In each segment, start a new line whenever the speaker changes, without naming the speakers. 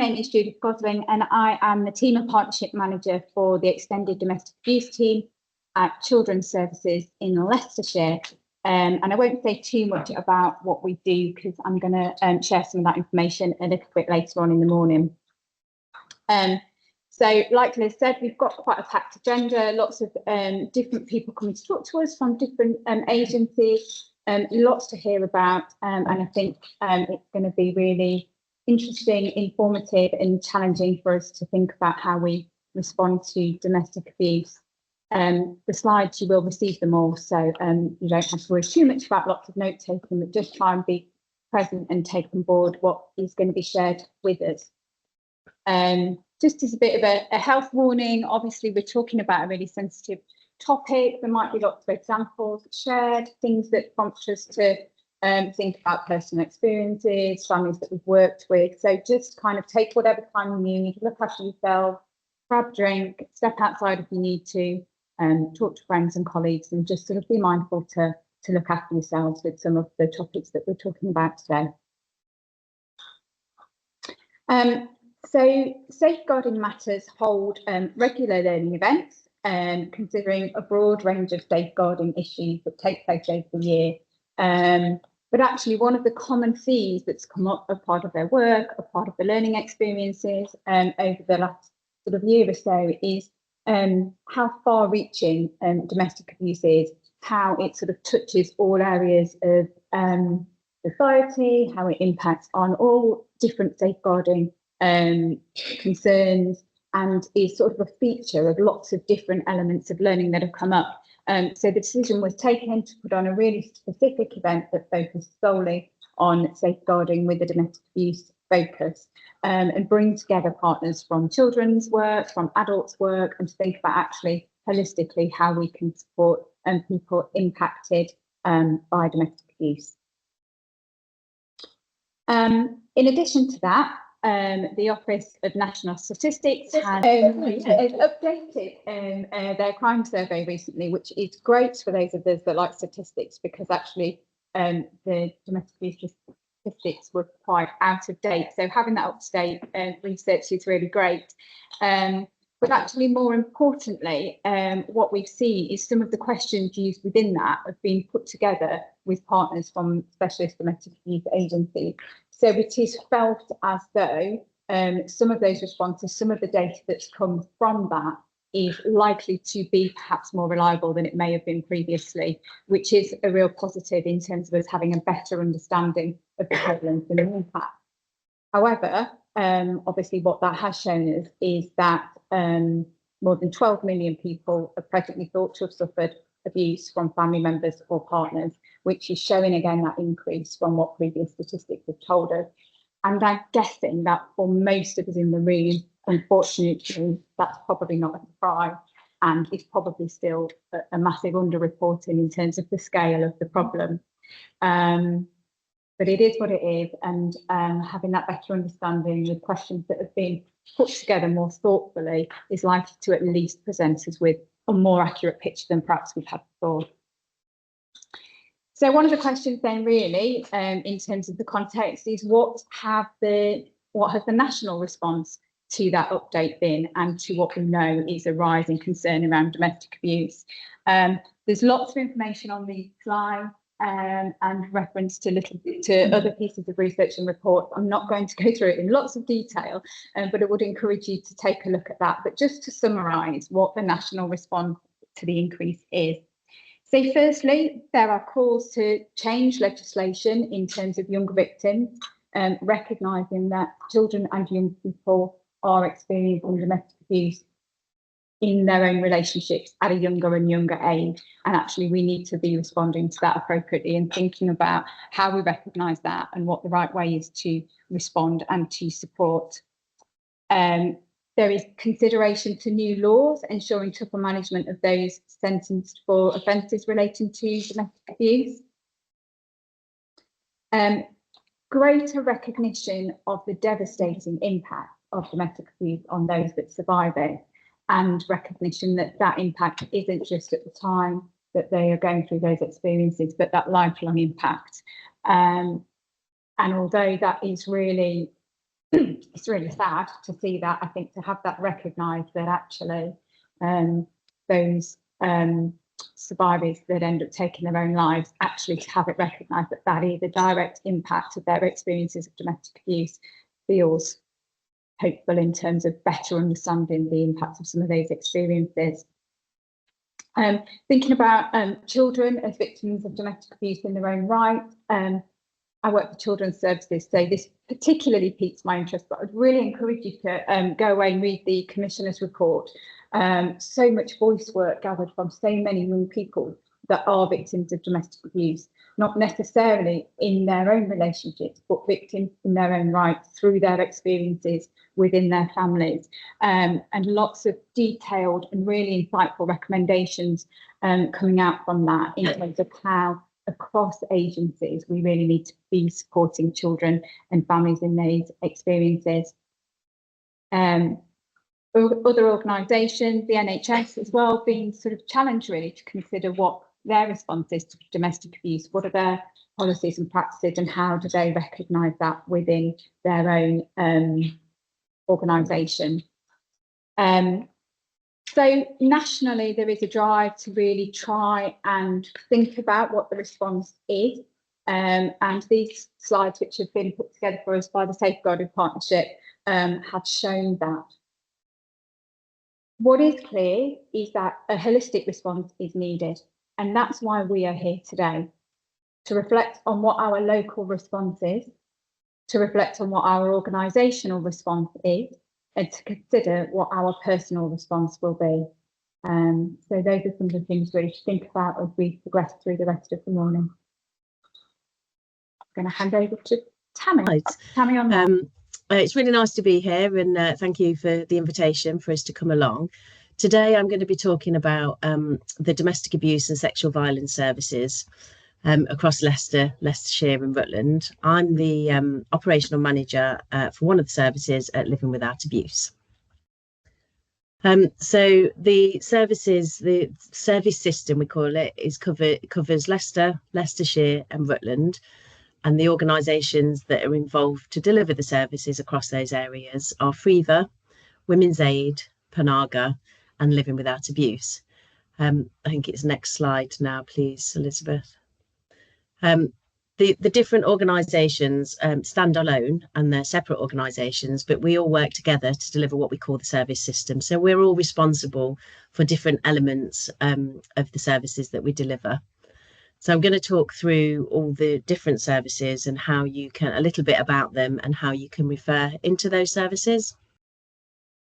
name is Judith Gosling, and I am the Team and Partnership Manager for the Extended Domestic Abuse Team at Children's Services in Leicestershire. And I won't say too much about what we do because I'm going to share some of that information a little bit later on in the morning. So like Liz said, we've got quite a packed agenda, lots of different people coming to talk to us from different agencies, lots to hear about, and I think it's going to be really interesting, informative and challenging for us to think about how we respond to domestic abuse. The slides, you will receive them all, so you don't have to worry too much about lots of note taking, but just try and be present and take on board what is going to be shared with us. Just as a bit of a health warning, obviously we're talking about a really sensitive topic. There might be lots of examples shared, things that prompt us to think about personal experiences, families that we've worked with. So just kind of take whatever time you need, look after yourself, grab a drink, step outside if you need to, talk to friends and colleagues, and just sort of be mindful to look after yourselves with some of the topics that we're talking about today. So Safeguarding Matters hold regular learning events, considering a broad range of safeguarding issues that take place over the year. But actually, one of the common themes that's come up as part of their work, a part of the learning experiences over the last sort of year or so is how far-reaching domestic abuse is, how it sort of touches all areas of society, how it impacts on all different safeguarding concerns, and is sort of a feature of lots of different elements of learning that have come up. So the decision was taken to put on a really specific event that focused solely on safeguarding with a domestic abuse focus, and bring together partners from children's work, from adults' work, and to think about actually holistically how we can support people impacted by domestic abuse. In addition to that, the Office of National Statistics has updated their crime survey recently, which is great for those of us that like statistics, because actually the domestic abuse statistics were quite out of date. So having that up-to-date research is really great. But actually, more importantly, what we've seen is some of the questions used within that have been put together with partners from specialist domestic abuse agencies. So it is felt as though some of those responses, some of the data that's come from that is likely to be perhaps more reliable than it may have been previously, which is a real positive in terms of us having a better understanding of the prevalence and the impact. However, obviously what that has shown us is that more than 12 million people are presently thought to have suffered abuse from family members or partners, which is showing again that increase from what previous statistics have told us. And I'm guessing that for most of us in the room, unfortunately, that's probably not a surprise, and it's probably still a massive underreporting in terms of the scale of the problem. But it is what it is, and having that better understanding with questions that have been put together more thoughtfully is likely to at least present us with a more accurate picture than perhaps we've had before. So one of the questions then really, in terms of the context, is what has the national response to that update been, and to what we know is a rising concern around domestic abuse. There's lots of information on the slide, and reference to other pieces of research and reports. I'm not going to go through it in lots of detail, but I would encourage you to take a look at that. But just to summarise what the national response to the increase is. So firstly, there are calls to change legislation in terms of younger victims, recognising that children and young people are experiencing domestic abuse in their own relationships at a younger and younger age, and actually we need to be responding to that appropriately and thinking about how we recognise that and what the right way is to respond and to support. There is consideration to new laws ensuring tougher management of those sentenced for offences relating to domestic abuse. Greater recognition of the devastating impact of domestic abuse on those that survive it, and recognition that that impact isn't just at the time that they are going through those experiences, but that lifelong impact. And although that is really it's really sad to see that. I think to have that recognised, that actually those survivors that end up taking their own lives, actually to have it recognised that that is a direct impact of their experiences of domestic abuse, feels hopeful in terms of better understanding the impact of some of those experiences. Thinking about children as victims of domestic abuse in their own right, I work for children's services, so this particularly piques my interest, but I'd really encourage you to go away and read the Commissioner's report. So much voice work gathered from so many young people that are victims of domestic abuse, not necessarily in their own relationships, but victims in their own right through their experiences within their families, and lots of detailed and really insightful recommendations coming out from that in terms of how across agencies we really need to be supporting children and families in those experiences. Other organisations, the NHS as well, being sort of challenged really to consider what their response is to domestic abuse, what are their policies and practices, and how do they recognise that within their own organisation. So nationally, there is a drive to really try and think about what the response is. And these slides, which have been put together for us by the Safeguarding Partnership, have shown that. What is clear is that a holistic response is needed. And that's why we are here today, to reflect on what our local response is, to reflect on what our organisational response is, and to consider what our personal response will be. So those are some of the things really to think about as we progress through the rest of the morning. I'm going to hand over to Tammy.
Right.
Tammy on
it's really nice to be here, and thank you for the invitation for us to come along. Today I'm going to be talking about the domestic abuse and sexual violence services across Leicester, Leicestershire and Rutland. I'm the operational manager for one of the services at Living Without Abuse. So the services, the service system we call it, covers Leicester, Leicestershire and Rutland, and the organisations that are involved to deliver the services across those areas are FreeVa, Women's Aid, Panaghar and Living Without Abuse. I think it's next slide now, please, Elizabeth. The different organisations stand alone and they're separate organisations, but we all work together to deliver what we call the service system. So we're all responsible for different elements of the services that we deliver. So I'm going to talk through all the different services and how you can, a little bit about them and how you can refer into those services.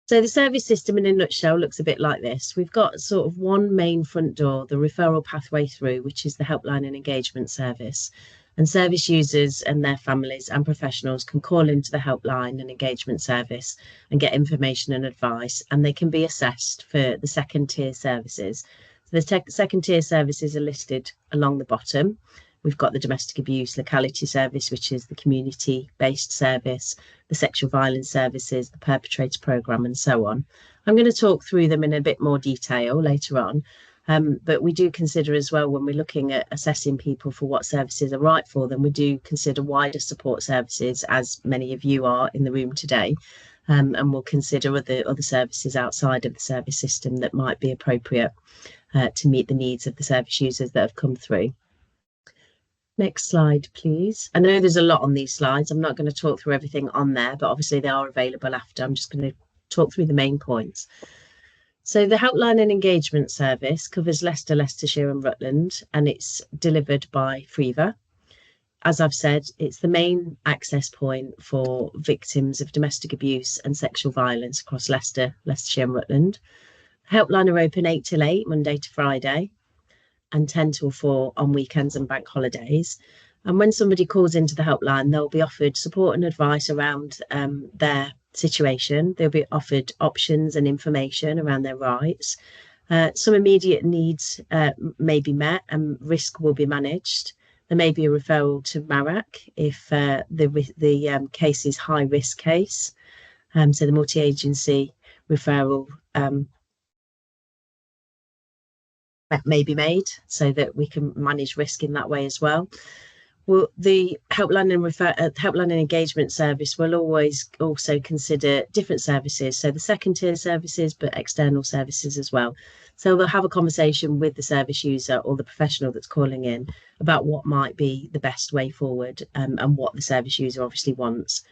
So the service system in a nutshell looks a bit like this. We've got sort of one main front door, the referral pathway through, which is the helpline and engagement service. And service users and their families and professionals can call into the helpline and engagement service and get information and advice, and they can be assessed for the second tier services. So the second tier services are listed along the bottom. We've got the domestic abuse locality service, which is the community-based service, the sexual violence services, the perpetrator programme, and so on. I'm going to talk through them in a bit more detail later on, but we do consider as well, when we're looking at assessing people for what services are right for them, we do consider wider support services, as many of you are in the room today, and we'll consider other services outside of the service system that might be appropriate to meet the needs of the service users that have come through. Next slide, please. I know there's a lot on these slides. I'm not going to talk through everything on there, but obviously they are available after. I'm just going to talk through the main points. So the helpline and engagement service covers Leicester, Leicestershire and Rutland, and it's delivered by FreeVa. As I've said, it's the main access point for victims of domestic abuse and sexual violence across Leicester, Leicestershire and Rutland. Helpline are open 8 till 8, Monday to Friday, and 10 till 4 on weekends and bank holidays. And when somebody calls into the helpline, they'll be offered support and advice around their situation. They'll be offered options and information around their rights. Some immediate needs may be met and risk will be managed. There may be a referral to MARAC if the case is high risk case. So the multi-agency referral may be made so that we can manage risk in that way as well. Well, the helpline and engagement service will always also consider different services. So the second tier services, but external services as well. So they'll have a conversation with the service user or the professional that's calling in about what might be the best way forward, and what the service user obviously wants.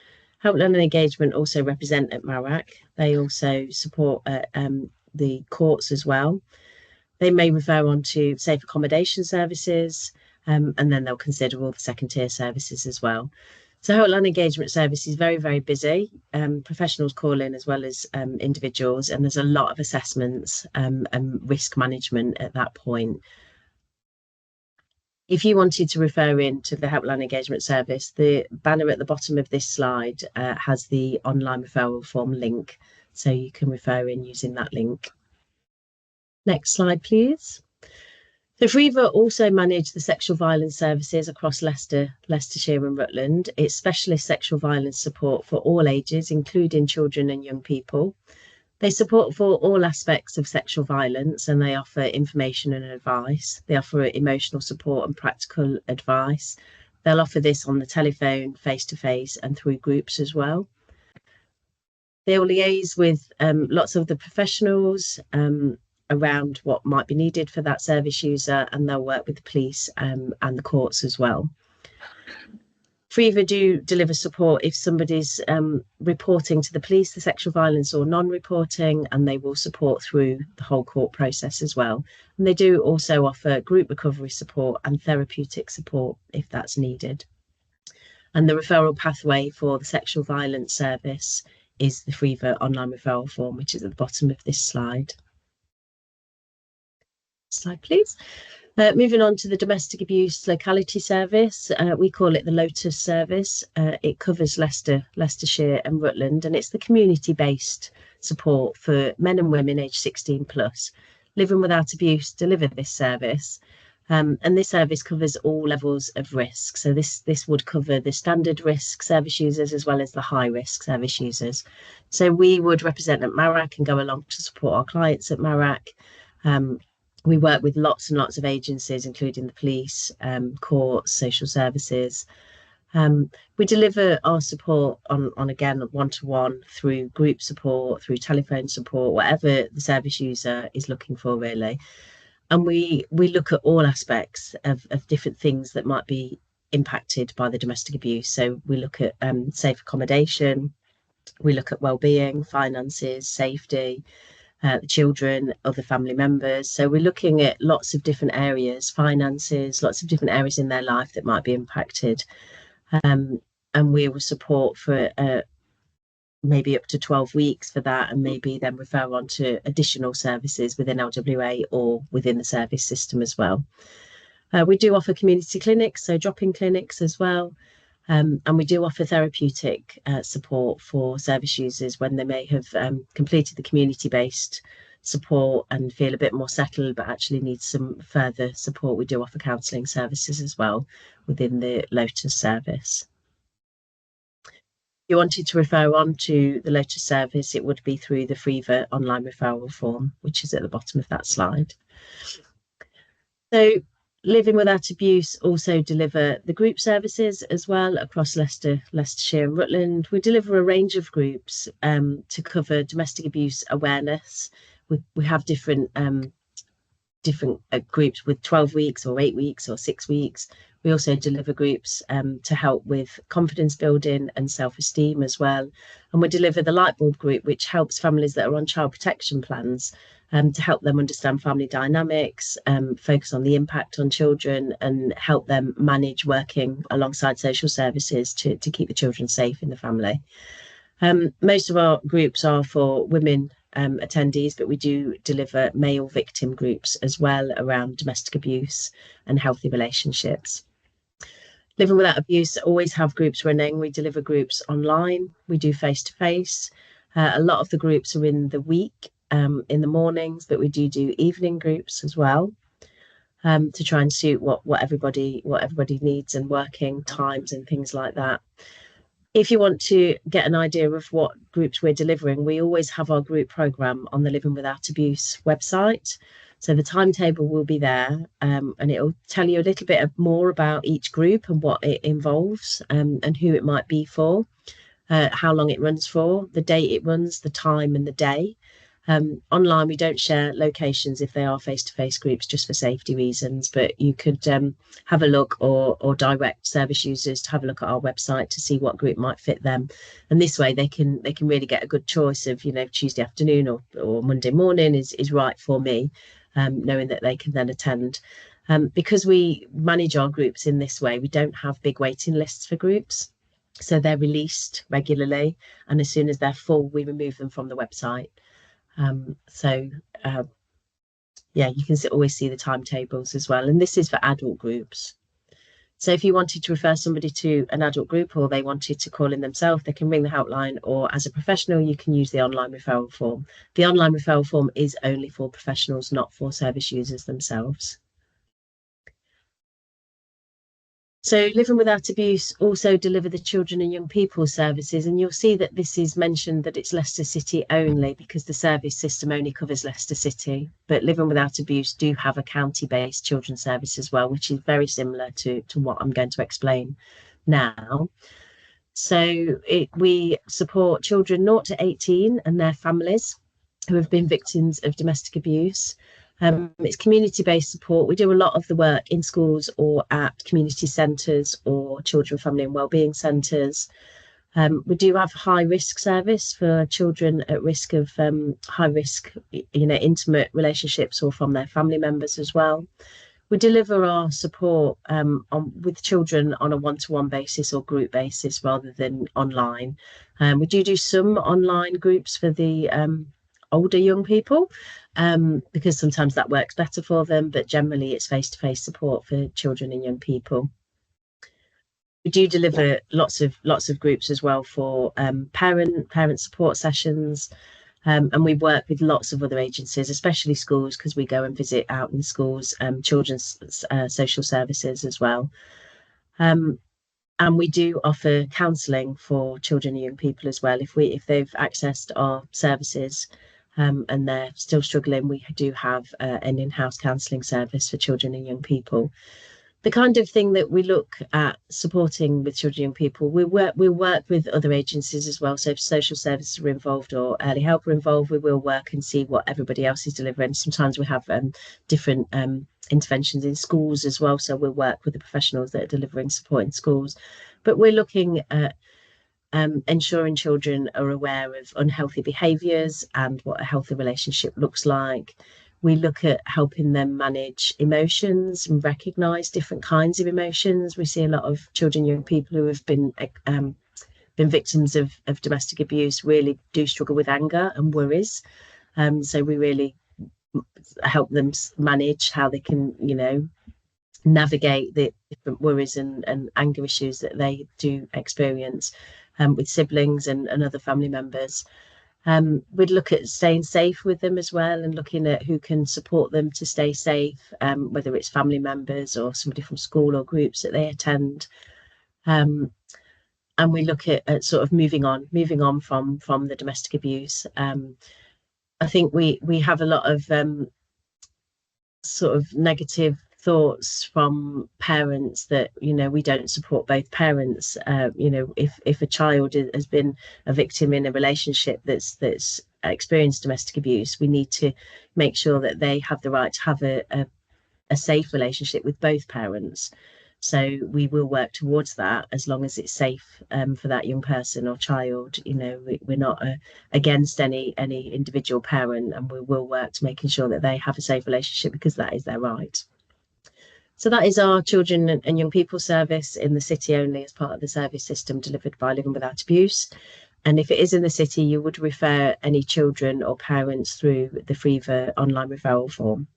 Helpline and engagement also represent at MARAC. They also support the courts as well. They may refer on to safe accommodation services, and then they'll consider all the second tier services as well. So helpline engagement service is very, very busy. Professionals call in as well as individuals, and there's a lot of assessments and risk management at that point. If you wanted to refer in to the helpline engagement service, the banner at the bottom of this slide has the online referral form link, so you can refer in using that link. Next slide, please. So FreeVa also manage the sexual violence services across Leicester, Leicestershire and Rutland. It's specialist sexual violence support for all ages, including children and young people. They support for all aspects of sexual violence, and they offer information and advice. They offer emotional support and practical advice. They'll offer this on the telephone, face-to-face and through groups as well. They'll liaise with lots of the professionals around what might be needed for that service user, and they'll work with the police and the courts as well. FreeVa do deliver support if somebody's reporting to the police the sexual violence or non-reporting, and they will support through the whole court process as well. And they do also offer group recovery support and therapeutic support if that's needed. And the referral pathway for the sexual violence service is the FreeVa online referral form, which is at the bottom of this slide. Slide, please. Moving on to the domestic abuse locality service, we call it the Lotus service. It covers Leicester, Leicestershire and Rutland, and it's the community-based support for men and women aged 16 plus. Living Without Abuse deliver this service, and this service covers all levels of risk. So this would cover the standard risk service users as well as the high risk service users. So we would represent at MARAC and go along to support our clients at MARAC. We work with lots and lots of agencies, including the police, courts, social services. We deliver our support on again, one-to-one, through group support, through telephone support, whatever the service user is looking for, really. And we look at all aspects of different things that might be impacted by the domestic abuse. So we look at safe accommodation, we look at well-being, finances, safety, the children, other family members. So we're looking at lots of different areas, finances, lots of different areas in their life that might be impacted. And we will support for maybe up to 12 weeks for that, and maybe then refer on to additional services within LWA or within the service system as well. We do offer community clinics, so drop-in clinics as well. And we do offer therapeutic support for service users when they may have completed the community-based support and feel a bit more settled, but actually need some further support. We do offer counselling services as well within the Lotus service. If you wanted to refer on to the Lotus service, it would be through the FreeVa online referral form, which is at the bottom of that slide. So Living Without Abuse also deliver the group services as well across Leicester, Leicestershire and Rutland. We deliver a range of groups to cover domestic abuse awareness. We have different groups with 12 weeks or 8 weeks or 6 weeks. We also deliver groups to help with confidence building and self-esteem as well. And we deliver the Lightbulb group, which helps families that are on child protection plans to help them understand family dynamics, focus on the impact on children, and help them manage working alongside social services to keep the children safe in the family. Most of our groups are for women attendees, but we do deliver male victim groups as well around domestic abuse and healthy relationships. Living Without Abuse always have groups running. We deliver groups online. We do face-to-face. A lot of the groups are in the week, in the mornings, but we do evening groups as well, to try and suit what everybody needs and working times and things like that. If you want to get an idea of what groups we're delivering, we always have our group programme on the Living Without Abuse website. So the timetable will be there, and it'll tell you a little bit more about each group and what it involves, and who it might be for, how long it runs for, the date it runs, the time and the day. Online, we don't share locations if they are face-to-face groups, just for safety reasons, but you could have a look or direct service users to have a look at our website to see what group might fit them. And this way they can really get a good choice of, Tuesday afternoon or Monday morning is right for me, knowing that they can then attend. Because we manage our groups in this way, we don't have big waiting lists for groups. So they're released regularly, and as soon as they're full, we remove them from the website. Yeah, you can always see the timetables as well. And this is for adult groups. So if you wanted to refer somebody to an adult group, or they wanted to call in themselves, they can ring the helpline, or as a professional, you can use the online referral form. The online referral form is only for professionals, not for service users themselves. So Living Without Abuse also deliver the children and young people services, and you'll see that this is mentioned that it's Leicester City only, because the service system only covers Leicester City, but Living Without Abuse do have a county-based children's service as well, which is very similar to what I'm going to explain now. So we support children 0 to 18 and their families who have been victims of domestic abuse. It's community-based support. We do a lot of the work in schools or at community centres or children, family and wellbeing centres. We do have a high-risk service for children at risk of high-risk, intimate relationships or from their family members as well. We deliver our support with children on a one-to-one basis or group basis rather than online. We do some online groups for the older young people, because sometimes that works better for them, but generally it's face-to-face support for children and young people. We do deliver lots of groups as well for parent support sessions, and we work with lots of other agencies, especially schools, because we go and visit out in schools, children's social services as well. And we do offer counselling for children and young people as well. If they've accessed our services and they're still struggling, we do have an in-house counselling service for children and young people. The kind of thing that we look at supporting with children and young people, we work with other agencies as well. So if social services are involved or early help are involved, we will work and see what everybody else is delivering. Sometimes we have different interventions in schools as well. So we'll work with the professionals that are delivering support in schools. But we're looking at ensuring children are aware of unhealthy behaviours and what a healthy relationship looks like. We look at helping them manage emotions and recognise different kinds of emotions. We see a lot of children and young people who have been victims of domestic abuse really do struggle with anger and worries. So we really help them manage how they can, navigate the different worries and anger issues that they do experience with siblings and other family members. We'd look at staying safe with them as well, and looking at who can support them to stay safe, whether it's family members or somebody from school or groups that they attend. And we look at sort of moving on from the domestic abuse. I think we have a lot of sort of negative thoughts from parents that we don't support both parents. If a child has been a victim in a relationship that's experienced domestic abuse, we need to make sure that they have the right to have a safe relationship with both parents. So we will work towards that as long as it's safe for that young person or child. We're not against any individual parent, and we will work to making sure that they have a safe relationship, because that is their right. So that is our children and young people service in the city only, as part of the service system delivered by Living Without Abuse. And if it is in the city, you would refer any children or parents through the FreeVa online referral form.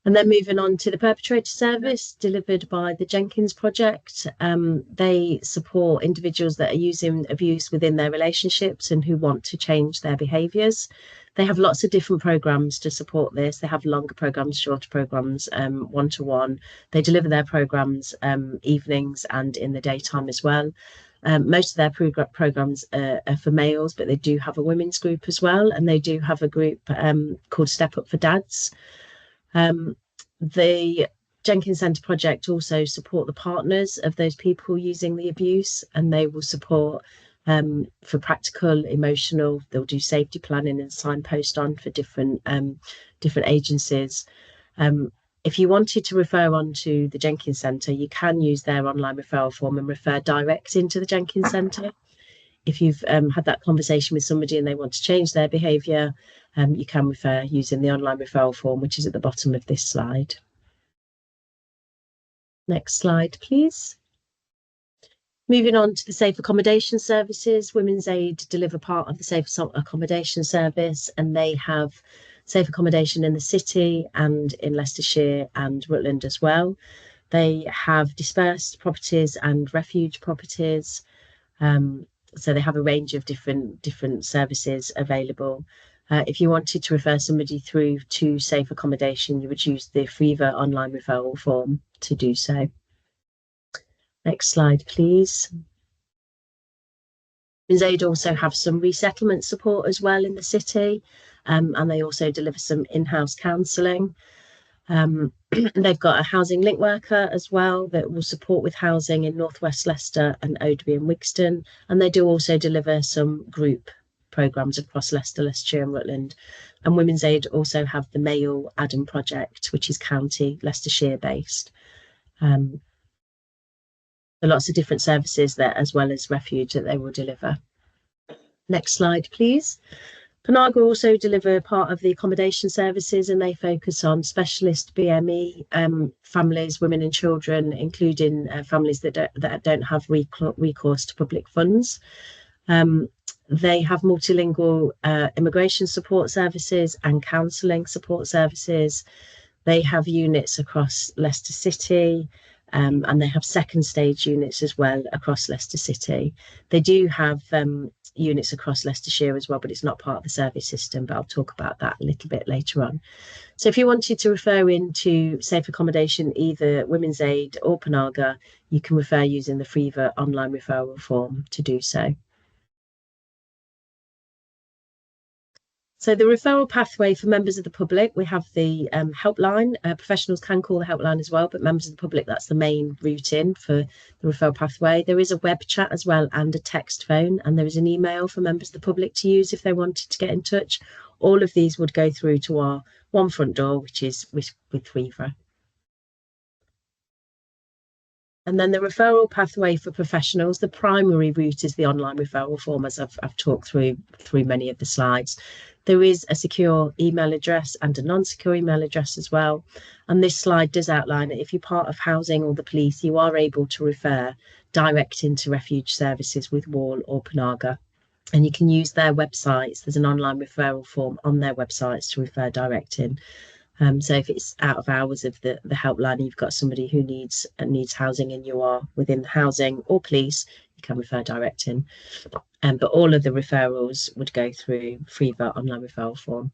And then moving on to the perpetrator service delivered by the Jenkins Project. They support individuals that are using abuse within their relationships and who want to change their behaviours. They have lots of different programmes to support this. They have longer programmes, shorter programmes, one-to-one. They deliver their programmes evenings and in the daytime as well. Most of their programs are for males, but they do have a women's group as well, and they do have a group called Step Up for Dads. The Jenkins Centre project also support the partners of those people using the abuse, and they will support for practical, emotional. They'll do safety planning and signpost on for different agencies. If you wanted to refer on to the Jenkins Centre, you can use their online referral form and refer direct into the Jenkins Centre. If you've had that conversation with somebody and they want to change their behaviour, you can refer using the online referral form, which is at the bottom of this slide. Next slide, please. Moving on to the safe accommodation services, Women's Aid deliver part of the safe accommodation service, and they have safe accommodation in the city and in Leicestershire and Rutland as well. They have dispersed properties and refuge properties. So they have a range of different services available. If you wanted to refer somebody through to safe accommodation, you would use the FreeVa online referral form to do so. Next slide, please. Women's Aid also have some resettlement support as well in the city, and they also deliver some in-house counselling. They've got a housing link worker as well that will support with housing in North West Leicester and Oadby and Wigston, and they do also deliver some group programmes across Leicester, Leicestershire and Rutland. And Women's Aid also have the Male Adam project, which is county Leicestershire based. There are lots of different services there, as well as refuge, that they will deliver. Next slide, please. Panaghar also deliver part of the accommodation services, and they focus on specialist BME families, women and children, including families that don't have recourse to public funds. They have multilingual immigration support services and counselling support services. They have units across Leicester City, and they have second stage units as well across Leicester City. They do have units across Leicestershire as well, but it's not part of the service system, but I'll talk about that a little bit later on. So if you wanted to refer into safe accommodation, either Women's Aid or Panaghar, you can refer using the FreeVa online referral form to do so. So the referral pathway for members of the public, we have the helpline. Professionals can call the helpline as well, but members of the public, that's the main route in for the referral pathway. There is a web chat as well and a text phone, and there is an email for members of the public to use if they wanted to get in touch. All of these would go through to our one front door, which is with FreeVa. And then the referral pathway for professionals, the primary route is the online referral form, as I've talked through many of the slides. There is a secure email address and a non-secure email address as well. And this slide does outline that if you're part of housing or the police, you are able to refer direct into refuge services with Wall or Panaghar. And you can use their websites. There's an online referral form on their websites to refer direct in. So if it's out of hours of the helpline, you've got somebody who needs housing and you are within the housing or police, you can refer direct in. But all of the referrals would go through FreeVa online referral form.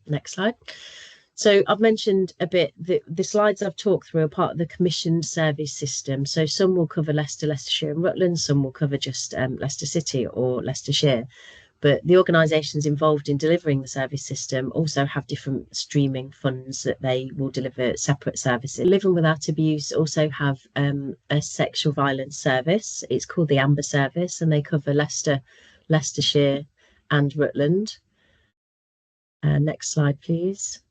Next slide. So I've mentioned a bit, the slides I've talked through are part of the commissioned service system. So some will cover Leicester, Leicestershire and Rutland, some will cover just Leicester City or Leicestershire. But the organisations involved in delivering the service system also have different streaming funds that they will deliver separate services. Living Without Abuse also have a sexual violence service. It's called the Amber Service, and they cover Leicester, Leicestershire and Rutland. Next slide, please.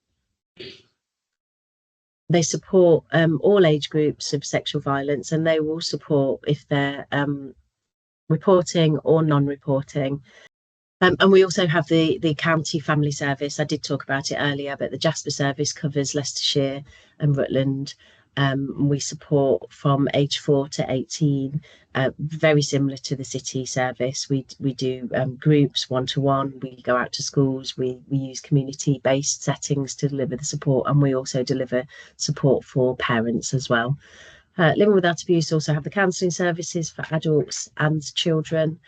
They support all age groups of sexual violence, and they will support if they're reporting or non-reporting. And we also have the county family service. I did talk about it earlier, but the Jasper service covers Leicestershire and Rutland. We support from age 4 to 18, very similar to the city service. We do groups, one-to-one. We go out to schools. We use community-based settings to deliver the support, and we also deliver support for parents as well. Living Without Abuse also have the counselling services for adults and children.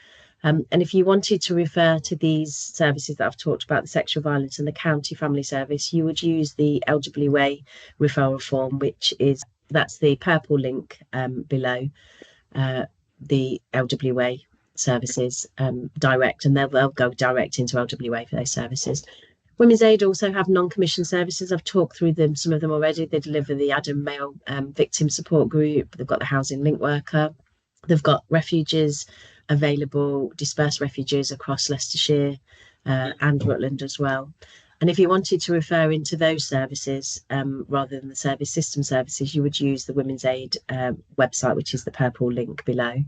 And if you wanted to refer to these services that I've talked about, the sexual violence and the county family service, you would use the LWA referral form, that's the purple link below. the LWA services direct, and they'll go direct into LWA for those services. Women's Aid also have non-commissioned services. I've talked through some of them already. They deliver the Adam Male Victim Support Group. They've got the Housing Link Worker. They've got refuges available, dispersed refugees across Leicestershire and Rutland as well. And if you wanted to refer into those services rather than the service system services, you would use the Women's Aid website, which is the purple link below.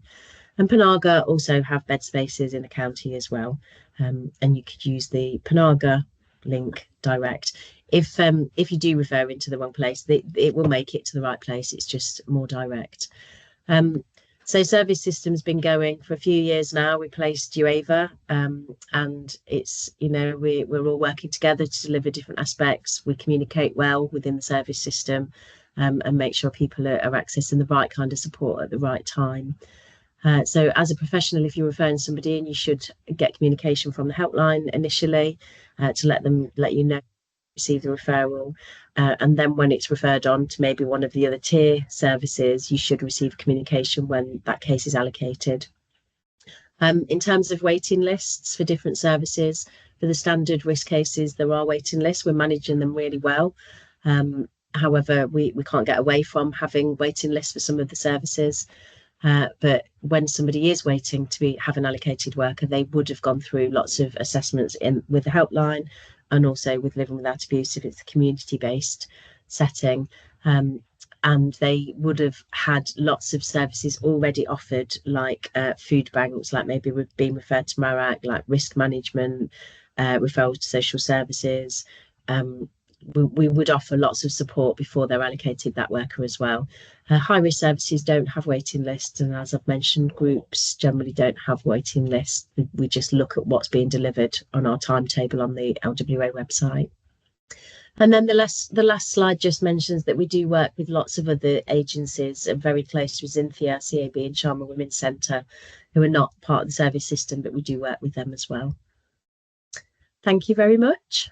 And Panaghar also have bed spaces in the county as well. And you could use the Panaghar link direct. If you do refer into the wrong place, it will make it to the right place. It's just more direct. So service system's been going for a few years now. We placed UAVA, and it's, you know, we're all working together to deliver different aspects. We communicate well within the service system, and make sure people are accessing the right kind of support at the right time. So as a professional, if you're referring somebody in, you should get communication from the helpline initially to let you know receive the referral, and then when it's referred on to maybe one of the other tier services, you should receive communication when that case is allocated. In terms of waiting lists for different services, for the standard risk cases, there are waiting lists. We're managing them really well. However, we can't get away from having waiting lists for some of the services. But when somebody is waiting to have an allocated worker, they would have gone through lots of assessments with the helpline, and also with Living Without Abuse if it's a community-based setting. And they would have had lots of services already offered, like food banks, like maybe we've been referred to MARAC, like risk management, referrals to social services. We would offer lots of support before they're allocated that worker as well. High-risk services don't have waiting lists, and as I've mentioned, groups generally don't have waiting lists. We just look at what's being delivered on our timetable on the LWA website. And then the last slide just mentions that we do work with lots of other agencies, very close to Zinthia, CAB and Charmer Women's Centre, who are not part of the service system, but we do work with them as well. Thank you very much.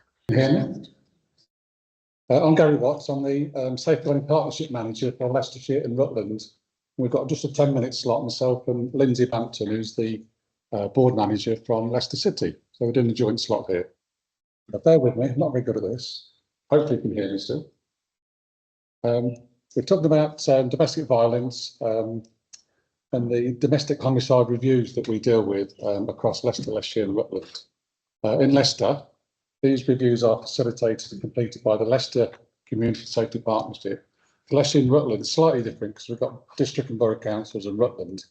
I'm Gary Watts. I'm the Safeguarding Partnership Manager for Leicestershire and Rutland. We've got just a 10-minute slot, myself and Lindsay Bampton, who's the board manager from Leicester City. So we're doing a joint slot here. But bear with me, I'm not very good at this. Hopefully you can hear me still. We're talking about domestic violence and the domestic homicide reviews that we deal with across Leicester, Leicestershire and Rutland. In Leicester, these reviews are facilitated and completed by the Leicester Community Safety Partnership. For Leicester and Rutland, it's slightly different because we've got district and borough councils in Rutland,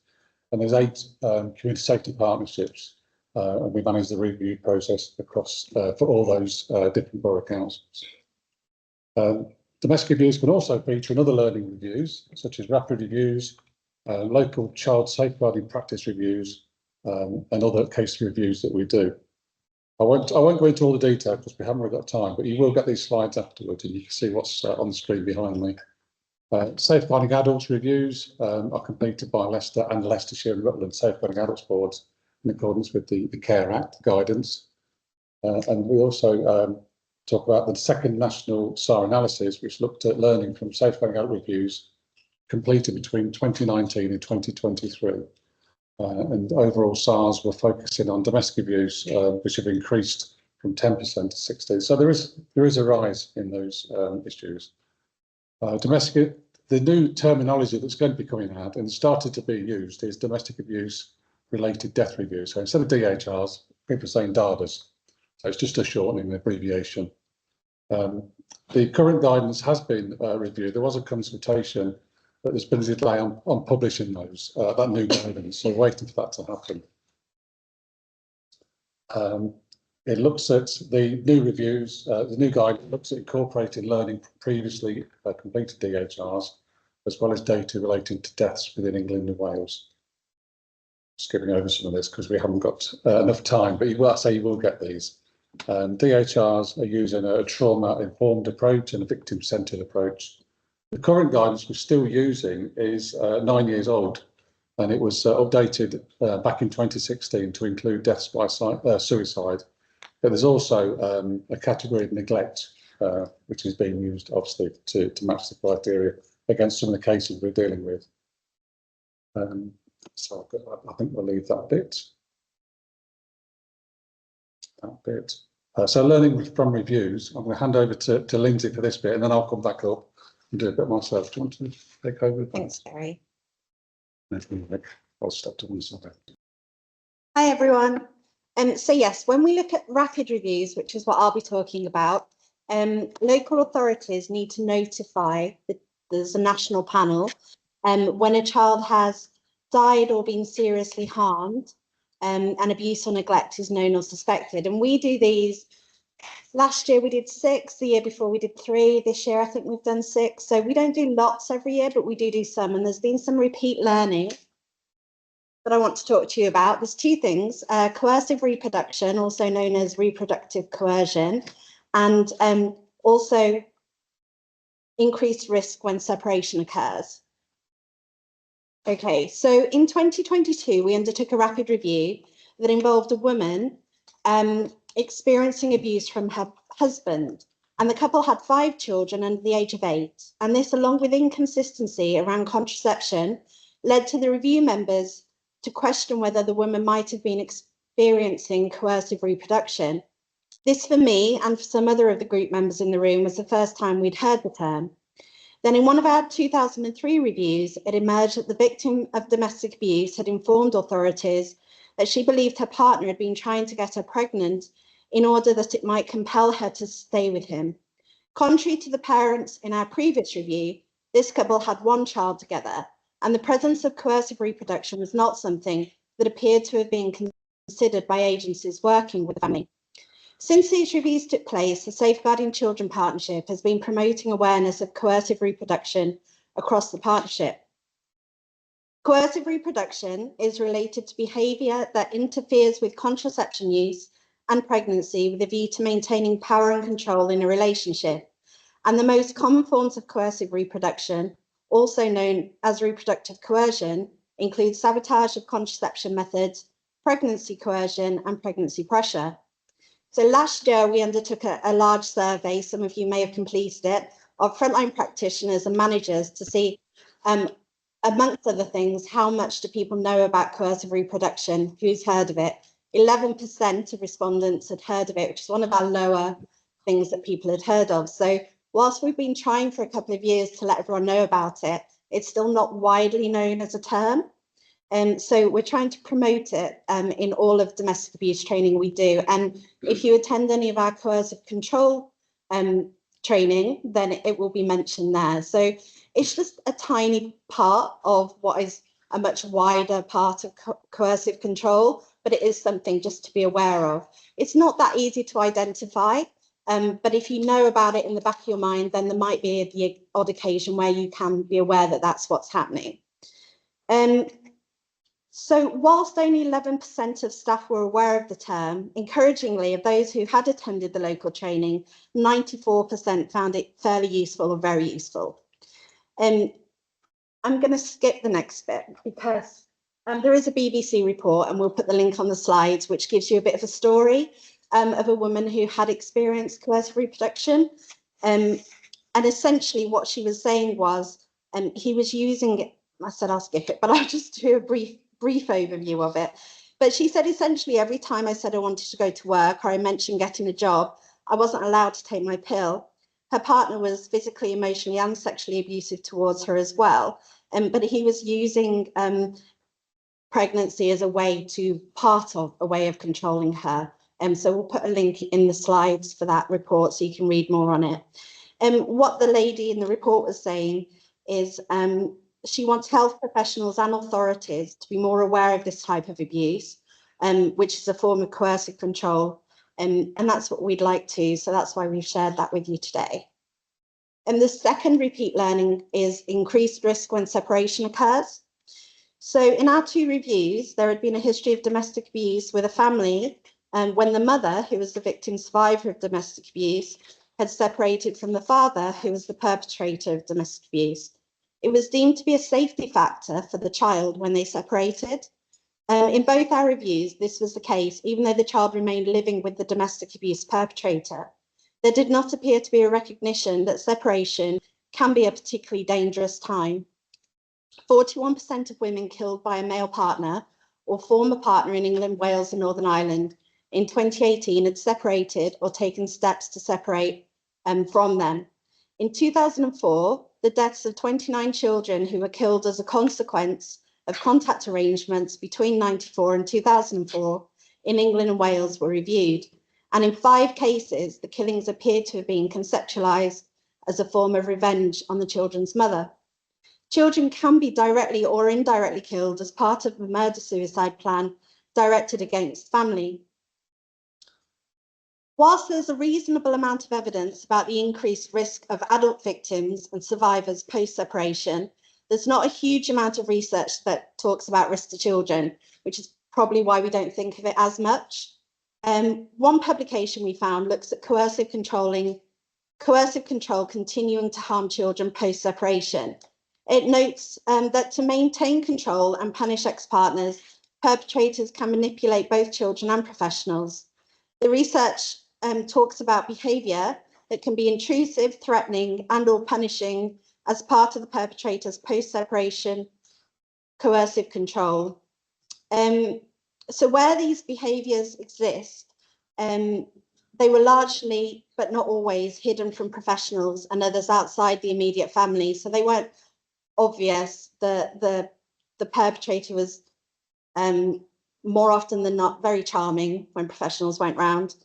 and there's 8 community safety partnerships, and we manage the review process across for all those different borough councils. Domestic reviews can also feature in other learning reviews, such as rapid reviews, local child safeguarding practice reviews, and other case reviews that we do. I won't go into all the detail because we haven't really got time, but you will get these slides afterwards and you can see what's on the screen behind me. Safeguarding adults reviews are completed by Leicester and Leicestershire and Rutland Safeguarding Adults Boards in accordance with the Care Act guidance. And we also talk about the second national SAR analysis, which looked at learning from safeguarding adult reviews completed between 2019 and 2023. And overall SARs were focusing on domestic abuse, which have increased from 10% to 16%. So there is a rise in those issues. The new terminology that's going to be coming out and started to be used is domestic abuse related death review. So instead of DHRs, people are saying DARDAs. So it's just a shortening, abbreviation. The current guidance has been reviewed. There was a consultation, but there's been a delay on publishing those, that new guidance, so we're waiting for that to happen. It looks at the new reviews, the new guidance looks at incorporating learning from previously completed DHRs, as well as data relating to deaths within England and Wales. Skipping over some of this because we haven't got enough time, but you will get these. DHRs are using a trauma-informed approach and a victim-centred approach. The current guidance we're still using is 9 years old, and it was updated back in 2016 to include deaths by suicide. But there's also a category of neglect, which is being used, obviously, to match the criteria against some of the cases we're dealing with. So I think we'll leave that bit. So learning from reviews, I'm going to hand over to Lindsay for this bit, and then I'll come back up and do a bit myself. Do you want to take over?
Thanks, Gary.
I'll step to one side.
Hi, everyone. So yes, when we look at rapid reviews, which is what I'll be talking about, local authorities need to notify that there's a national panel when a child has died or been seriously harmed, and abuse or neglect is known or suspected. And we do these. Last year we did 6, the year before we did 3, this year I think we've done 6. So we don't do lots every year, but we do some, and there's been some repeat learning that I want to talk to you about. There's 2 things, coercive reproduction, also known as reproductive coercion, and also increased risk when separation occurs. Okay, so in 2022, we undertook a rapid review that involved a woman experiencing abuse from her husband, and the couple had 5 children under the age of 8. And this, along with inconsistency around contraception, led to the review members to question whether the woman might have been experiencing coercive reproduction. This, for me and for some other of the group members in the room, was the first time we'd heard the term. Then in one of our 2003 reviews, it emerged that the victim of domestic abuse had informed authorities that she believed her partner had been trying to get her pregnant in order that it might compel her to stay with him. Contrary to the parents in our previous review, this couple had 1 child together, and the presence of coercive reproduction was not something that appeared to have been considered by agencies working with the family. Since these reviews took place, the Safeguarding Children Partnership has been promoting awareness of coercive reproduction across the partnership. Coercive reproduction is related to behaviour that interferes with contraception use and pregnancy with a view to maintaining power and control in a relationship. And the most common forms of coercive reproduction, also known as reproductive coercion, include sabotage of contraception methods, pregnancy coercion, and pregnancy pressure. So last year, we undertook a large survey, some of you may have completed it, of frontline practitioners and managers to see, amongst other things, how much do people know about coercive reproduction, who's heard of it. 11% of respondents had heard of it, which is one of our lower things that people had heard of. So whilst we've been trying for a couple of years to let everyone know about it, it's still not widely known as a term. So we're trying to promote it in all of domestic abuse training we do. And if you attend any of our coercive control training, then it will be mentioned there. So it's just a tiny part of what is a much wider part of coercive control, but it is something just to be aware of. It's not that easy to identify, but if you know about it in the back of your mind, then there might be the odd occasion where you can be aware that that's what's happening. So whilst only 11% of staff were aware of the term, encouragingly, of those who had attended the local training, 94% found it fairly useful or very useful. I'm going to skip the next bit because there is a BBC report, and we'll put the link on the slides, which gives you a bit of a story of a woman who had experienced coercive reproduction. And essentially what she was saying was, he was using it. I said I'll skip it, but I'll just do a brief overview of it. But she said essentially every time I said I wanted to go to work or I mentioned getting a job, I wasn't allowed to take my pill. Her partner was physically, emotionally and sexually abusive towards her as well. But he was using pregnancy as a way of controlling her. So we'll put a link in the slides for that report so you can read more on it. What the lady in the report was saying is she wants health professionals and authorities to be more aware of this type of abuse, which is a form of coercive control. And that's what we'd like to. So that's why we've shared that with you today. And the second repeat learning is increased risk when separation occurs. So in our 2 reviews, there had been a history of domestic abuse with a family when the mother, who was the victim survivor of domestic abuse, had separated from the father, who was the perpetrator of domestic abuse. It was deemed to be a safety factor for the child when they separated. In both our reviews, this was the case, even though the child remained living with the domestic abuse perpetrator. There did not appear to be a recognition that separation can be a particularly dangerous time. 41% of women killed by a male partner or former partner in England, Wales and Northern Ireland in 2018 had separated or taken steps to separate from them. In 2004, the deaths of 29 children who were killed as a consequence of contact arrangements between 1994 and 2004 in England and Wales were reviewed. And in 5 cases, the killings appeared to have been conceptualised as a form of revenge on the children's mother. Children can be directly or indirectly killed as part of a murder-suicide plan directed against family. Whilst there's a reasonable amount of evidence about the increased risk of adult victims and survivors post-separation, there's not a huge amount of research that talks about risk to children, which is probably why we don't think of it as much. One publication we found looks at coercive control continuing to harm children post-separation. It notes that to maintain control and punish ex-partners, perpetrators can manipulate both children and professionals. The research talks about behaviour that can be intrusive, threatening and or punishing as part of the perpetrator's post-separation coercive control. So where these behaviours exist, they were largely, but not always, hidden from professionals and others outside the immediate family. So they weren't obvious. The perpetrator was more often than not very charming when professionals went round.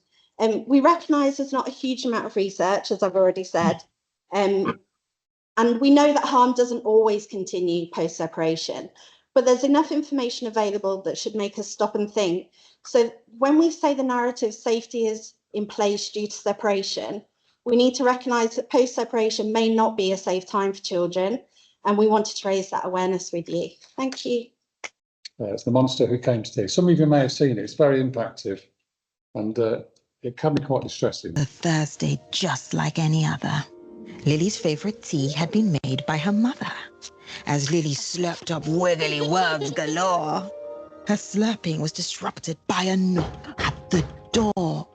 We recognise there's not a huge amount of research, as I've already said, and we know that harm doesn't always continue post-separation, but there's enough information available that should make us stop and think. So when we say the narrative safety is in place due to separation, we need to recognise that post-separation may not be a safe time for children, and we wanted to raise that awareness with you. Thank you.
It's The Monster Who Came to Tea. Some of you may have seen it. It's very impactful, and it can be quite distressing.
A Thursday just like any other. Lily's favourite tea had been made by her mother. As Lily slurped up wiggly worms galore, her slurping was disrupted by a knock at the door.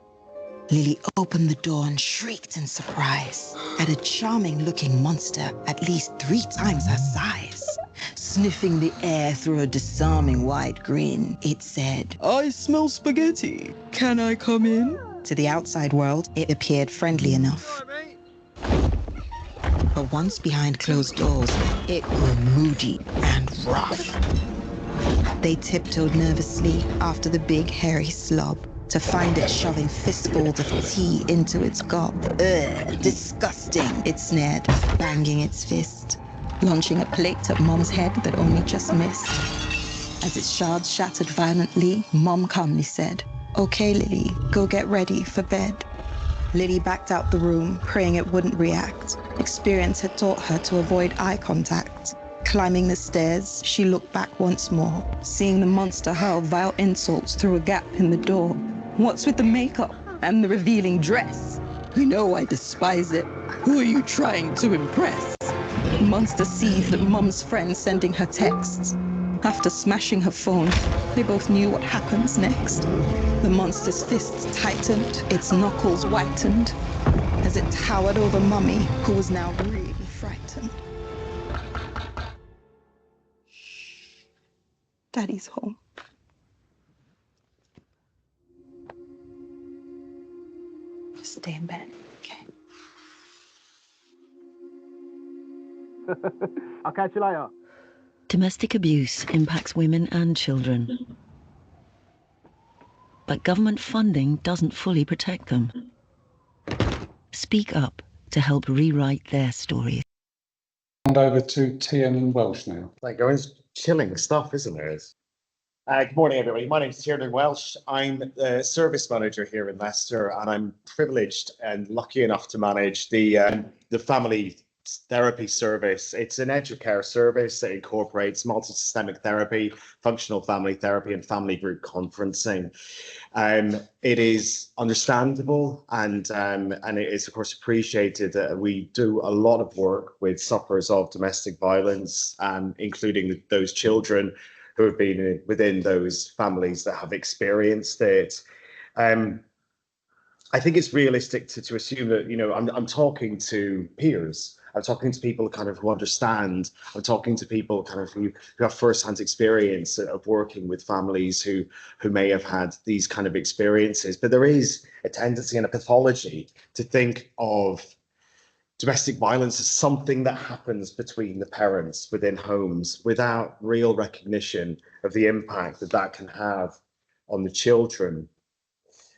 Lily opened the door and shrieked in surprise at a charming-looking monster at least 3 times her size. Sniffing the air through a disarming wide grin, it said, "I smell spaghetti. Can I come in?" To the outside world, it appeared friendly enough. But once behind closed doors, it grew moody and rough. They tiptoed nervously after the big hairy slob to find it shoving fistfuls of tea into its gob. Ugh, disgusting, it snared, banging its fist, launching a plate at Mom's head that only just missed. As its shards shattered violently, Mom calmly said, "Okay, Lily, go get ready for bed." Lily backed out the room, praying it wouldn't react. Experience had taught her to avoid eye contact. Climbing the stairs, she looked back once more, seeing the monster hurl vile insults through a gap in the door. What's with the makeup and the revealing dress? You know I despise it. Who are you trying to impress? The monster seethed at Mum's friend sending her texts. After smashing her phone, they both knew what happens next. The monster's fists tightened, its knuckles whitened, as it towered over Mummy, who was now really frightened. Shh. Daddy's home. Just stay in bed, okay?
I'll catch you later.
Domestic abuse impacts women and children, but government funding doesn't fully protect them. Speak up to help rewrite their stories.
Hand over to Tiernan and Welsh now.
Thank you. It's chilling stuff, isn't it? Good morning, everybody. My name is Tiernan Welsh. I'm the service manager here in Leicester, and I'm privileged and lucky enough to manage the family therapy service. It's an educare service that incorporates multi-systemic therapy, functional family therapy, and family group conferencing. It is understandable and it is of course appreciated that we do a lot of work with sufferers of domestic violence, including those children who have been within those families that have experienced it. I think it's realistic to assume that, you know, I'm talking to peers I'm talking to people kind of who understand. I'm talking to people kind of who have first-hand experience of working with families who may have had these kind of experiences. But there is a tendency and a pathology to think of domestic violence as something that happens between the parents within homes without real recognition of the impact that that can have on the children.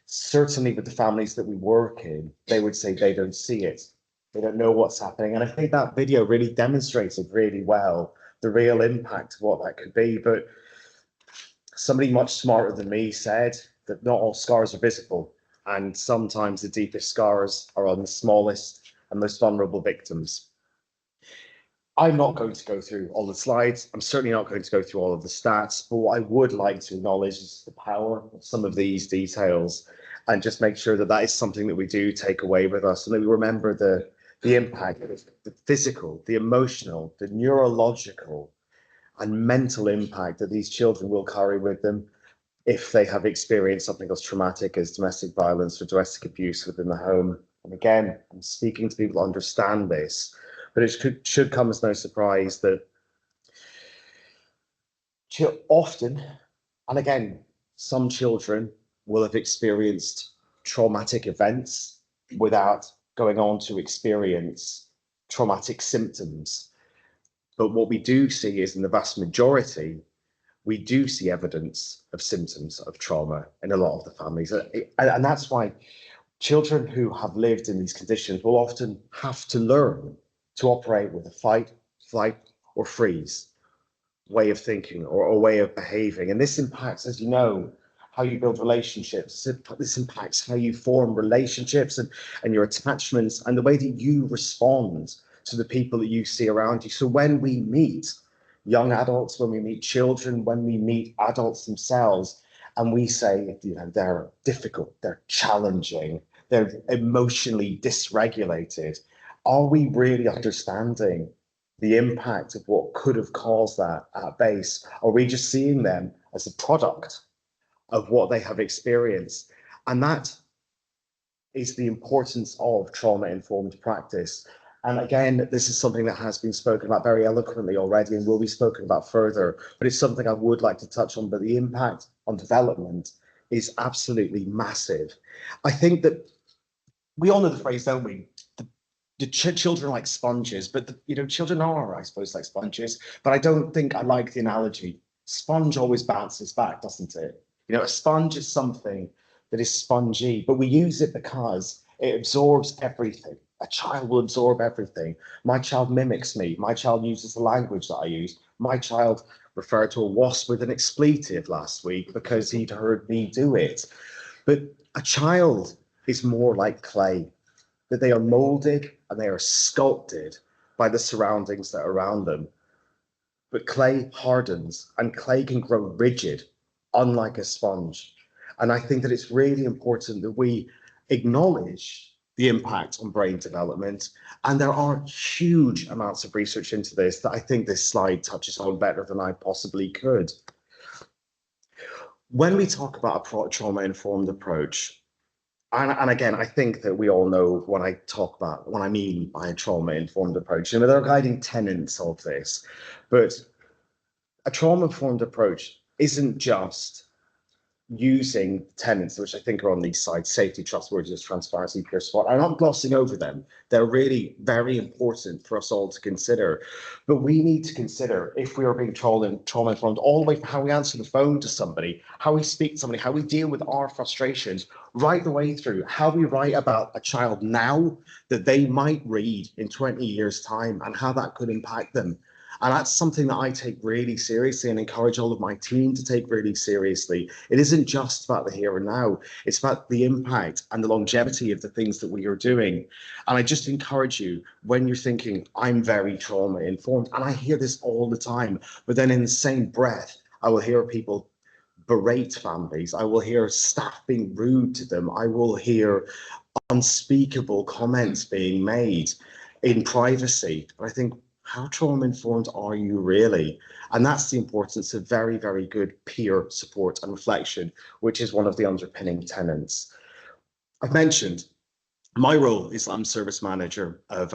Certainly with the families that we work in, they would say they don't see it. They don't know what's happening. And I think that video really demonstrated really well the real impact of what that could be. But somebody much smarter than me said that not all scars are visible. And sometimes the deepest scars are on the smallest and most vulnerable victims. I'm not going to go through all the slides. I'm certainly not going to go through all of the stats, but what I would like to acknowledge is the power of some of these details and just make sure that that is something that we do take away with us and that we remember the impact, the physical, the emotional, the neurological and mental impact that these children will carry with them if they have experienced something as traumatic as domestic violence or domestic abuse within the home. And again, I'm speaking to people who understand this, but it should come as no surprise that often, and again, some children will have experienced traumatic events without going on to experience traumatic symptoms. But what we do see is in the vast majority, we do see evidence of symptoms of trauma in a lot of the families. And that's why children who have lived in these conditions will often have to learn to operate with a fight, flight, or freeze way of thinking or way of behaving. And this impacts, as you know, how you build relationships. This impacts how you form relationships and your attachments and the way that you respond to the people that you see around you. So when we meet young adults, when we meet children, when we meet adults themselves, and we say, you know, they're difficult, they're challenging, they're emotionally dysregulated, are we really understanding the impact of what could have caused that at base? Are we just seeing them as a product of what they have experienced? And that is the importance of trauma-informed practice. And again, this is something that has been spoken about very eloquently already and will be spoken about further, but it's something I would like to touch on. But the impact on development is absolutely massive. I think that we all know the phrase, don't we? The children are like sponges, but children are, I suppose, like sponges. But I don't think I like the analogy. Sponge always bounces back, doesn't it? A sponge is something that is spongy, but we use it because it absorbs everything. A child will absorb everything. My child mimics me. My child uses the language that I use. My child referred to a wasp with an expletive last week because he'd heard me do it. But a child is more like clay, that they are molded and they are sculpted by the surroundings that are around them. But clay hardens and clay can grow rigid, unlike a sponge. And I think that it's really important that we acknowledge the impact on brain development. And there are huge amounts of research into this that I think this slide touches on better than I possibly could. When we talk about a trauma-informed approach, and again, I think that we all know what I mean by a trauma-informed approach. There are guiding tenets of this, but a trauma-informed approach isn't just using tenets, which I think are on these slides: safety, trustworthiness, transparency, peer support. I'm not glossing over them. They're really very important for us all to consider. But we need to consider, if we are being trauma-informed, all the way from how we answer the phone to somebody, how we speak to somebody, how we deal with our frustrations, right the way through how we write about a child now that they might read in 20 years' time and how that could impact them. And that's something that I take really seriously and encourage all of my team to take really seriously. It isn't just about the here and now. It's about the impact and the longevity of the things that we are doing. And I just encourage you, when you're thinking, I'm very trauma informed, and I hear this all the time, but then in the same breath, I will hear people berate families. I will hear staff being rude to them. I will hear unspeakable comments being made in privacy. But I think, how trauma-informed are you really? And that's the importance of very, very good peer support and reflection, which is one of the underpinning tenets. I've mentioned my role is I'm service manager of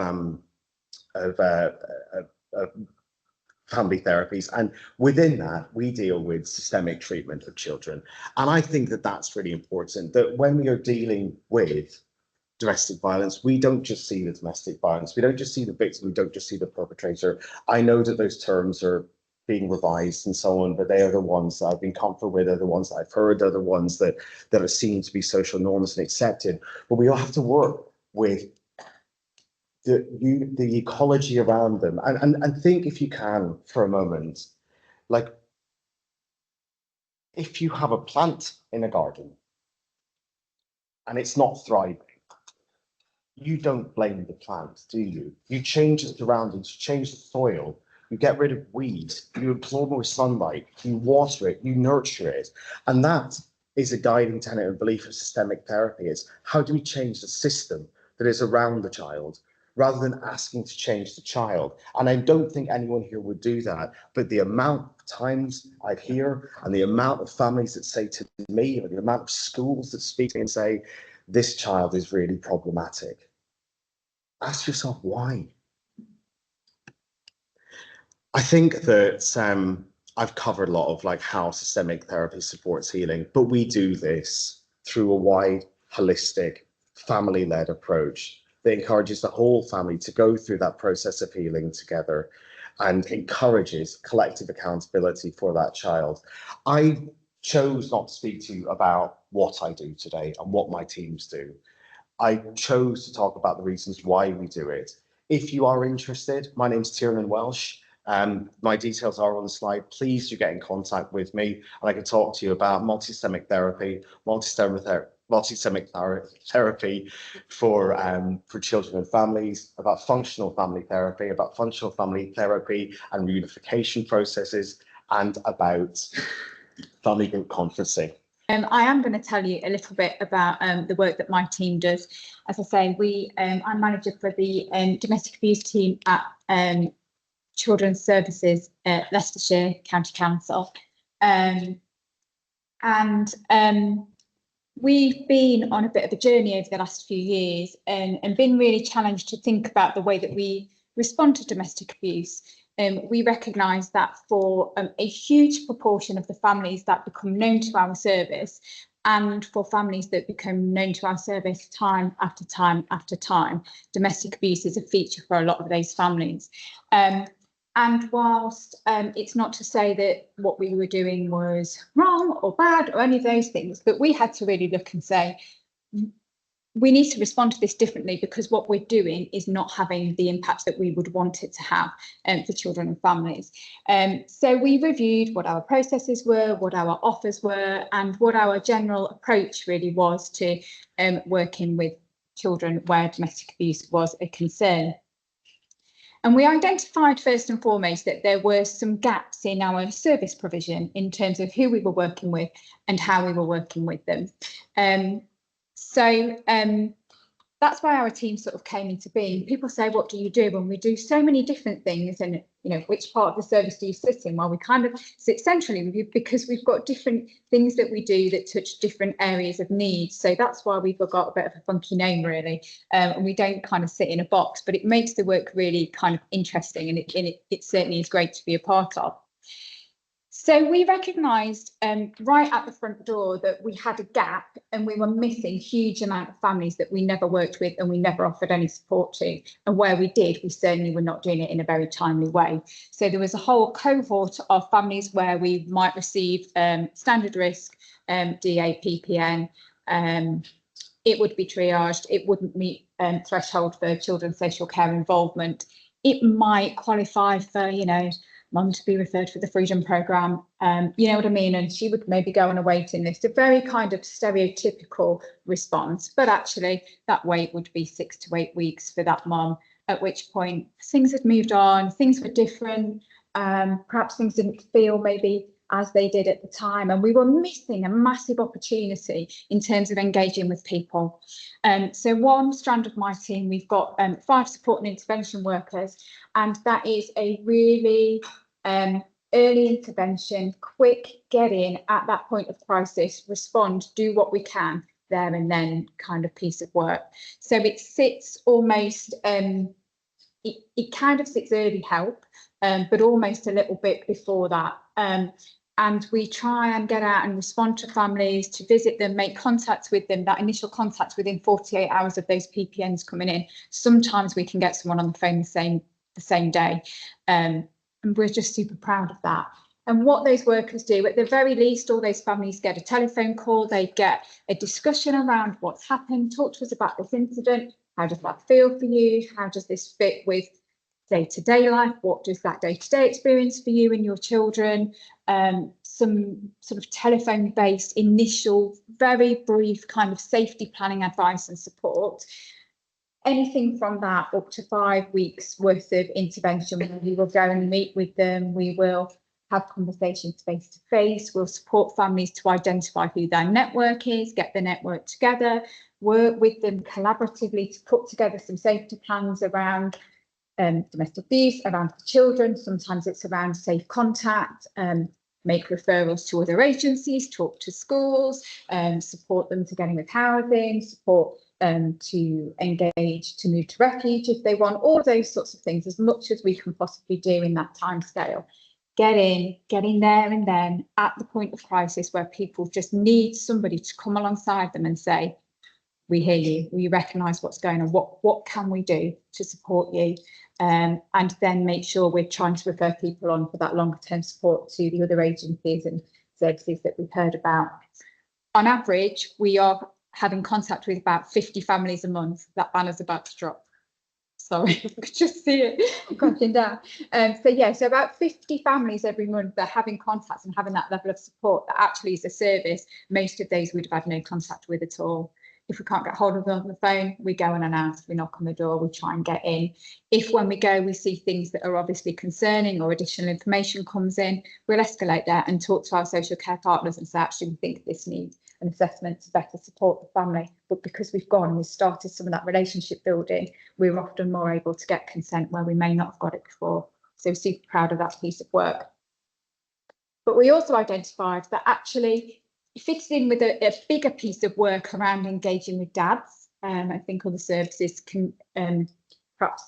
family therapies, and within that we deal with systemic treatment of children. And I think that that's really important, that when we are dealing with domestic violence, we don't just see the domestic violence, we don't just see the victim, we don't just see the perpetrator. I know that those terms are being revised and so on, but they are the ones that I've been comfortable with, are the ones that I've heard, are the ones that are seen to be social norms and accepted. But we all have to work with the ecology around them, and think, if you can, for a moment, like, if you have a plant in a garden and it's not thriving, you don't blame the plant, do you? You change the surroundings, you change the soil, you get rid of weeds, you absorb more sunlight, you water it, you nurture it. And that is a guiding tenet and belief of systemic therapy, is how do we change the system that is around the child, rather than asking to change the child. And I don't think anyone here would do that, but the amount of times I hear, and the amount of families that say to me, or the amount of schools that speak to me and say, this child is really problematic. Ask yourself why. I think that I've covered a lot of like how systemic therapy supports healing, but we do this through a wide, holistic, family-led approach that encourages the whole family to go through that process of healing together and encourages collective accountability for that child. I chose not to speak to you about what I do today and what my teams do. I chose to talk about the reasons why we do it. If you are interested, my name's Tiernan Welsh. My details are on the slide. Please do get in contact with me, and I can talk to you about multisystemic therapy, multisystemic therapy for children and families, about functional family therapy, and reunification processes, and about family group conferencing.
I am going to tell you a little bit about the work that my team does. As I say, I'm manager for the domestic abuse team at Children's Services at Leicestershire County Council. We've been on a bit of a journey over the last few years and been really challenged to think about the way that we respond to domestic abuse. We recognise that for a huge proportion of the families that become known to our service, and for families that become known to our service time after time after time, domestic abuse is a feature for a lot of those families. And whilst it's not to say that what we were doing was wrong or bad or any of those things, but we had to really look and say, we need to respond to this differently, because what we're doing is not having the impact that we would want it to have for children and families. So we reviewed what our processes were, what our offers were, and what our general approach really was to working with children where domestic abuse was a concern. And we identified first and foremost that there were some gaps in our service provision in terms of who we were working with and how we were working with them. So that's why our team sort of came into being. People say, what do you do? And we do so many different things, and which part of the service do you sit in? Well, we kind of sit centrally because we've got different things that we do that touch different areas of need. So that's why we've got a bit of a funky name, really, and we don't kind of sit in a box, but it makes the work really kind of interesting, and it certainly is great to be a part of. So we recognised right at the front door that we had a gap, and we were missing a huge amount of families that we never worked with and we never offered any support to. And where we did, we certainly were not doing it in a very timely way. So there was a whole cohort of families where we might receive standard risk, DA, PPN. It would be triaged. It wouldn't meet threshold for children's social care involvement. It might qualify for, mum to be referred for the Freedom Programme, you know what I mean? And she would maybe go on a waiting list, a very kind of stereotypical response. But actually, that wait would be 6 to 8 weeks for that mum, at which point things had moved on, things were different, perhaps things didn't feel maybe as they did at the time. And we were missing a massive opportunity in terms of engaging with people. So one strand of my team, we've got 5 support and intervention workers, and that is a really early intervention, quick get in at that point of crisis, respond, do what we can there and then kind of piece of work. So it sits almost it kind of sits early help, but almost a little bit before that. And we try and get out and respond to families, to visit them, make contacts with them, that initial contact within 48 hours of those PPNs coming in. Sometimes we can get someone on the phone the same day. And we're just super proud of that. And what those workers do, at the very least, all those families get a telephone call, they get a discussion around what's happened, talk to us about this incident, how does that feel for you, how does this fit with day-to-day life, what does that day-to-day experience for you and your children, some sort of telephone-based initial, very brief kind of safety planning advice and support. Anything from that up to 5 weeks worth of intervention, where we will go and meet with them, we will have conversations face to face, we'll support families to identify who their network is, get the network together, work with them collaboratively to put together some safety plans around domestic abuse, around the children. Sometimes it's around safe contact, make referrals to other agencies, talk to schools, support them to get in with housing, support to engage, to move to refuge if they want, all those sorts of things, as much as we can possibly do in that time scale. Get in there and then at the point of crisis where people just need somebody to come alongside them and say, we hear you, we recognise what's going on, what can we do to support you? And then make sure we're trying to refer people on for that longer term support to the other agencies and services that we've heard about. On average, we are having contact with about 50 families a month. That banner's about to drop. Sorry, I could just see it crashing down. So about 50 families every month, they're having contacts and having that level of support that actually is a service most of those we'd have had no contact with at all. If we can't get hold of them on the phone, we go and announce, we knock on the door, we try and get in. If when we go, we see things that are obviously concerning or additional information comes in, we'll escalate that and talk to our social care partners and say, actually, we think this needs an assessment to better support the family. But because we've gone and we've started some of that relationship building, we're often more able to get consent where we may not have got it before. So we're super proud of that piece of work. But we also identified that actually it fits in with a bigger piece of work around engaging with dads. I think all the services can perhaps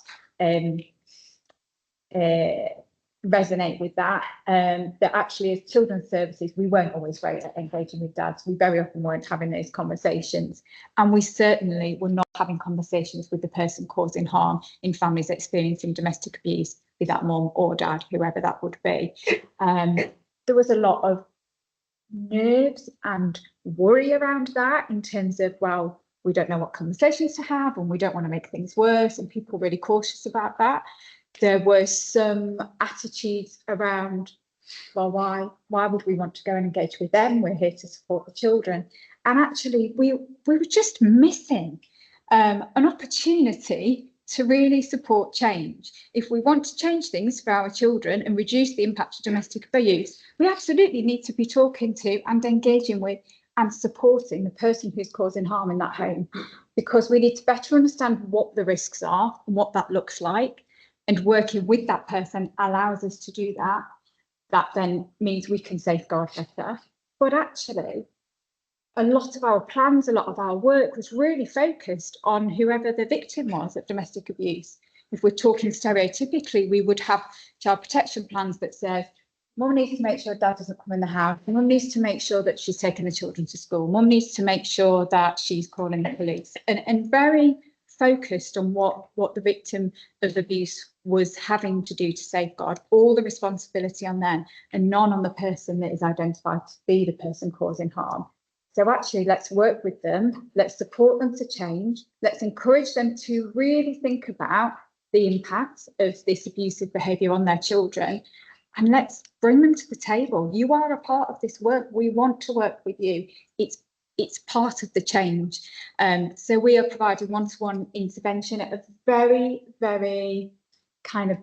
resonate with that. That actually as children's services, we weren't always great at engaging with dads. We very often weren't having those conversations. And we certainly were not having conversations with the person causing harm in families experiencing domestic abuse, be that mum or dad, whoever that would be. There was a lot of nerves and worry around that in terms of, well, we don't know what conversations to have and we don't want to make things worse, and people were really cautious about that. There were some attitudes around, well, why would we want to go and engage with them? We're here to support the children. And actually we were just missing an opportunity to really support change. If we want to change things for our children and reduce the impact of domestic abuse, we absolutely need to be talking to and engaging with and supporting the person who's causing harm in that home, because we need to better understand what the risks are and what that looks like, and working with that person allows us to do that. That then means we can safeguard better. But actually, a lot of our plans, a lot of our work was really focused on whoever the victim was of domestic abuse. If we're talking stereotypically, we would have child protection plans that says, mum needs to make sure dad doesn't come in the house, mum needs to make sure that she's taking the children to school, mum needs to make sure that she's calling the police, and very focused on what the victim of abuse was having to do to safeguard, all the responsibility on them and none on the person that is identified to be the person causing harm. So actually, let's work with them, let's support them to change, let's encourage them to really think about the impact of this abusive behaviour on their children, and let's bring them to the table. You are a part of this work. We want to work with you. It's part of the change. So we are providing one-to-one intervention at a very, very kind of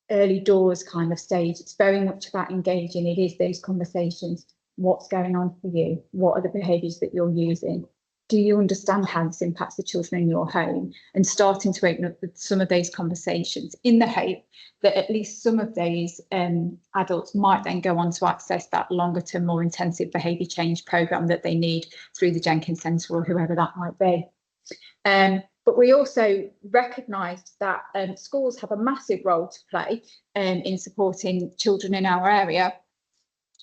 early doors kind of stage. It's very much about engaging. It is those conversations. What's going on for you? What are the behaviours that you're using? Do you understand how this impacts the children in your home? And starting to open up some of those conversations in the hope that at least some of those adults might then go on to access that longer term, more intensive behaviour change programme that they need through the Jenkins Centre or whoever that might be. But we also recognised that schools have a massive role to play in supporting children in our area.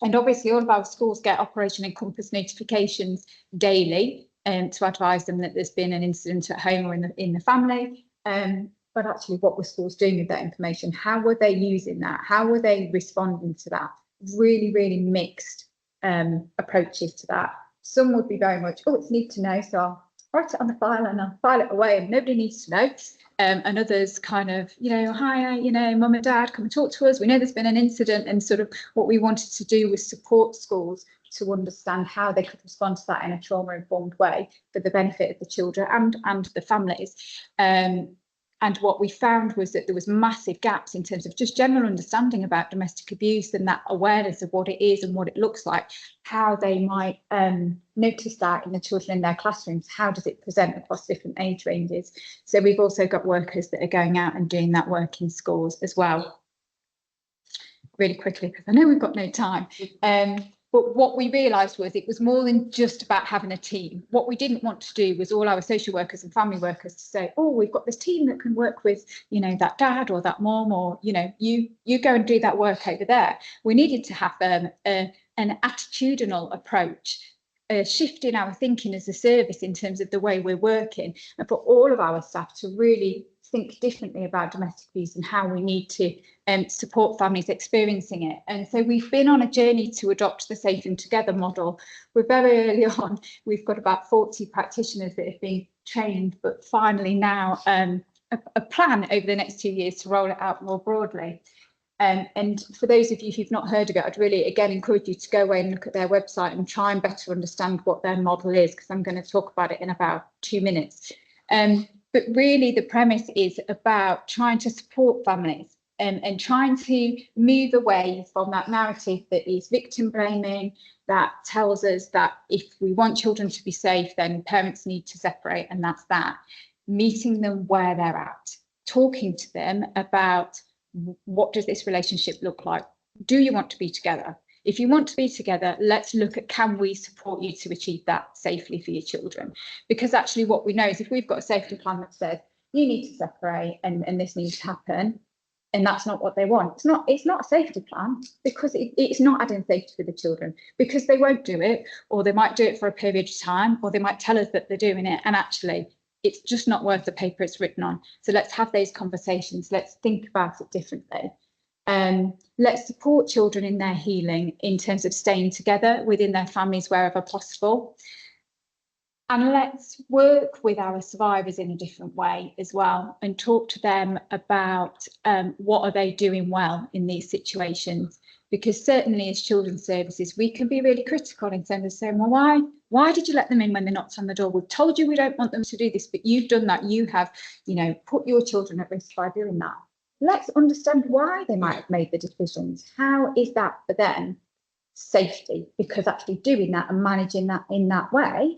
And obviously all of our schools get Operation Encompass notifications daily to advise them that there's been an incident at home or in the family. But actually, what were schools doing with that information? How were they using that? How were they responding to that? Really, really mixed approaches to that. Some would be very much, oh, it's need to know, so I'll write it on the file and I'll file it away and nobody needs to know. And others kind of, you know, hi, you know, mum and dad, come and talk to us. We know there's been an incident, and sort of what we wanted to do was support schools to understand how they could respond to that in a trauma-informed way for the benefit of the children and the families. And what we found was that there was massive gaps in terms of just general understanding about domestic abuse and that awareness of what it is and what it looks like, how they might notice that in the children in their classrooms, how does it present across different age ranges. So we've also got workers that are going out and doing that work in schools as well. Really quickly, because I know we've got no time. But what we realised was it was more than just about having a team. What we didn't want to do was all our social workers and family workers to say, oh, we've got this team that can work with, you know, that dad or that mom, or, you know, you go and do that work over there. We needed to have an attitudinal approach, a shift in our thinking as a service in terms of the way we're working, and for all of our staff to really think differently about domestic abuse and how we need to support families experiencing it. And so we've been on a journey to adopt the Safe and Together model. We're very early on. We've got about 40 practitioners that have been trained, but finally now a plan over the next 2 years to roll it out more broadly. And for those of you who've not heard of it, I'd really, again, encourage you to go away and look at their website and try and better understand what their model is, because I'm going to talk about it in about 2 minutes. But really, the premise is about trying to support families and trying to move away from that narrative that is victim blaming, that tells us that if we want children to be safe, then parents need to separate, and that's that. Meeting them where they're at, talking to them about what does this relationship look like? Do you want to be together? If you want to be together, let's look at, can we support you to achieve that safely for your children? Because actually what we know is if we've got a safety plan that says you need to separate and this needs to happen, and that's not what they want, it's not a safety plan, because it's not adding safety for the children, because they won't do it, or they might do it for a period of time, or they might tell us that they're doing it, and actually it's just not worth the paper it's written on. So let's have those conversations, let's think about it differently. Let's support children in their healing in terms of staying together within their families wherever possible. And let's work with our survivors in a different way as well, and talk to them about what are they doing well in these situations. Because certainly as children's services, we can be really critical in terms of saying, well, why did you let them in when they knocked on the door? We've told you we don't want them to do this, but you've done that. You have, you know, put your children at risk by doing that. Let's understand why they might have made the decisions. How is that for them safety? Because actually doing that and managing that in that way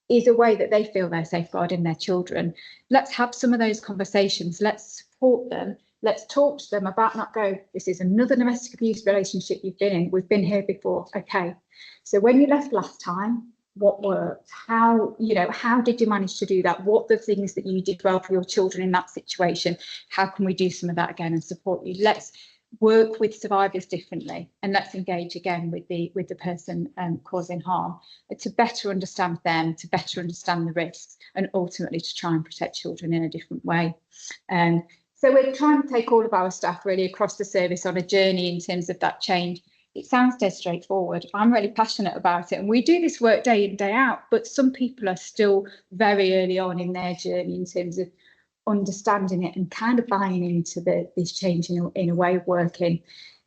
is a way that they feel they're safeguarding their children. Let's have some of those conversations. Let's support them. Let's talk to them about not go, this is another domestic abuse relationship you've been in. We've been here before. Okay. So when you left last time, what worked? How did you manage to do that? What are the things that you did well for your children in that situation? How can we do some of that again and support you? Let's work with survivors differently, and let's engage again with the person causing harm to better understand them, to better understand the risks, and ultimately to try and protect children in a different way. So we're trying to take all of our staff really across the service on a journey in terms of that change. It sounds dead straightforward. I'm really passionate about it, and we do this work day in, day out, but some people are still very early on in their journey in terms of understanding it and kind of buying into this change in a way of working.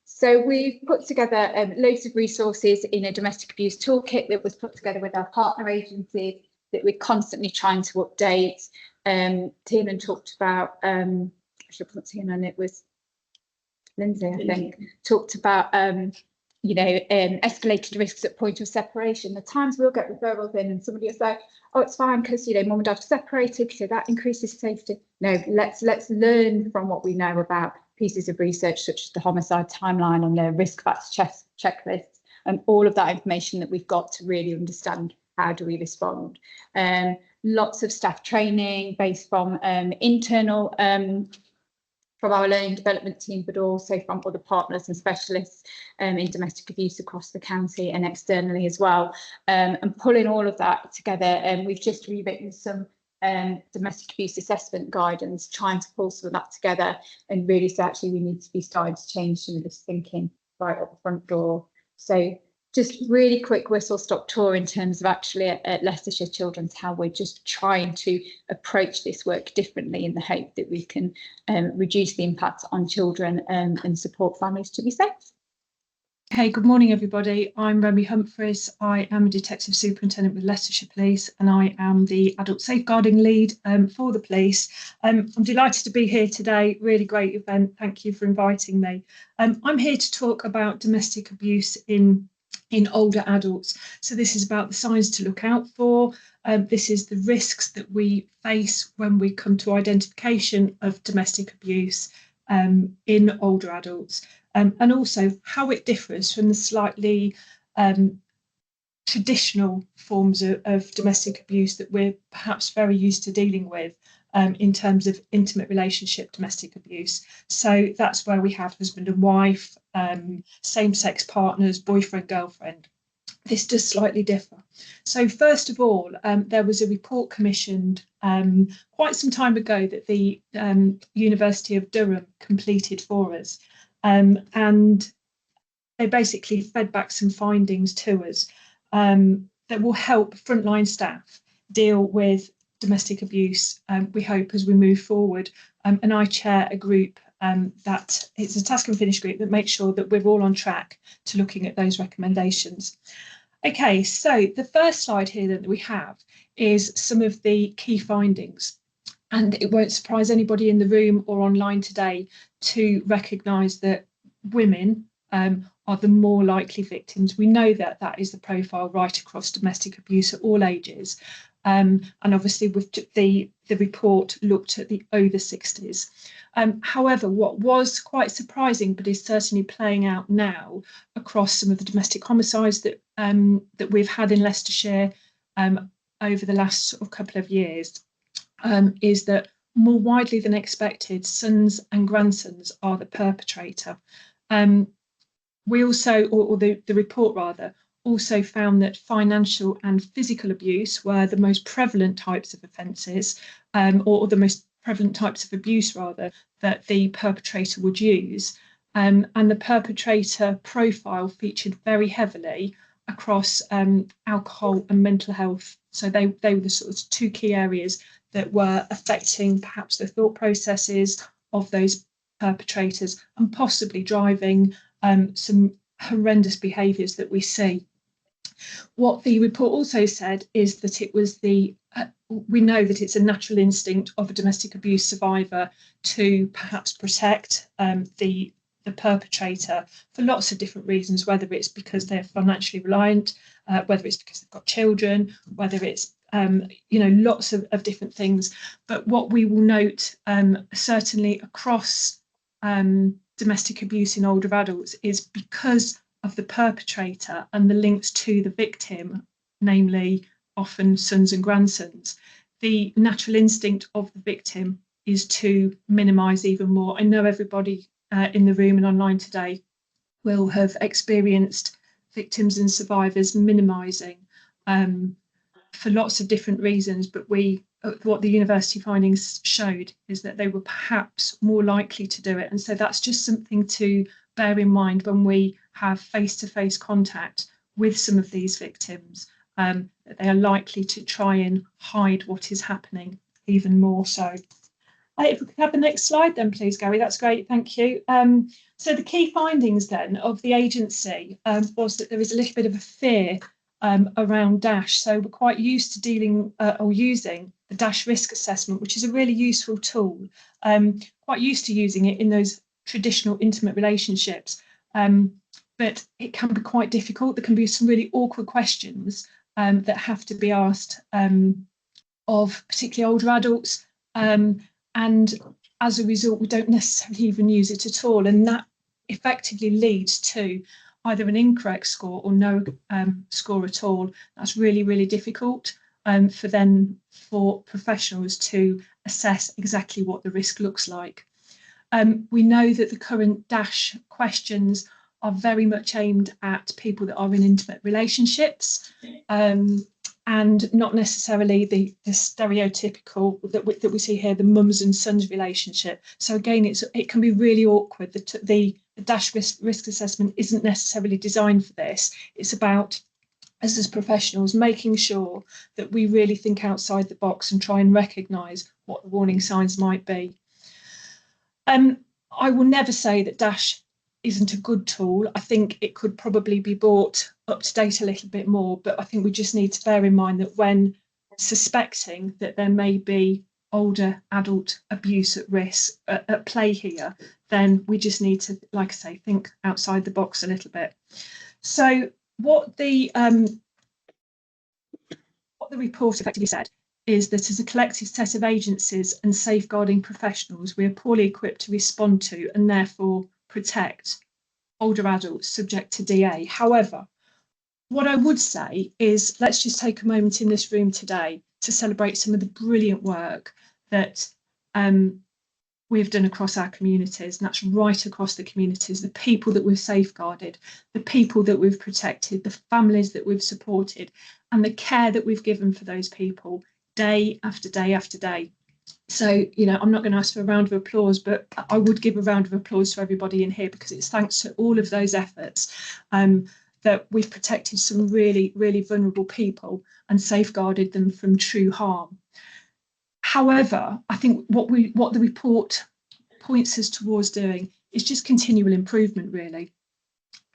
So we've put together loads of resources in a domestic abuse toolkit that was put together with our partner agencies that we're constantly trying to update. Tiernan talked about, I should put Tiernan, it was Lindsay, I think, talked about escalated risks at point of separation. The times we'll get referrals in and somebody will say, oh, it's fine because, mum and dad are separated, so that increases safety. No, let's learn from what we know about pieces of research such as the homicide timeline and the risk factors checklists and all of that information that we've got to really understand how do we respond. And lots of staff training based from internal from our learning development team, but also from other partners and specialists in domestic abuse across the county and externally as well. And pulling all of that together, we've just rewritten some domestic abuse assessment guidance, trying to pull some of that together and really say actually we need to be starting to change some of this thinking right at the front door. So just really quick whistle stop tour in terms of actually at Leicestershire Children's, how we're just trying to approach this work differently in the hope that we can reduce the impact on children and support families to be safe.
Hey, good morning, everybody. I'm Remy Humphreys. I am a Detective Superintendent with Leicestershire Police, and I am the Adult Safeguarding Lead for the police. I'm delighted to be here today. Really great event. Thank you for inviting me. I'm here to talk about domestic abuse in older adults. So this is about the signs to look out for. This is the risks that we face when we come to identification of domestic abuse in older adults. And also how it differs from the slightly traditional forms of domestic abuse that we're perhaps very used to dealing with in terms of intimate relationship domestic abuse. So that's where we have husband and wife, same-sex partners, boyfriend, girlfriend. This does slightly differ. So first of all, there was a report commissioned quite some time ago that the University of Durham completed for us. And they basically fed back some findings to us that will help frontline staff deal with domestic abuse, we hope, as we move forward. And I chair a group that it's a task and finish group that makes sure that we're all on track to looking at those recommendations. Okay, so the first slide here that we have is some of the key findings. And it won't surprise anybody in the room or online today to recognise that women are the more likely victims. We know that that is the profile right across domestic abuse at all ages. And obviously with the report looked at the over 60s. However, what was quite surprising, but is certainly playing out now across some of the domestic homicides that that we've had in Leicestershire over the last sort of couple of years, is that more widely than expected, sons and grandsons are the perpetrator. We also, or the report rather, also found that financial and physical abuse were the most prevalent types of offences, or the most prevalent types of abuse rather, that the perpetrator would use. And the perpetrator profile featured very heavily across alcohol and mental health. So they were the sort of two key areas that were affecting perhaps the thought processes of those perpetrators and possibly driving some horrendous behaviours that we see. What the report also said is that it was we know that it's a natural instinct of a domestic abuse survivor to perhaps protect the perpetrator for lots of different reasons, whether it's because they're financially reliant, whether it's because they've got children, whether it's lots of different things. But what we will note certainly across domestic abuse in older adults is because of the perpetrator and the links to the victim, namely often sons and grandsons, the natural instinct of the victim is to minimise even more. I know everybody in the room and online today will have experienced victims and survivors minimising for lots of different reasons, but what the university findings showed is that they were perhaps more likely to do it. And so that's just something to bear in mind when we have face-to-face contact with some of these victims, that they are likely to try and hide what is happening even more so. If we could have the next slide then, please, Gary, that's great, thank you. So the key findings then of the agency was that there is a little bit of a fear around DASH. So we're quite used to dealing or using the DASH risk assessment, which is a really useful tool, quite used to using it in those traditional intimate relationships. But it can be quite difficult. There can be some really awkward questions that have to be asked of particularly older adults. And as a result, we don't necessarily even use it at all. And that effectively leads to either an incorrect score or no score at all. That's really, really difficult. for professionals to assess exactly what the risk looks like. We know that the current DASH questions are very much aimed at people that are in intimate relationships, and not necessarily the stereotypical that we see here, the mums and sons relationship. So again, it can be really awkward. The DASH risk assessment isn't necessarily designed for this. It's about us as professionals making sure that we really think outside the box and try and recognise what the warning signs might be. I will never say that DASH isn't a good tool. I think it could probably be brought up to date a little bit more, but I think we just need to bear in mind that when suspecting that there may be older adult abuse at risk at play here, then we just need to, like I say, think outside the box a little bit. So what the report effectively said is that as a collective set of agencies and safeguarding professionals, we are poorly equipped to respond to and therefore protect older adults subject to DA. However, what I would say is let's just take a moment in this room today to celebrate some of the brilliant work that we've done across our communities, and that's right across the communities, the people that we've safeguarded, the people that we've protected, the families that we've supported, and the care that we've given for those people day after day after day. So, you know, I'm not going to ask for a round of applause, but I would give a round of applause to everybody in here, because it's thanks to all of those efforts that we've protected some really, really vulnerable people and safeguarded them from true harm. However, I think what the report points us towards doing is just continual improvement, really,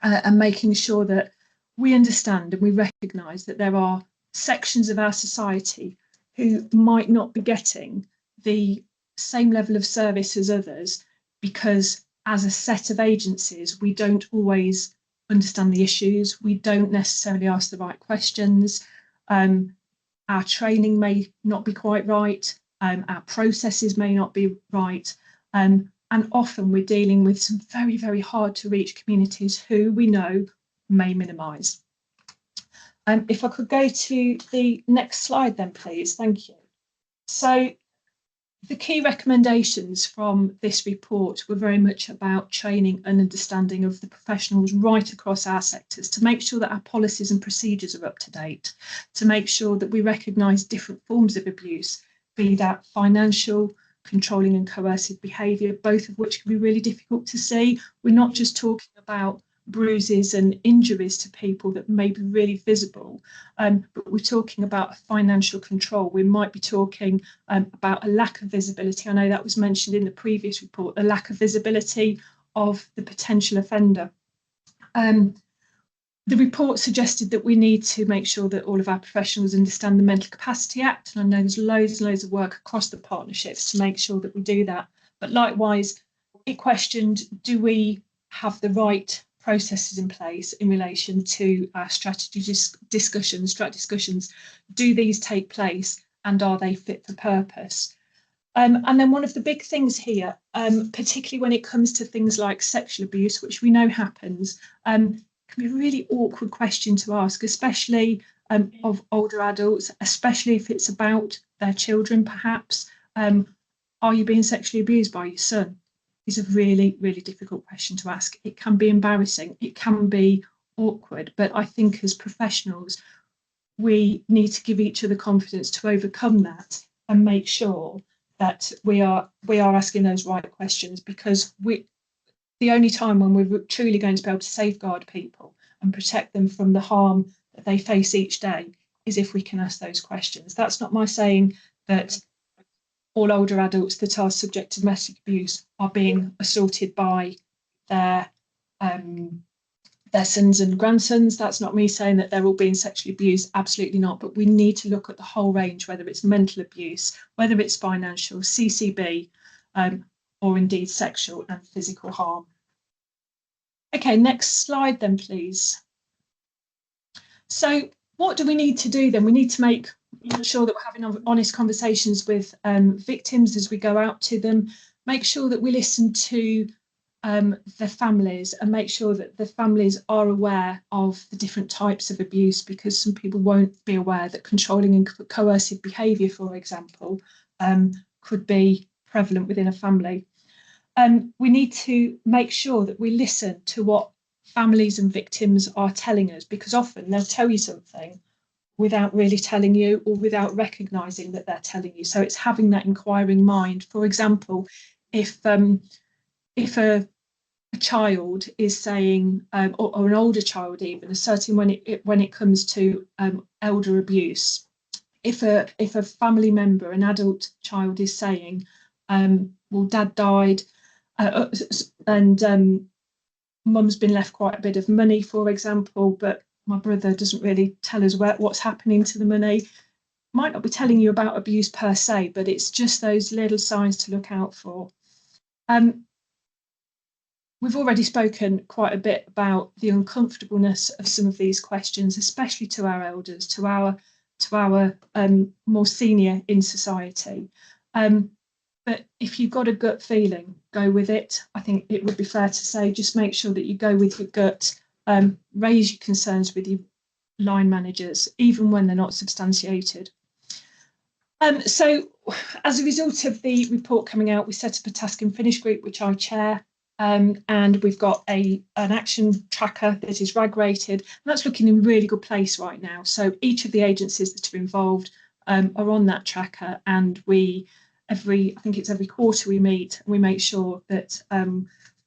and making sure that we understand and we recognise that there are sections of our society who might not be getting the same level of service as others, because as a set of agencies, we don't always understand the issues, we don't necessarily ask the right questions, our training may not be quite right, our processes may not be right, and often we're dealing with some very, very hard to reach communities who we know may minimise. If I could go to the next slide then, please. Thank you. So the key recommendations from this report were very much about training and understanding of the professionals right across our sectors, to make sure that our policies and procedures are up to date, to make sure that we recognise different forms of abuse, be that financial, controlling and coercive behaviour, both of which can be really difficult to see. We're not just talking about bruises and injuries to people that may be really visible, but we're talking about financial control. We might be talking about a lack of visibility. I know that was mentioned in the previous report, a lack of visibility of the potential offender. The report suggested that we need to make sure that all of our professionals understand the Mental Capacity Act, and I know there's loads and loads of work across the partnerships to make sure that we do that. But likewise, it questioned, do we have the right processes in place in relation to our strategy discussions? Do these take place and are they fit for purpose? And then one of the big things here, particularly when it comes to things like sexual abuse, which we know happens, can be a really awkward question to ask, especially of older adults, especially if it's about their children, perhaps. Are you being sexually abused by your son? Is a really, really difficult question to ask. It can be embarrassing, it can be awkward, but I think as professionals, we need to give each other confidence to overcome that and make sure that we are asking those right questions, because the only time when we're truly going to be able to safeguard people and protect them from the harm that they face each day is if we can ask those questions. That's not my saying that all older adults that are subject to domestic abuse are being assaulted by their sons and grandsons. That's not me saying that they're all being sexually abused, absolutely not. But we need to look at the whole range, whether it's mental abuse, whether it's financial, CCB, or indeed sexual and physical harm. Okay, next slide then, please. So what do we need to do then? We need to make sure that we're having honest conversations with victims as we go out to them, make sure that we listen to the families and make sure that the families are aware of the different types of abuse, because some people won't be aware that controlling and coercive behaviour, for example, could be prevalent within a family. We need to make sure that we listen to what families and victims are telling us, because often they'll tell you something without really telling you or without recognising that they're telling you. So it's having that inquiring mind. For example, if a child is saying, or an older child even, certainly when it comes to elder abuse, if a family member, an adult child, is saying, well, dad died and mum's been left quite a bit of money, for example, but my brother doesn't really tell us what's happening to the money. Might not be telling you about abuse per se, but it's just those little signs to look out for. We've already spoken quite a bit about the uncomfortableness of some of these questions, especially to our elders, to our more senior in society. But if you've got a gut feeling, go with it. I think it would be fair to say, just make sure that you go with your gut, raise your concerns with your line managers, even when they're not substantiated. So as a result of the report coming out, we set up a task and finish group, which I chair, and we've got an action tracker that is RAG rated, and that's looking in a really good place right now. So each of the agencies that are involved are on that tracker, and I think it's every quarter we meet and we make sure that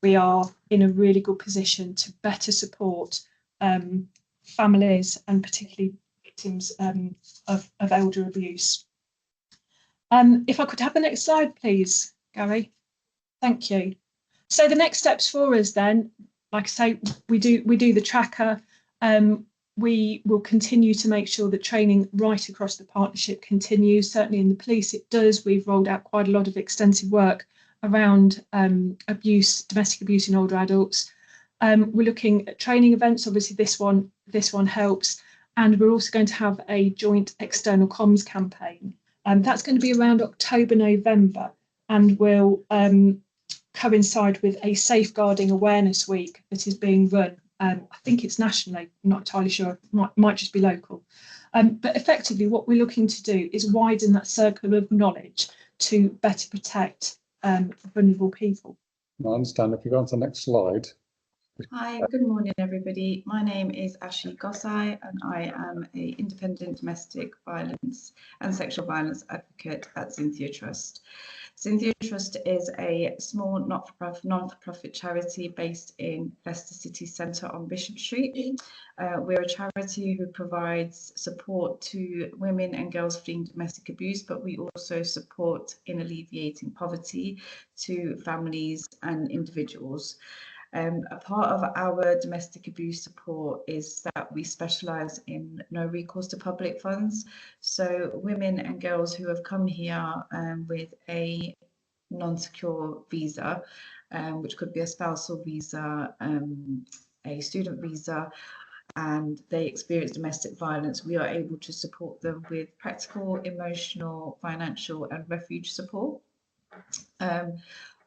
we are in a really good position to better support families and particularly victims of elder abuse. If I could have the next slide, please, Gary. Thank you. So the next steps for us then, like I say, we do the tracker. We will continue to make sure that training right across the partnership continues. Certainly in the police it does. We've rolled out quite a lot of extensive work around domestic abuse in older adults. We're looking at training events. Obviously this one helps. And we're also going to have a joint external comms campaign. That's going to be around October, November, and will coincide with a safeguarding awareness week that is being run. I think it's nationally, I'm not entirely sure, might just be local. But effectively what we're looking to do is widen that circle of knowledge to better protect vulnerable people.
I understand. If you go on to the next slide.
Hi, good morning everybody. My name is Ashi Gosai and I am an independent domestic violence and sexual violence advocate at Cynthia Trust. Cynthia Trust is a small not-for-profit charity based in Leicester City Centre on Bishop Street. We're a charity who provides support to women and girls fleeing domestic abuse, but we also support in alleviating poverty to families and individuals. A part of our domestic abuse support is that we specialise in no recourse to public funds. So women and girls who have come here with a non-secure visa, which could be a spousal visa, a student visa, and they experience domestic violence, we are able to support them with practical, emotional, financial and refuge support.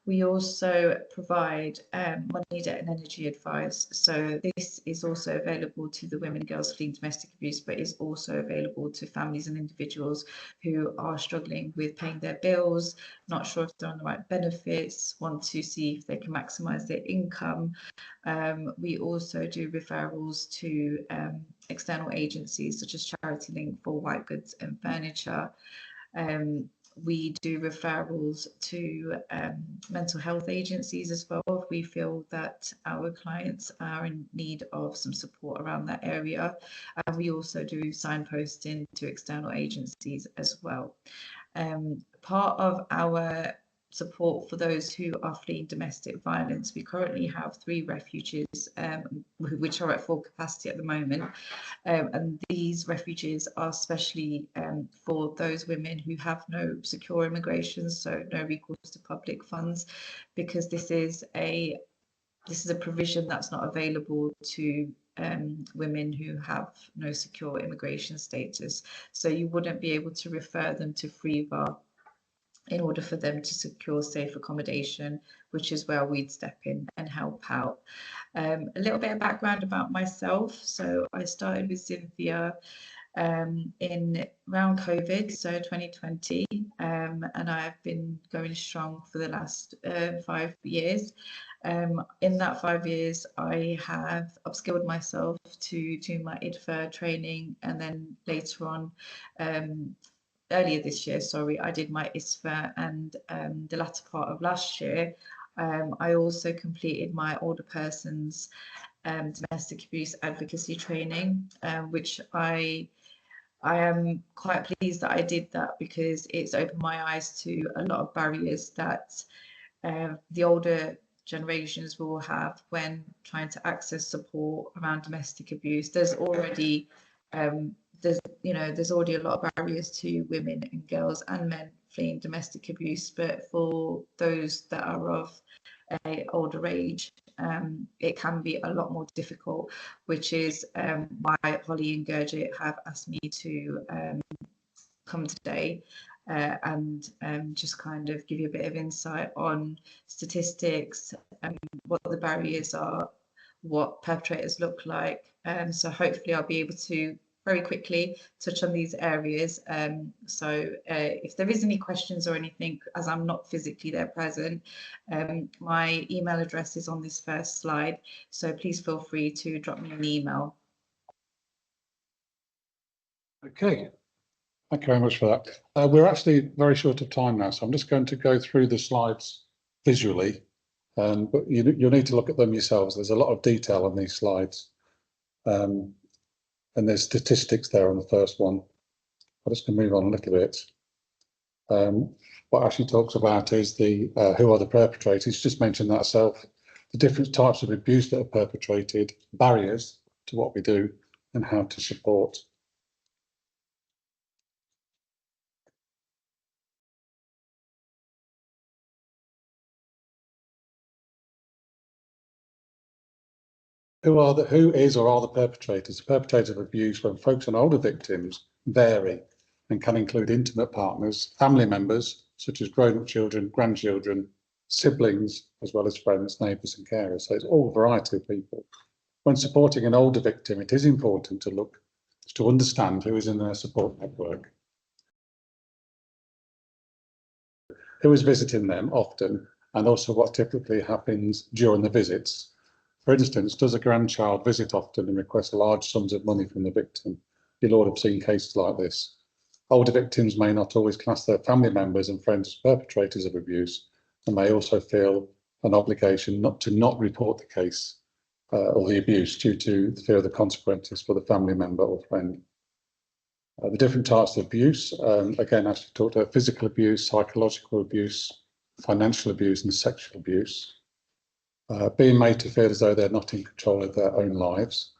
We also provide money, debt and energy advice. So this is also available to the women and girls fleeing domestic abuse, but is also available to families and individuals who are struggling with paying their bills, not sure if they're on the right benefits, want to see if they can maximise their income. We also do referrals to external agencies such as Charity Link for white goods and furniture. We do referrals to mental health agencies as well if we feel that our clients are in need of some support around that area. And we also do signposting to external agencies as well. Part of our support for those who are fleeing domestic violence, we currently have 3 refuges which are at full capacity at the moment, and these refuges are specially for those women who have no secure immigration, so no recourse to public funds, because this is a provision that's not available to women who have no secure immigration status. So you wouldn't be able to refer them to FreeVa in order for them to secure safe accommodation, which is where we'd step in and help out. A little bit of background about myself. So I started with Cynthia in around COVID, so 2020, and I've been going strong for the last 5 years. In that 5 years, I have upskilled myself to do my IDFA training, and then later on, earlier this year, sorry, I did my ISFA, and the latter part of last year, I also completed my older persons domestic abuse advocacy training, which I am quite pleased that I did that, because it's opened my eyes to a lot of barriers that the older generations will have when trying to access support around domestic abuse. There's already there's already a lot of barriers to women and girls and men fleeing domestic abuse, but for those that are of a older age, it can be a lot more difficult, which is why Holly and Gurjit have asked me to come today and just kind of give you a bit of insight on statistics, what the barriers are, what perpetrators look like. So hopefully I'll be able to very quickly touch on these areas. So if there is any questions or anything, as I'm not physically there present, my email address is on this first slide. So please feel free to drop me an email.
Okay, thank you very much for that. We're actually very short of time now, so I'm just going to go through the slides visually, but you'll need to look at them yourselves. There's a lot of detail on these slides. And there's statistics there on the first one. I'm just going to move on a little bit. What Ashley talks about is the who are the perpetrators. Just mentioned that herself. The different types of abuse that are perpetrated, barriers to what we do, and how to support. Who is or are the perpetrators? The perpetrators of abuse, when focused on older victims, vary and can include intimate partners, family members, such as grown-up children, grandchildren, siblings, as well as friends, neighbours and carers. So it's all a variety of people. When supporting an older victim, it is important to understand who is in their support network, who is visiting them often, and also what typically happens during the visits. For instance, does a grandchild visit often and request large sums of money from the victim? You'll all have seen cases like this. Older victims may not always class their family members and friends as perpetrators of abuse, and may also feel an obligation not to report the case or the abuse due to the fear of the consequences for the family member or friend. The different types of abuse, again, as we talked about, physical abuse, psychological abuse, financial abuse and sexual abuse. Being made to feel as though they're not in control of their own lives.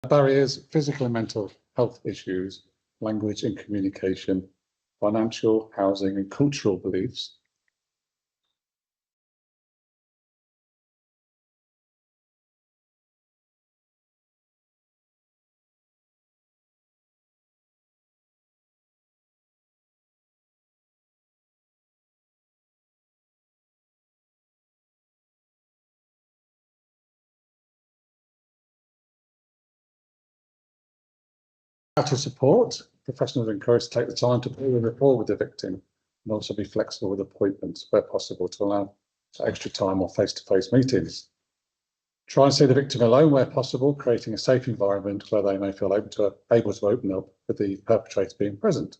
Barriers, physical and mental health issues, language and communication, financial, housing and cultural beliefs. How to support. Professionals are encouraged to take the time to build a rapport with the victim and also be flexible with appointments where possible to allow for extra time or face-to-face meetings. Try and see the victim alone where possible, creating a safe environment where they may feel able to open up with the perpetrator being present.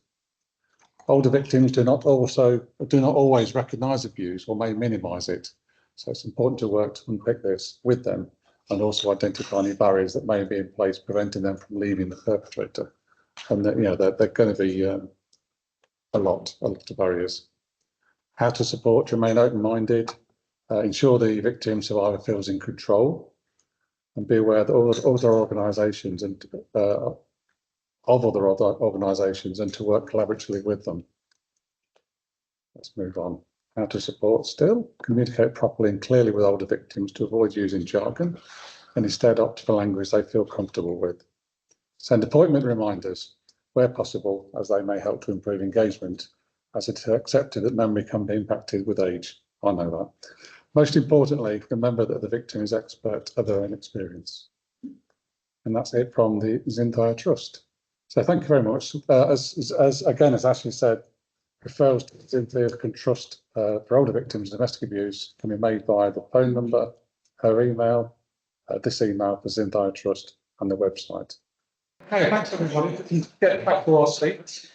Older victims do not always recognise abuse or may minimise it, so it's important to work to unpick this with them and also identify any barriers that may be in place preventing them from leaving the perpetrator. And that, they're going to be a lot of barriers. How to support, remain open-minded, ensure the victim survivor feels in control, and be aware that all other organisations and of other organisations, and to work collaboratively with them. Let's move on. How to support still. Communicate properly and clearly with older victims to avoid using jargon, and instead opt for language they feel comfortable with. Send appointment reminders where possible, as they may help to improve engagement, as it's accepted that memory can be impacted with age. I know that. Most importantly, remember that the victim is expert of their own experience. And that's it from the Zinthia Trust. So thank you very much. As Ashley said, referrals to Zinthia Trust for older victims of domestic abuse can be made via the phone number, her email, this email for Zinthia Trust, and the website. Okay, thanks everybody. If you get back to our seats.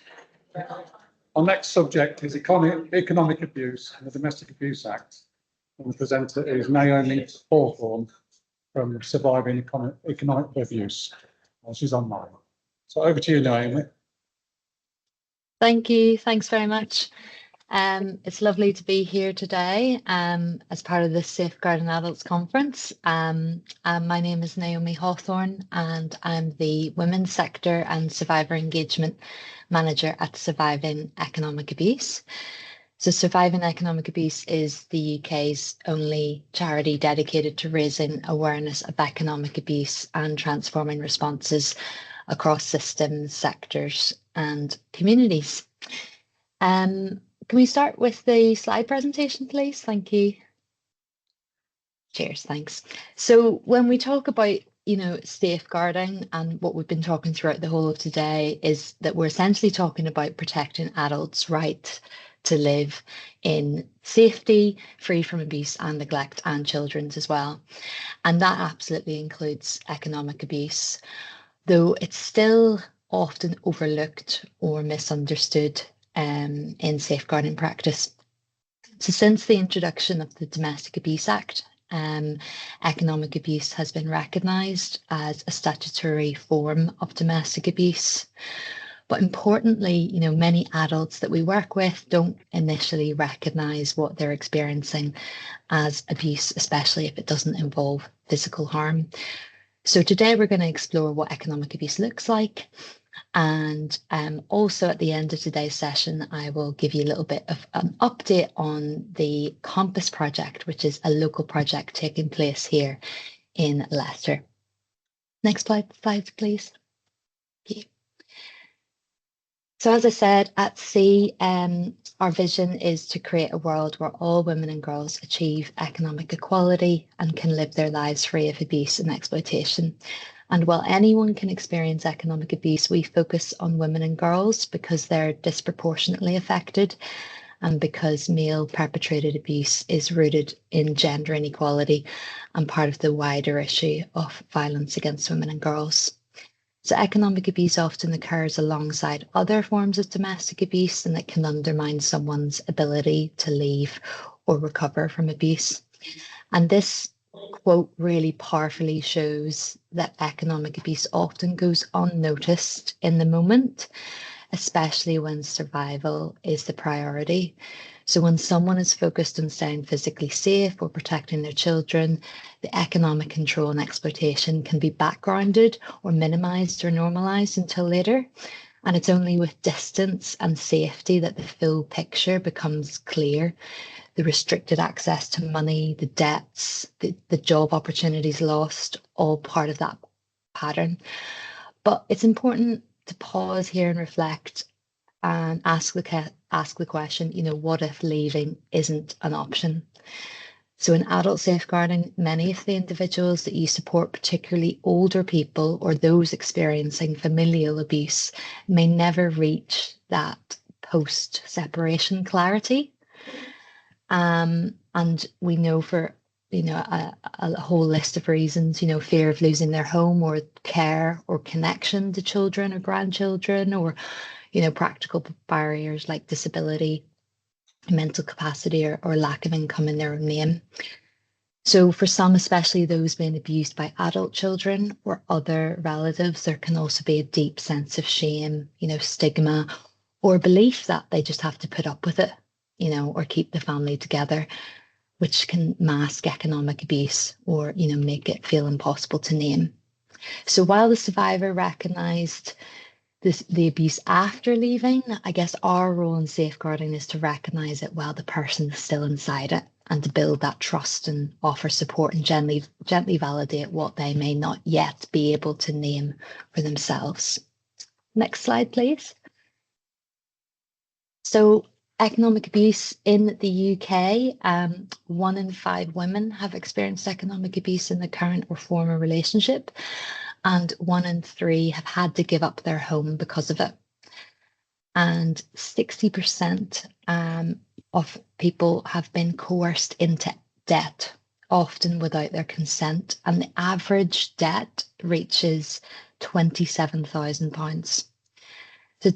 Our next subject is economic abuse and the Domestic Abuse Act. And the presenter is Naomi Hawthorne from Surviving Economic Abuse. She's online. So over to you, Naomi.
Thank you. Thanks very much. It's lovely to be here today as part of the Safeguarding Adults Conference. My name is Naomi Hawthorne, and I'm the Women's Sector and Survivor Engagement Manager at Surviving Economic Abuse. So Surviving Economic Abuse is the UK's only charity dedicated to raising awareness of economic abuse and transforming responses across systems, sectors and communities. Can we start with the slide presentation, please? Thank you. Cheers, thanks. So when we talk about, safeguarding, and what we've been talking throughout the whole of today is that we're essentially talking about protecting adults' right to live in safety, free from abuse and neglect, and children's as well. And that absolutely includes economic abuse, though it's still often overlooked or misunderstood in safeguarding practice. So since the introduction of the Domestic Abuse Act, economic abuse has been recognised as a statutory form of domestic abuse. But importantly, many adults that we work with don't initially recognise what they're experiencing as abuse, especially if it doesn't involve physical harm. So today we're going to explore what economic abuse looks like. And also at the end of today's session, I will give you a little bit of an update on the Compass project, which is a local project taking place here in Leicester. Next slide, please. Thank you. So as I said, at Sea, our vision is to create a world where all women and girls achieve economic equality and can live their lives free of abuse and exploitation. And while anyone can experience economic abuse, we focus on women and girls because they're disproportionately affected, and because male perpetrated abuse is rooted in gender inequality and part of the wider issue of violence against women and girls. So economic abuse often occurs alongside other forms of domestic abuse, and it can undermine someone's ability to leave or recover from abuse. And this quote really powerfully shows that economic abuse often goes unnoticed in the moment, especially when survival is the priority. So when someone is focused on staying physically safe or protecting their children, the economic control and exploitation can be backgrounded or minimised or normalised until later. And it's only with distance and safety that the full picture becomes clear. The restricted access to money, the debts, the job opportunities lost, all part of that pattern. But it's important to pause here and reflect and ask the question, what if leaving isn't an option? So in adult safeguarding, many of the individuals that you support, particularly older people or those experiencing familial abuse, may never reach that post-separation clarity. And we know for a whole list of reasons, fear of losing their home or care or connection to children or grandchildren, or practical barriers like disability, mental capacity, or lack of income in their own name. So for some, especially those being abused by adult children or other relatives, there can also be a deep sense of shame, stigma, or belief that they just have to put up with it, or keep the family together, which can mask economic abuse or, make it feel impossible to name. So while the survivor recognised the abuse after leaving, I guess our role in safeguarding is to recognise it while the person is still inside it, and to build that trust and offer support and gently validate what they may not yet be able to name for themselves. Next slide, please. So economic abuse in the UK, 1 in 5 women have experienced economic abuse in the current or former relationship, and 1 in 3 have had to give up their home because of it. And 60% of people have been coerced into debt, often without their consent, and the average debt reaches £27,000. So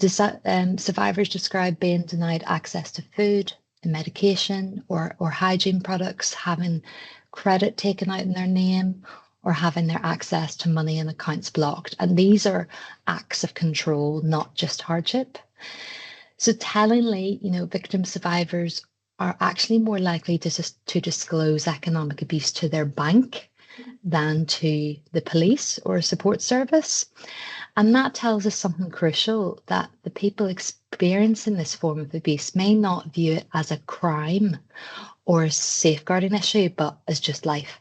survivors describe being denied access to food and medication or hygiene products, having credit taken out in their name, or having their access to money and accounts blocked. And these are acts of control, not just hardship. So tellingly, victim survivors are actually more likely to disclose economic abuse to their bank than to the police or a support service. And that tells us something crucial, that the people experiencing this form of abuse may not view it as a crime or a safeguarding issue, but as just life.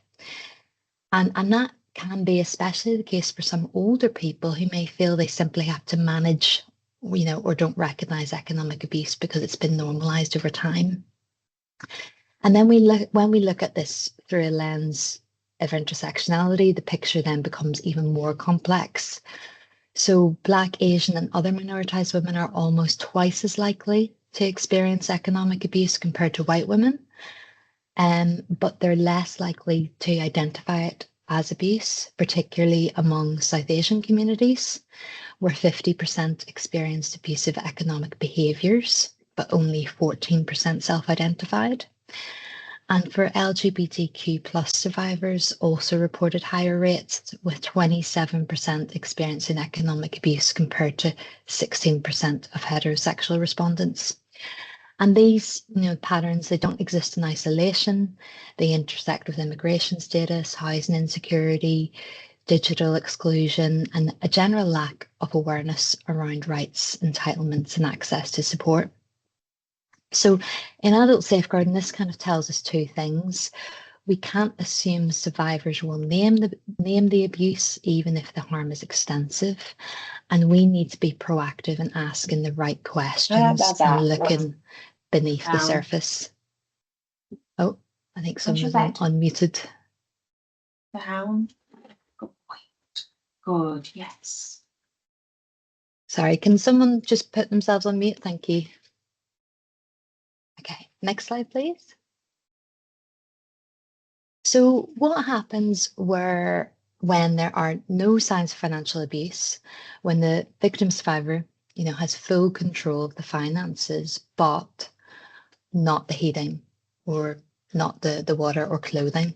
And that can be especially the case for some older people who may feel they simply have to manage, or don't recognise economic abuse because it's been normalised over time. And then when we look at this through a lens of intersectionality, the picture then becomes even more complex. So Black, Asian and other minoritized women are almost twice as likely to experience economic abuse compared to white women, but they're less likely to identify it as abuse, particularly among South Asian communities, where 50% experienced abusive economic behaviours, but only 14% self-identified. And for LGBTQ plus survivors, also reported higher rates, with 27% experiencing economic abuse compared to 16% of heterosexual respondents. And these patterns, they don't exist in isolation. They intersect with immigration status, housing insecurity, digital exclusion, and a general lack of awareness around rights, entitlements, and access to support. So in adult safeguarding, this kind of tells us two things. We can't assume survivors will name the abuse, even if the harm is extensive. And we need to be proactive in asking the right questions and looking beneath the surface. Oh, I think someone's unmuted.
The hound. Good point. Good, yes.
Sorry, can someone just put themselves on mute? Thank you. Okay, next slide, please. So what happens when there are no signs of financial abuse, when the victim survivor, has full control of the finances, but not the heating or not the water or clothing?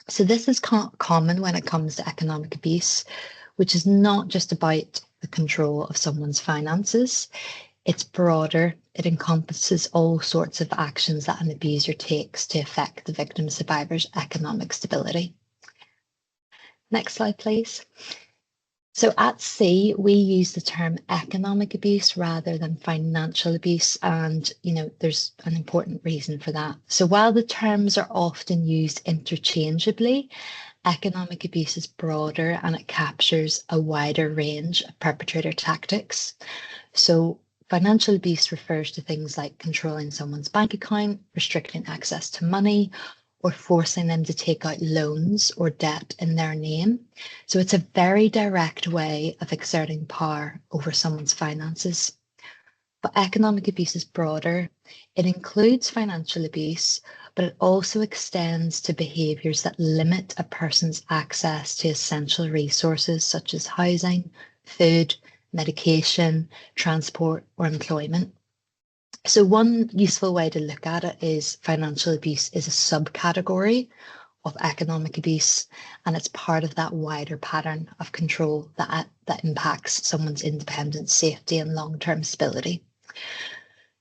So this is common when it comes to economic abuse, which is not just about the control of someone's finances. It's broader. It encompasses all sorts of actions that an abuser takes to affect the victim survivor's economic stability. Next slide, please. So at sea, we use the term economic abuse rather than financial abuse, and there's an important reason for that. So while the terms are often used interchangeably, economic abuse is broader and it captures a wider range of perpetrator tactics. So financial abuse refers to things like controlling someone's bank account, restricting access to money, or forcing them to take out loans or debt in their name. So it's a very direct way of exerting power over someone's finances. But economic abuse is broader. It includes financial abuse, but it also extends to behaviours that limit a person's access to essential resources such as housing, food, medication, transport, or employment. So one useful way to look at it is financial abuse is a subcategory of economic abuse, and it's part of that wider pattern of control that impacts someone's independence, safety, and long-term stability.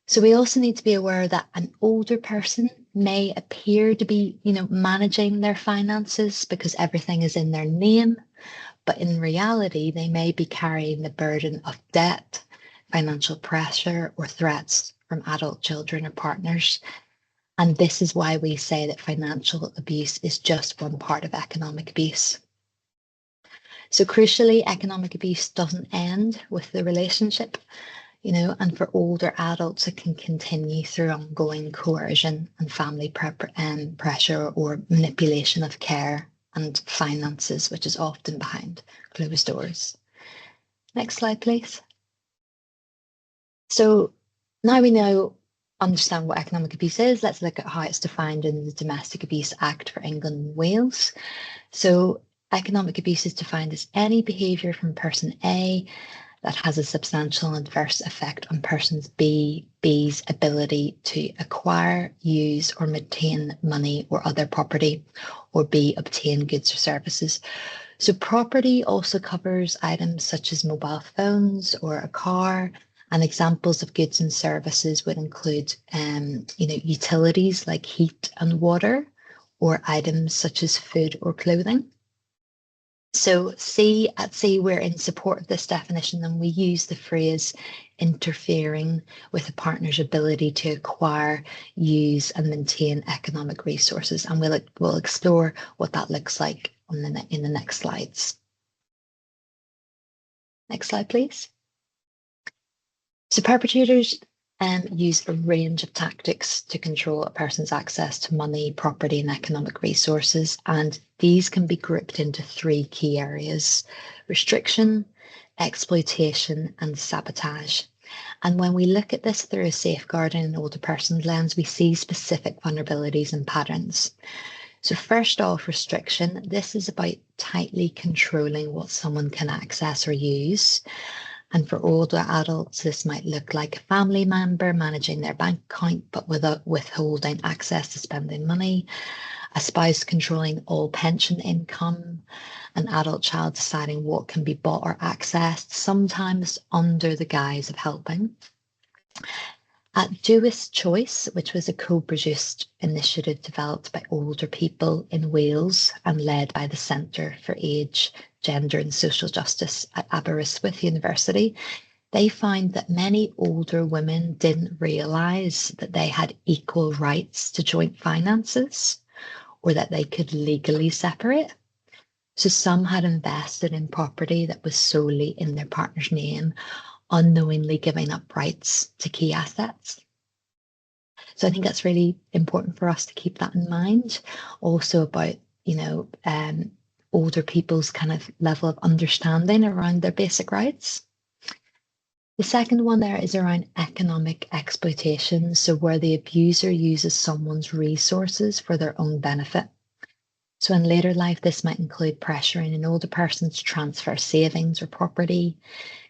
So we also need to be aware that an older person may appear to be, managing their finances because everything is in their name, but in reality, they may be carrying the burden of debt, financial pressure, or threats from adult children or partners. And this is why we say that financial abuse is just one part of economic abuse. So crucially, economic abuse doesn't end with the relationship, and for older adults, it can continue through ongoing coercion and family pressure or manipulation of care and finances, which is often behind closed doors. Next slide, please. So now we understand what economic abuse is. Let's look at how it's defined in the Domestic Abuse Act for England and Wales. So economic abuse is defined as any behaviour from person A that has a substantial adverse effect on persons B's ability to acquire, use or maintain money or other property, or B, obtain goods or services. So property also covers items such as mobile phones or a car, and examples of goods and services would include utilities like heat and water, or items such as food or clothing. So at C, we're in support of this definition, and we use the phrase interfering with a partner's ability to acquire, use and maintain economic resources. And we'll explore what that looks like in the next slides. Next slide, please. So perpetrators use a range of tactics to control a person's access to money, property and economic resources, and these can be grouped into three key areas: restriction, exploitation and sabotage. And when we look at this through a safeguarding and older person's lens, we see specific vulnerabilities and patterns. So first off, restriction. This is about tightly controlling what someone can access or use. And for older adults, this might look like a family member managing their bank account, but without withholding access to spending money, a spouse controlling all pension income, an adult child deciding what can be bought or accessed, sometimes under the guise of helping. At Jewish Choice, which was a co-produced initiative developed by older people in Wales and led by the Centre for Age, Gender and Social Justice at Aberystwyth University, they found that many older women didn't realise that they had equal rights to joint finances or that they could legally separate. So some had invested in property that was solely in their partner's name, unknowingly giving up rights to key assets. So I think that's really important for us to keep that in mind. Also about, older people's kind of level of understanding around their basic rights. The second one there is around economic exploitation. So where the abuser uses someone's resources for their own benefit. So in later life, this might include pressuring an older person to transfer savings or property,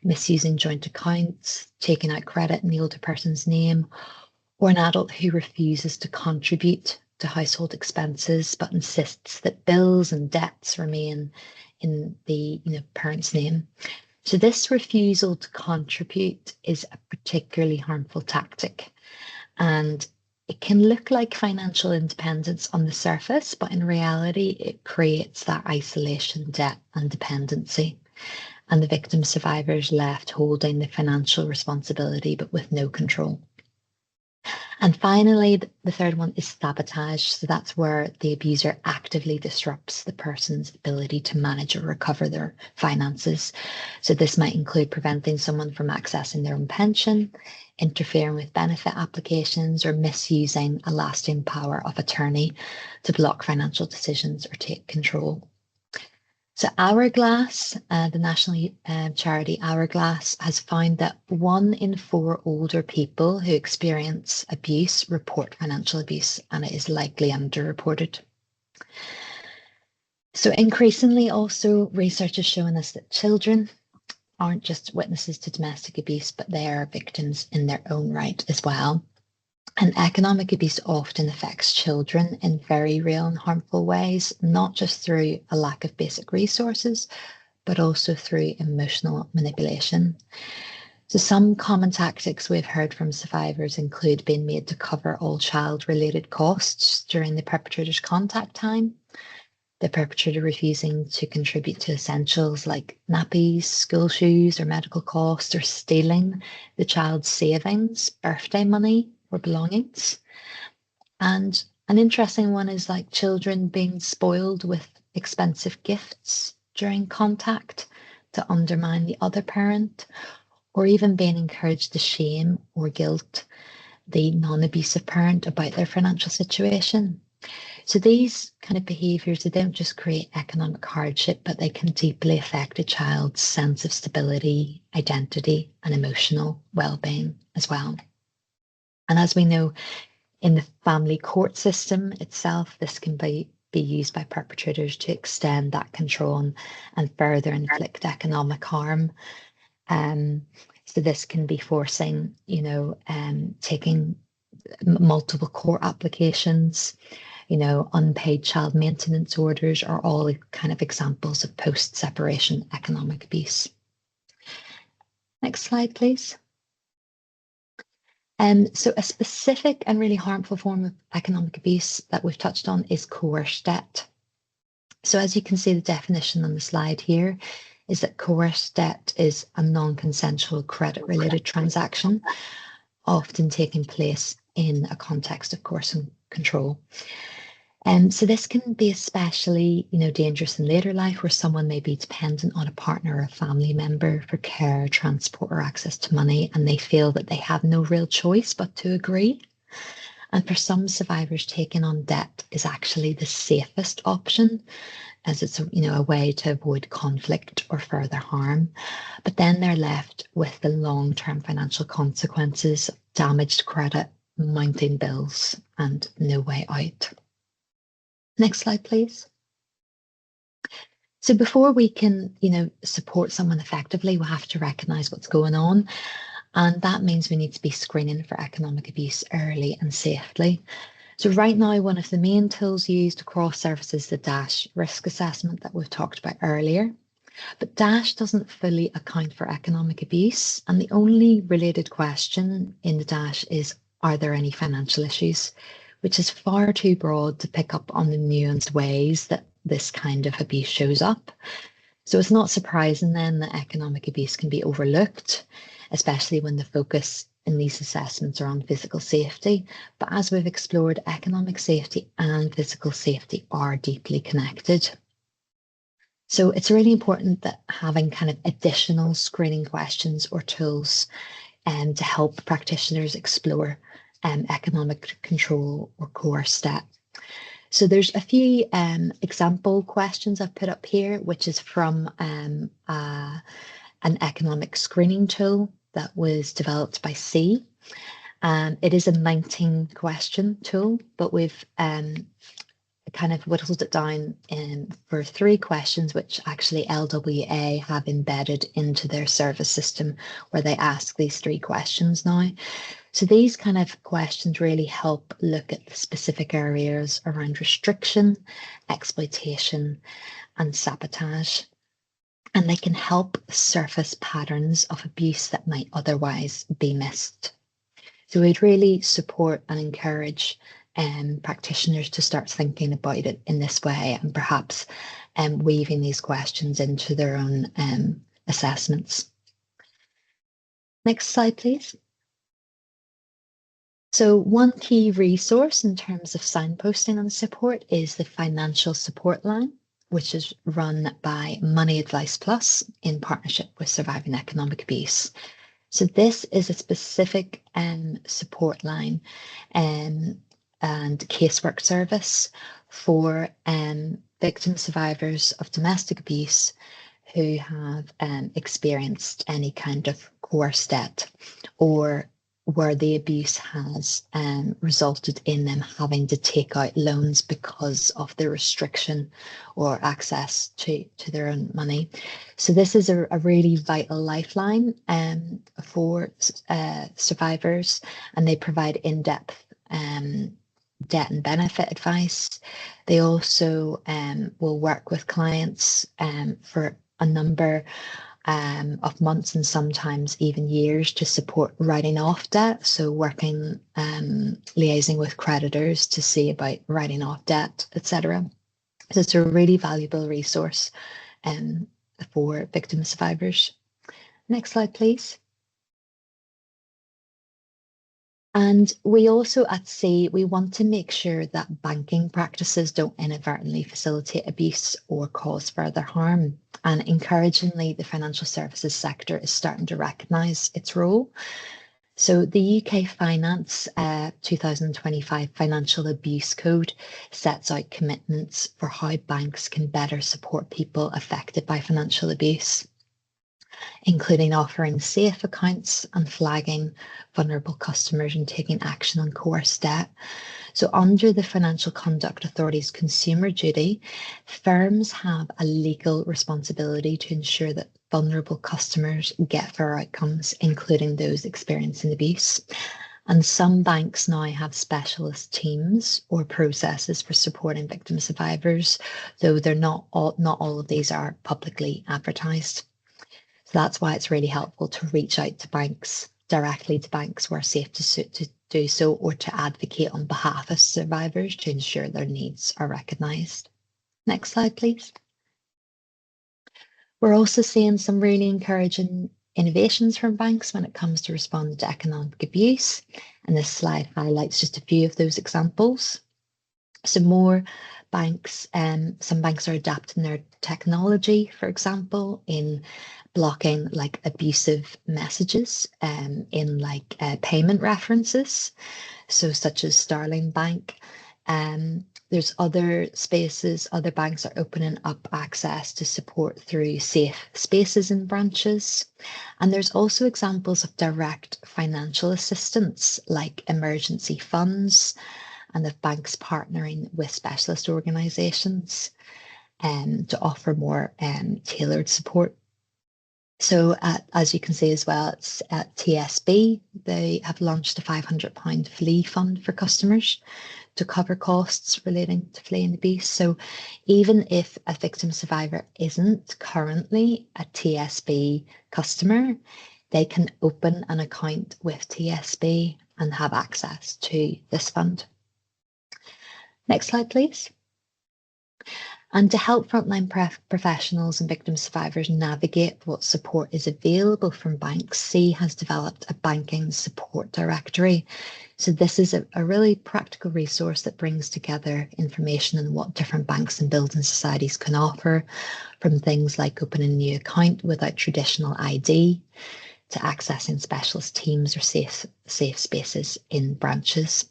misusing joint accounts, taking out credit in the older person's name, or an adult who refuses to contribute to household expenses but insists that bills and debts remain in the parent's name. So this refusal to contribute is a particularly harmful tactic, and it can look like financial independence on the surface, but in reality, it creates that isolation, debt and dependency. And the victim survivors left holding the financial responsibility, but with no control. And finally, the third one is sabotage. So that's where the abuser actively disrupts the person's ability to manage or recover their finances. So this might include preventing someone from accessing their own pension, interfering with benefit applications, or misusing a lasting power of attorney to block financial decisions or take control. So Hourglass, the national charity Hourglass, has found that 1 in 4 older people who experience abuse report financial abuse, and it is likely underreported. So increasingly also, research is showing us that children aren't just witnesses to domestic abuse, but they are victims in their own right as well. And economic abuse often affects children in very real and harmful ways, not just through a lack of basic resources, but also through emotional manipulation. So some common tactics we've heard from survivors include being made to cover all child-related costs during the perpetrator's contact time, the perpetrator refusing to contribute to essentials like nappies, school shoes, or medical costs, or stealing the child's savings, birthday money, or belongings. And an interesting one is like children being spoiled with expensive gifts during contact to undermine the other parent, or even being encouraged to shame or guilt the non-abusive parent about their financial situation. So these kind of behaviours, they don't just create economic hardship, but they can deeply affect a child's sense of stability, identity, and emotional well-being as well. And as we know, in the family court system itself, this can be used by perpetrators to extend that control and further inflict economic harm. So this can be forcing, taking multiple court applications, unpaid child maintenance orders are all kind of examples of post-separation economic abuse. Next slide, please. So a specific and really harmful form of economic abuse that we've touched on is coerced debt. So as you can see, the definition on the slide here is that coerced debt is a non-consensual credit-related transaction, often taking place in a context of coerce and control. So this can be especially, dangerous in later life, where someone may be dependent on a partner or a family member for care, transport, or access to money, and they feel that they have no real choice but to agree. And for some survivors, taking on debt is actually the safest option, as it's a way to avoid conflict or further harm. But then they're left with the long-term financial consequences, damaged credit, mounting bills, and no way out. Next slide, please. So before we can, support someone effectively, we have to recognise what's going on. And that means we need to be screening for economic abuse early and safely. So right now, one of the main tools used across services is the DASH risk assessment that we've talked about earlier. But DASH doesn't fully account for economic abuse. And the only related question in the DASH is, are there any financial issues? Which is far too broad to pick up on the nuanced ways that this kind of abuse shows up. So it's not surprising then that economic abuse can be overlooked, especially when the focus in these assessments are on physical safety. But as we've explored, economic safety and physical safety are deeply connected. So it's really important that having kind of additional screening questions or tools to help practitioners explore economic control or coerced debt. So there's a few example questions I've put up here, which is from an economic screening tool that was developed by C. It is a 19-question tool, but we've kind of whittled it down for 3 questions, which actually LWA have embedded into their service system, where they ask these 3 questions now. So these kind of questions really help look at the specific areas around restriction, exploitation, and sabotage. And they can help surface patterns of abuse that might otherwise be missed. So we'd really support and encourage practitioners to start thinking about it in this way, and perhaps weaving these questions into their own assessments. Next slide, please. So one key resource in terms of signposting and support is the financial support line, which is run by Money Advice Plus in partnership with Surviving Economic Abuse. So this is a specific support line and casework service for victim survivors of domestic abuse who have experienced any kind of coerced debt, or where the abuse has resulted in them having to take out loans because of the restriction or access to their own money. So this is a really vital lifeline for survivors, and they provide in-depth debt and benefit advice. They also will work with clients for a number of months and sometimes even years to support writing off debt. So working, liaising with creditors to see about writing off debt, etc. So it's a really valuable resource for victim survivors. Next slide, please. And we also at SEE, we want to make sure that banking practices don't inadvertently facilitate abuse or cause further harm. And encouragingly, the financial services sector is starting to recognise its role. So the UK Finance 2025 Financial Abuse Code sets out commitments for how banks can better support people affected by financial abuse, including offering safe accounts and flagging vulnerable customers and taking action on coerced debt. So under the Financial Conduct Authority's consumer duty, firms have a legal responsibility to ensure that vulnerable customers get fair outcomes, including those experiencing abuse. And some banks now have specialist teams or processes for supporting victim survivors, though they're not all of these are publicly advertised. So that's why it's really helpful to reach out to banks, directly to banks where safe to do so, or to advocate on behalf of survivors to ensure their needs are recognised. Next slide, please. We're also seeing some really encouraging innovations from banks when it comes to responding to economic abuse. And this slide highlights just a few of those examples. So more banks, some banks are adapting their technology, for example, in blocking like abusive messages in like payment references, so such as Starling Bank. There's other spaces, other banks are opening up access to support through safe spaces in branches. And there's also examples of direct financial assistance like emergency funds, and of banks partnering with specialist organisations to offer more tailored support. So as you can see as well, it's at TSB, they have launched a £500 flee fund for customers to cover costs relating to flee and abuse. So even if a victim survivor isn't currently a TSB customer, they can open an account with TSB and have access to this fund. Next slide, please. And to help frontline professionals and victim survivors navigate what support is available from banks, SEE has developed a banking support directory. So this is a really practical resource that brings together information on what different banks and building societies can offer, from things like opening a new account without traditional ID, to accessing specialist teams or safe spaces in branches.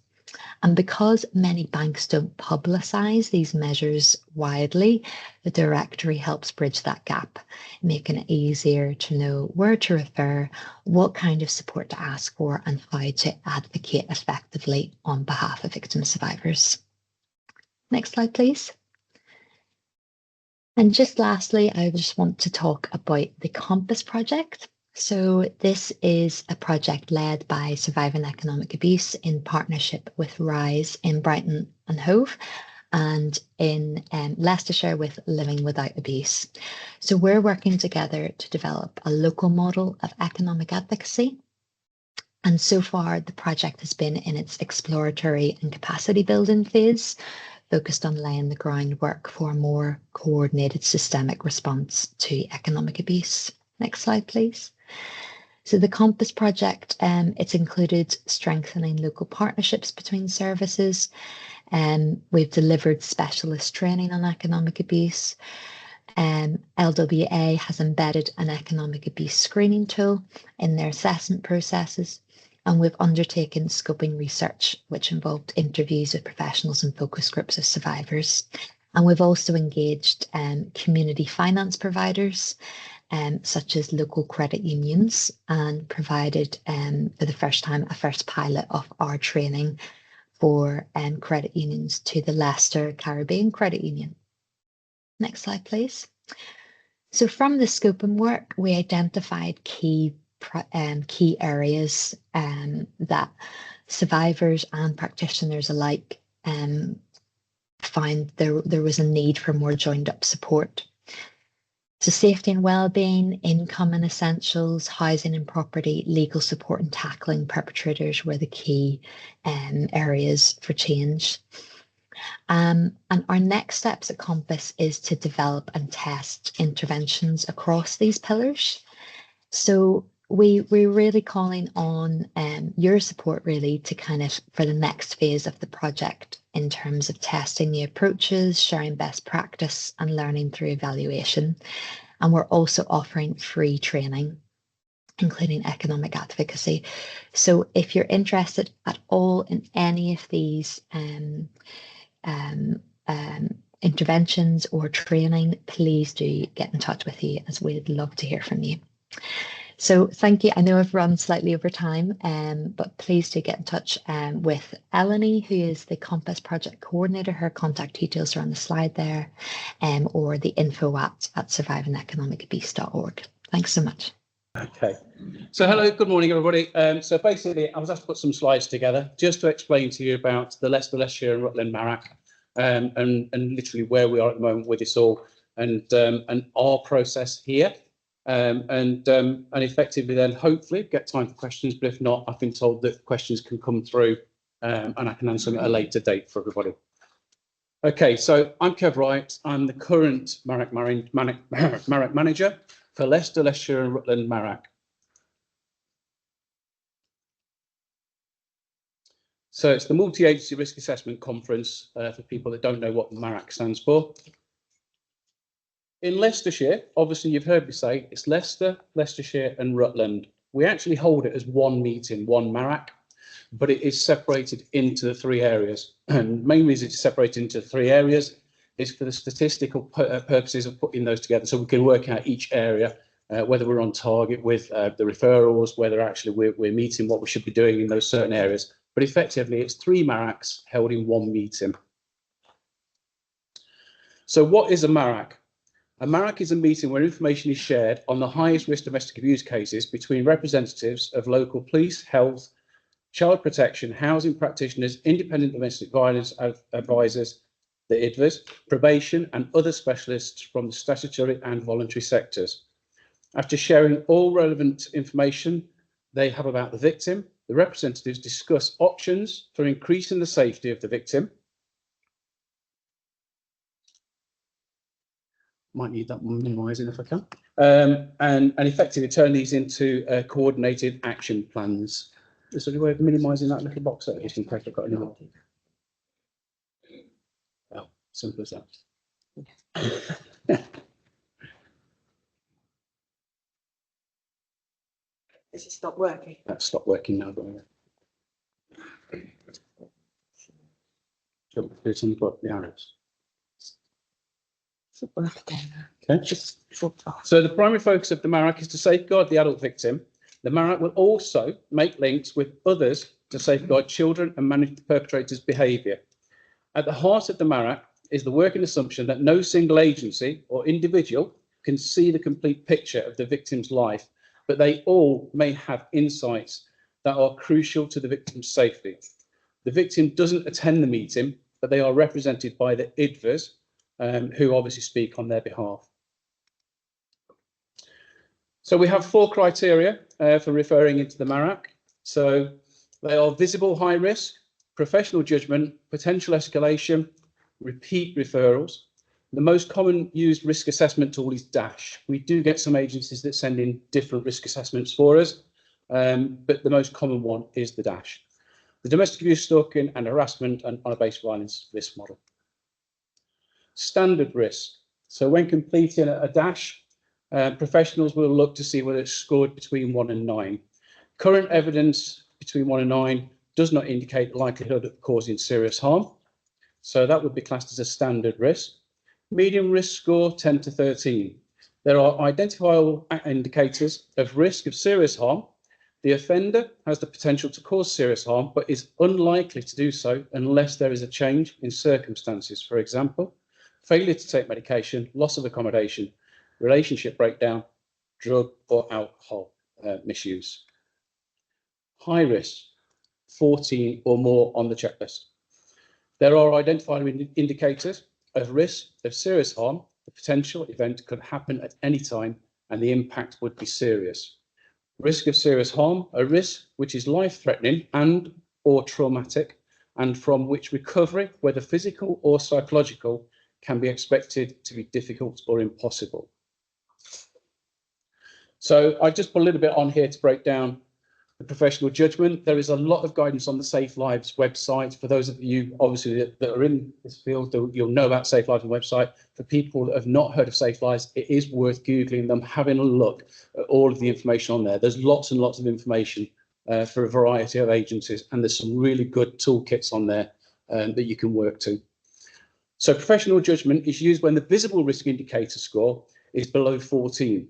And because many banks don't publicise these measures widely, the directory helps bridge that gap, making it easier to know where to refer, what kind of support to ask for, and how to advocate effectively on behalf of victim survivors. Next slide, please. And just lastly, I just want to talk about the Compass project. So this is a project led by Surviving Economic Abuse in partnership with RISE in Brighton and Hove, and in Leicestershire with Living Without Abuse. So we're working together to develop a local model of economic advocacy. And so far, the project has been in its exploratory and capacity building phase, focused on laying the groundwork for a more coordinated systemic response to economic abuse. Next slide, please. So the Compass project, it's included strengthening local partnerships between services. We've delivered specialist training on economic abuse. LWA has embedded an economic abuse screening tool in their assessment processes. And we've undertaken scoping research, which involved interviews with professionals and focus groups of survivors. And we've also engaged community finance providers, such as local credit unions, and provided for the first time a first pilot of our training for credit unions to the Leicester Caribbean Credit Union. Next slide, please. So from the scoping work, we identified key areas that survivors and practitioners alike found there was a need for more joined up support. So safety and well-being, income and essentials, housing and property, legal support and tackling perpetrators were the key areas for change. And our next steps at Compass is to develop and test interventions across these pillars. So we're really calling on your support really to kind of for the next phase of the project in terms of testing the approaches, sharing best practice and learning through evaluation. And we're also offering free training, including economic advocacy. So if you're interested at all in any of these interventions or training, please do get in touch with you, as we'd love to hear from you. So thank you. I know I've run slightly over time, but please do get in touch with Eleni, who is the Compass Project Coordinator. Her contact details are on the slide there, or the info at survivingeconomicabuse.org. Thanks so much.
Okay, so hello, good morning everybody. So basically I was asked to put some slides together just to explain to you about the Leicestershire and Rutland MARAC, and literally where we are at the moment with this all, and our process here. And effectively then hopefully get time for questions, but if not, I've been told that questions can come through and I can answer them at a later date for everybody. Okay, so I'm Kev Wright. I'm the current MARAC manager for Leicestershire and Rutland MARAC. So it's the Multi-Agency Risk Assessment Conference for people that don't know what the MARAC stands for. In Leicestershire, obviously you've heard me say it's Leicester, Leicestershire and Rutland. We actually hold it as one meeting, one MARAC, but it is separated into the three areas. And the main reason it's separated into three areas is for the statistical purposes of putting those together, so we can work out each area, whether we're on target with the referrals, whether actually we're meeting what we should be doing in those certain areas. But effectively it's three MARACs held in one meeting. So what is a MARAC? A MARAC is a meeting where information is shared on the highest risk domestic abuse cases between representatives of local police, health, child protection, housing practitioners, independent domestic violence advisors, the IDVAs, probation and other specialists from the statutory and voluntary sectors. After sharing all relevant information they have about the victim, the representatives discuss options for increasing the safety of the victim. Might need that one minimising if I can. And effectively turn these into coordinated action plans. Is there any way of minimising that little box there, just in case I've got any more? Well, simple as that.
Has it stopped working?
That's stopped working now. There's something about the arrows. Okay. So the primary focus of the MARAC is to safeguard the adult victim. The MARAC will also make links with others to safeguard children and manage the perpetrator's behaviour. At the heart of the MARAC is the working assumption that no single agency or individual can see the complete picture of the victim's life, but they all may have insights that are crucial to the victim's safety. The victim doesn't attend the meeting, but they are represented by the IDVAs, who obviously speak on their behalf. So we have 4 criteria for referring into the MARAC. So they are visible high risk, professional judgment, potential escalation, repeat referrals. The most common used risk assessment tool is DASH. We do get some agencies that send in different risk assessments for us, but the most common one is the DASH. The domestic abuse, stalking and harassment and honour-based violence risk model. Standard risk. So when completing a DASH, professionals will look to see whether it's scored between 1 and 9. Current evidence between 1 and 9 does not indicate the likelihood of causing serious harm. So that would be classed as a standard risk. Medium risk score 10 to 13. There are identifiable indicators of risk of serious harm. The offender has the potential to cause serious harm, but is unlikely to do so unless there is a change in circumstances. For example, failure to take medication, loss of accommodation, relationship breakdown, drug or alcohol misuse. High risk, 14 or more on the checklist. There are identified indicators of risk of serious harm The potential event could happen at any time and the impact would be serious. Risk of serious harm, a risk which is life-threatening and or traumatic, and from which recovery, whether physical or psychological, can be expected to be difficult or impossible. So I just put a little bit on here to break down the professional judgment. There is a lot of guidance on the Safe Lives website. For those of you obviously that are in this field, you'll know about Safe Lives website. For people that have not heard of Safe Lives, it is worth Googling them, having a look at all of the information on there. There's lots and lots of information for a variety of agencies, and there's some really good toolkits on there that you can work to. So professional judgment is used when the visible risk indicator score is below 14.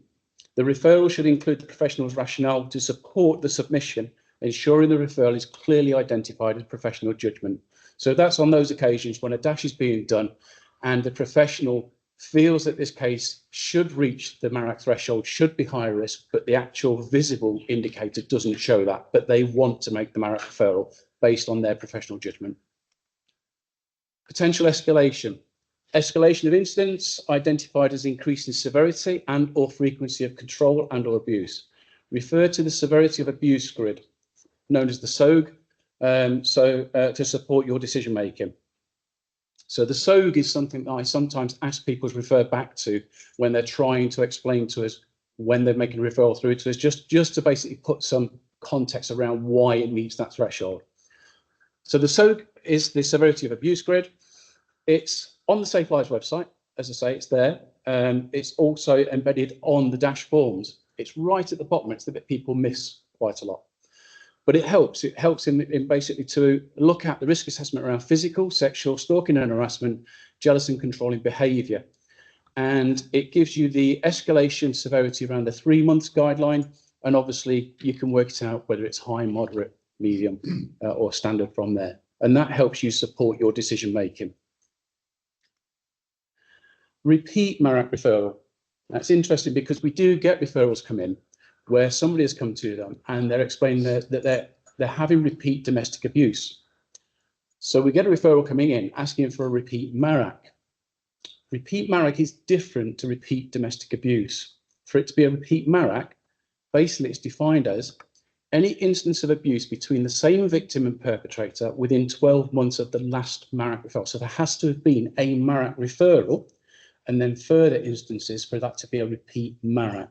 The referral should include the professional's rationale to support the submission, ensuring the referral is clearly identified as professional judgment. So that's on those occasions when a dash is being done and the professional feels that this case should reach the MARAC threshold, should be high risk, but the actual visible indicator doesn't show that, but they want to make the MARAC referral based on their professional judgment. Potential escalation. Escalation of incidents identified as increasing severity and or frequency of control and or abuse. Refer to the severity of abuse grid, known as the SOG, to support your decision making. So the SOG is something that I sometimes ask people to refer back to when they're trying to explain to us when they're making a referral through to us, just to basically put some context around why it meets that threshold. So the SOG is the severity of abuse grid. It's on the Safe Lives website, as I say, it's there. It's also embedded on the dash forms. It's right at the bottom. It's the bit people miss quite a lot. But it helps. It helps in basically to look at the risk assessment around physical, sexual, stalking and harassment, jealous and controlling behaviour. And it gives you the escalation severity around the 3 months guideline. And obviously you can work it out whether it's high, moderate, medium or standard from there. And that helps you support your decision making. Repeat MARAC referral. That's interesting because we do get referrals come in where somebody has come to them and they're explaining that they're having repeat domestic abuse. So we get a referral coming in asking for a repeat MARAC. Repeat MARAC is different to repeat domestic abuse. For it to be a repeat MARAC, basically it's defined as any instance of abuse between the same victim and perpetrator within 12 months of the last MARAC referral. So there has to have been a MARAC referral and then further instances for that to be a repeat MARAC.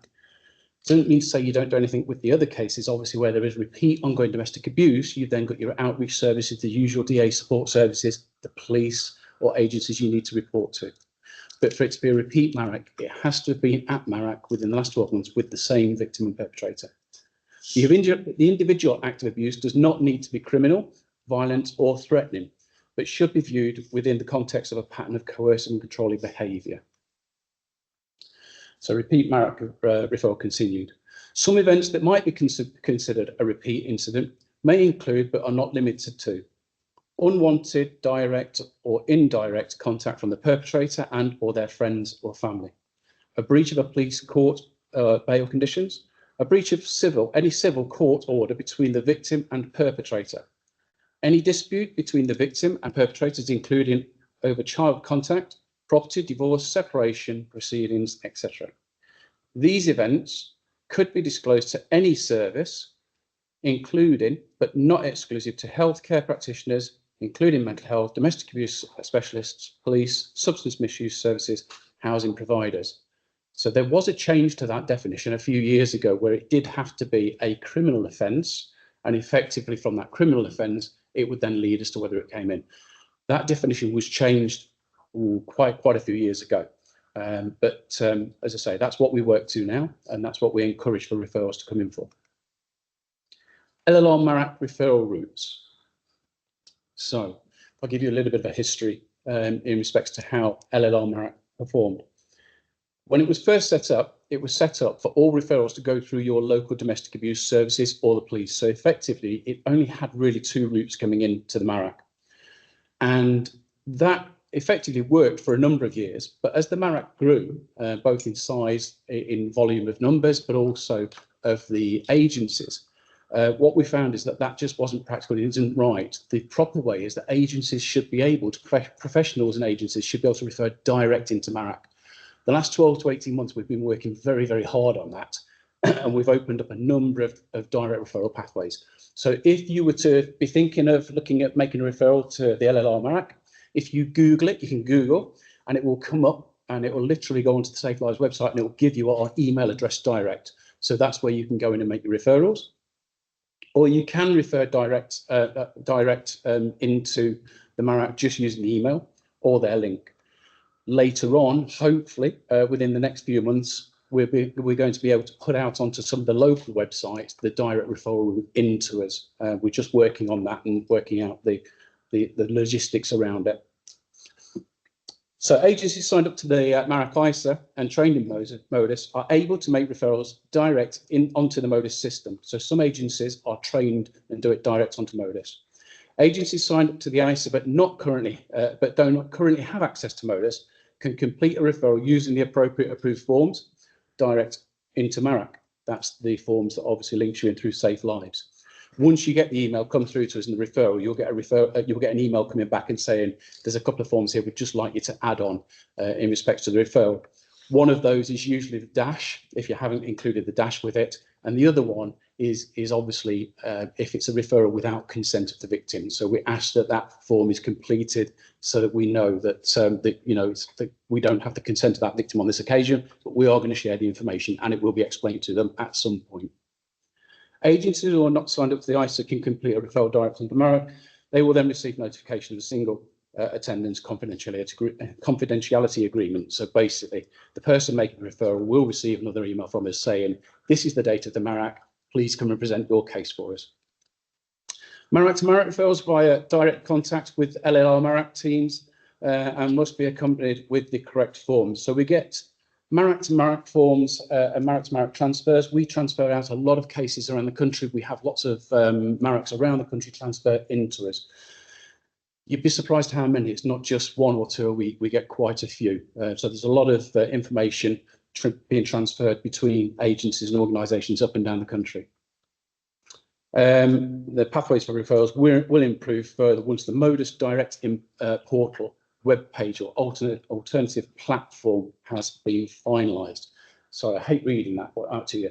Doesn't mean to say you don't do anything with the other cases. Obviously, where there is repeat ongoing domestic abuse, you've then got your outreach services, the usual DA support services, the police or agencies you need to report to. But for it to be a repeat MARAC, it has to have been at MARAC within the last 12 months with the same victim and perpetrator. The individual act of abuse does not need to be criminal, violent or threatening, but should be viewed within the context of a pattern of coercive and controlling behaviour. So repeat MARAC referral continued. Some events that might be considered a repeat incident may include, but are not limited to, unwanted, direct or indirect contact from the perpetrator and or their friends or family, a breach of a police court bail conditions, a breach of any civil court order between the victim and perpetrator, any dispute between the victim and perpetrators, including over child contact, property, divorce, separation, proceedings, etc. These events could be disclosed to any service, including, but not exclusive to healthcare practitioners, including mental health, domestic abuse specialists, police, substance misuse services, housing providers. So there was a change to that definition a few years ago where it did have to be a criminal offence, and effectively from that criminal offence, it would then lead as to whether it came in. That definition was changed quite a few years ago. But as I say, that's what we work to now, and that's what we encourage for referrals to come in for. LLR MARAC referral routes. So I'll give you a little bit of a history in respects to how LLR MARAC performed. When it was first set up, it was set up for all referrals to go through your local domestic abuse services or the police. So effectively, it only had really 2 routes coming into the MARAC. And that effectively worked for a number of years. But as the MARAC grew, both in size, in volume of numbers, but also of the agencies, what we found is that that just wasn't practical. It isn't right. The proper way is that agencies should be able to, professionals and agencies should be able to refer direct into MARAC. The last 12 to 18 months, we've been working very, very hard on that. And we've opened up a number of direct referral pathways. So if you were to be thinking of looking at making a referral to the LLR Marac, if you Google it, you can Google, and it will come up, and it will literally go onto the Safe Lives website, and it will give you our email address direct. So that's where you can go in and make your referrals. Or you can refer direct into the Marac just using the email or their link. Later on, hopefully, within the next few months, we're going to be able to put out onto some of the local websites the direct referral into us. We're just working on that and working out the logistics around it. So agencies signed up to the Marac ISA and trained in Modus are able to make referrals direct onto the Modus system. So some agencies are trained and do it direct onto Modus. Agencies signed up to the ISA but do not currently have access to Modus can complete a referral using the appropriate approved forms direct into Marac. That's the forms that obviously links you in through Safe Lives. Once you get the email come through to us in the referral, you'll get an email coming back and saying there's a couple of forms here we'd just like you to add on in respect to the referral. One of those is usually the dash, if you haven't included the dash with it, and the other one is obviously if it's a referral without consent of the victim. So we ask that form is completed so that we know that we don't have the consent of that victim on this occasion, but we are going to share the information and it will be explained to them at some point. Agencies who are not signed up to the ISA can complete a referral direct from the Marac. They will then receive notification of a single attendance confidentiality agreement. So basically, the person making the referral will receive another email from us saying, this is the date of the Marac, please come and present your case for us. Marac to Marac referrals via direct contact with LLR Marac teams and must be accompanied with the correct forms. So we get Marac to Marac forms and Marac to Marac transfers. We transfer out a lot of cases around the country. We have lots of Maracs around the country transfer into us. You'd be surprised how many. It's not just one or two a week. We get quite a few. So there's a lot of information being transferred between agencies and organisations up and down the country. The pathways for referrals will improve further once the Modus Direct portal web page or alternative platform has been finalised. So I hate reading that out to you.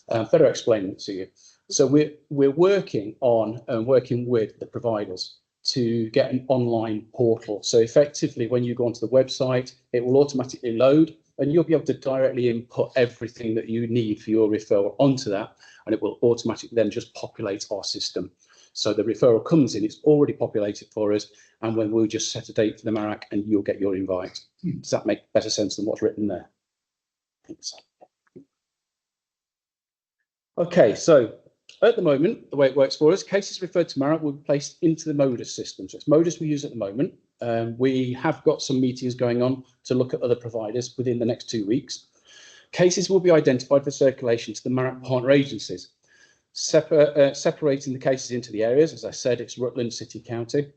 Better explain it to you. So we're working on and working with the providers to get an online portal. So effectively, when you go onto the website, it will automatically load and you'll be able to directly input everything that you need for your referral onto that, and it will automatically then just populate our system. So the referral comes in, it's already populated for us, and when we'll just set a date for the Marac and you'll get your invite. Does that make better sense than what's written there? Okay, so at the moment, the way it works for us, cases referred to Marac will be placed into the Modus system. So it's Modus we use at the moment. We have got some meetings going on to look at other providers within the next 2 weeks. Cases will be identified for circulation to the Marac partner agencies, separating the cases into the areas. As I said, it's Rutland, City, County.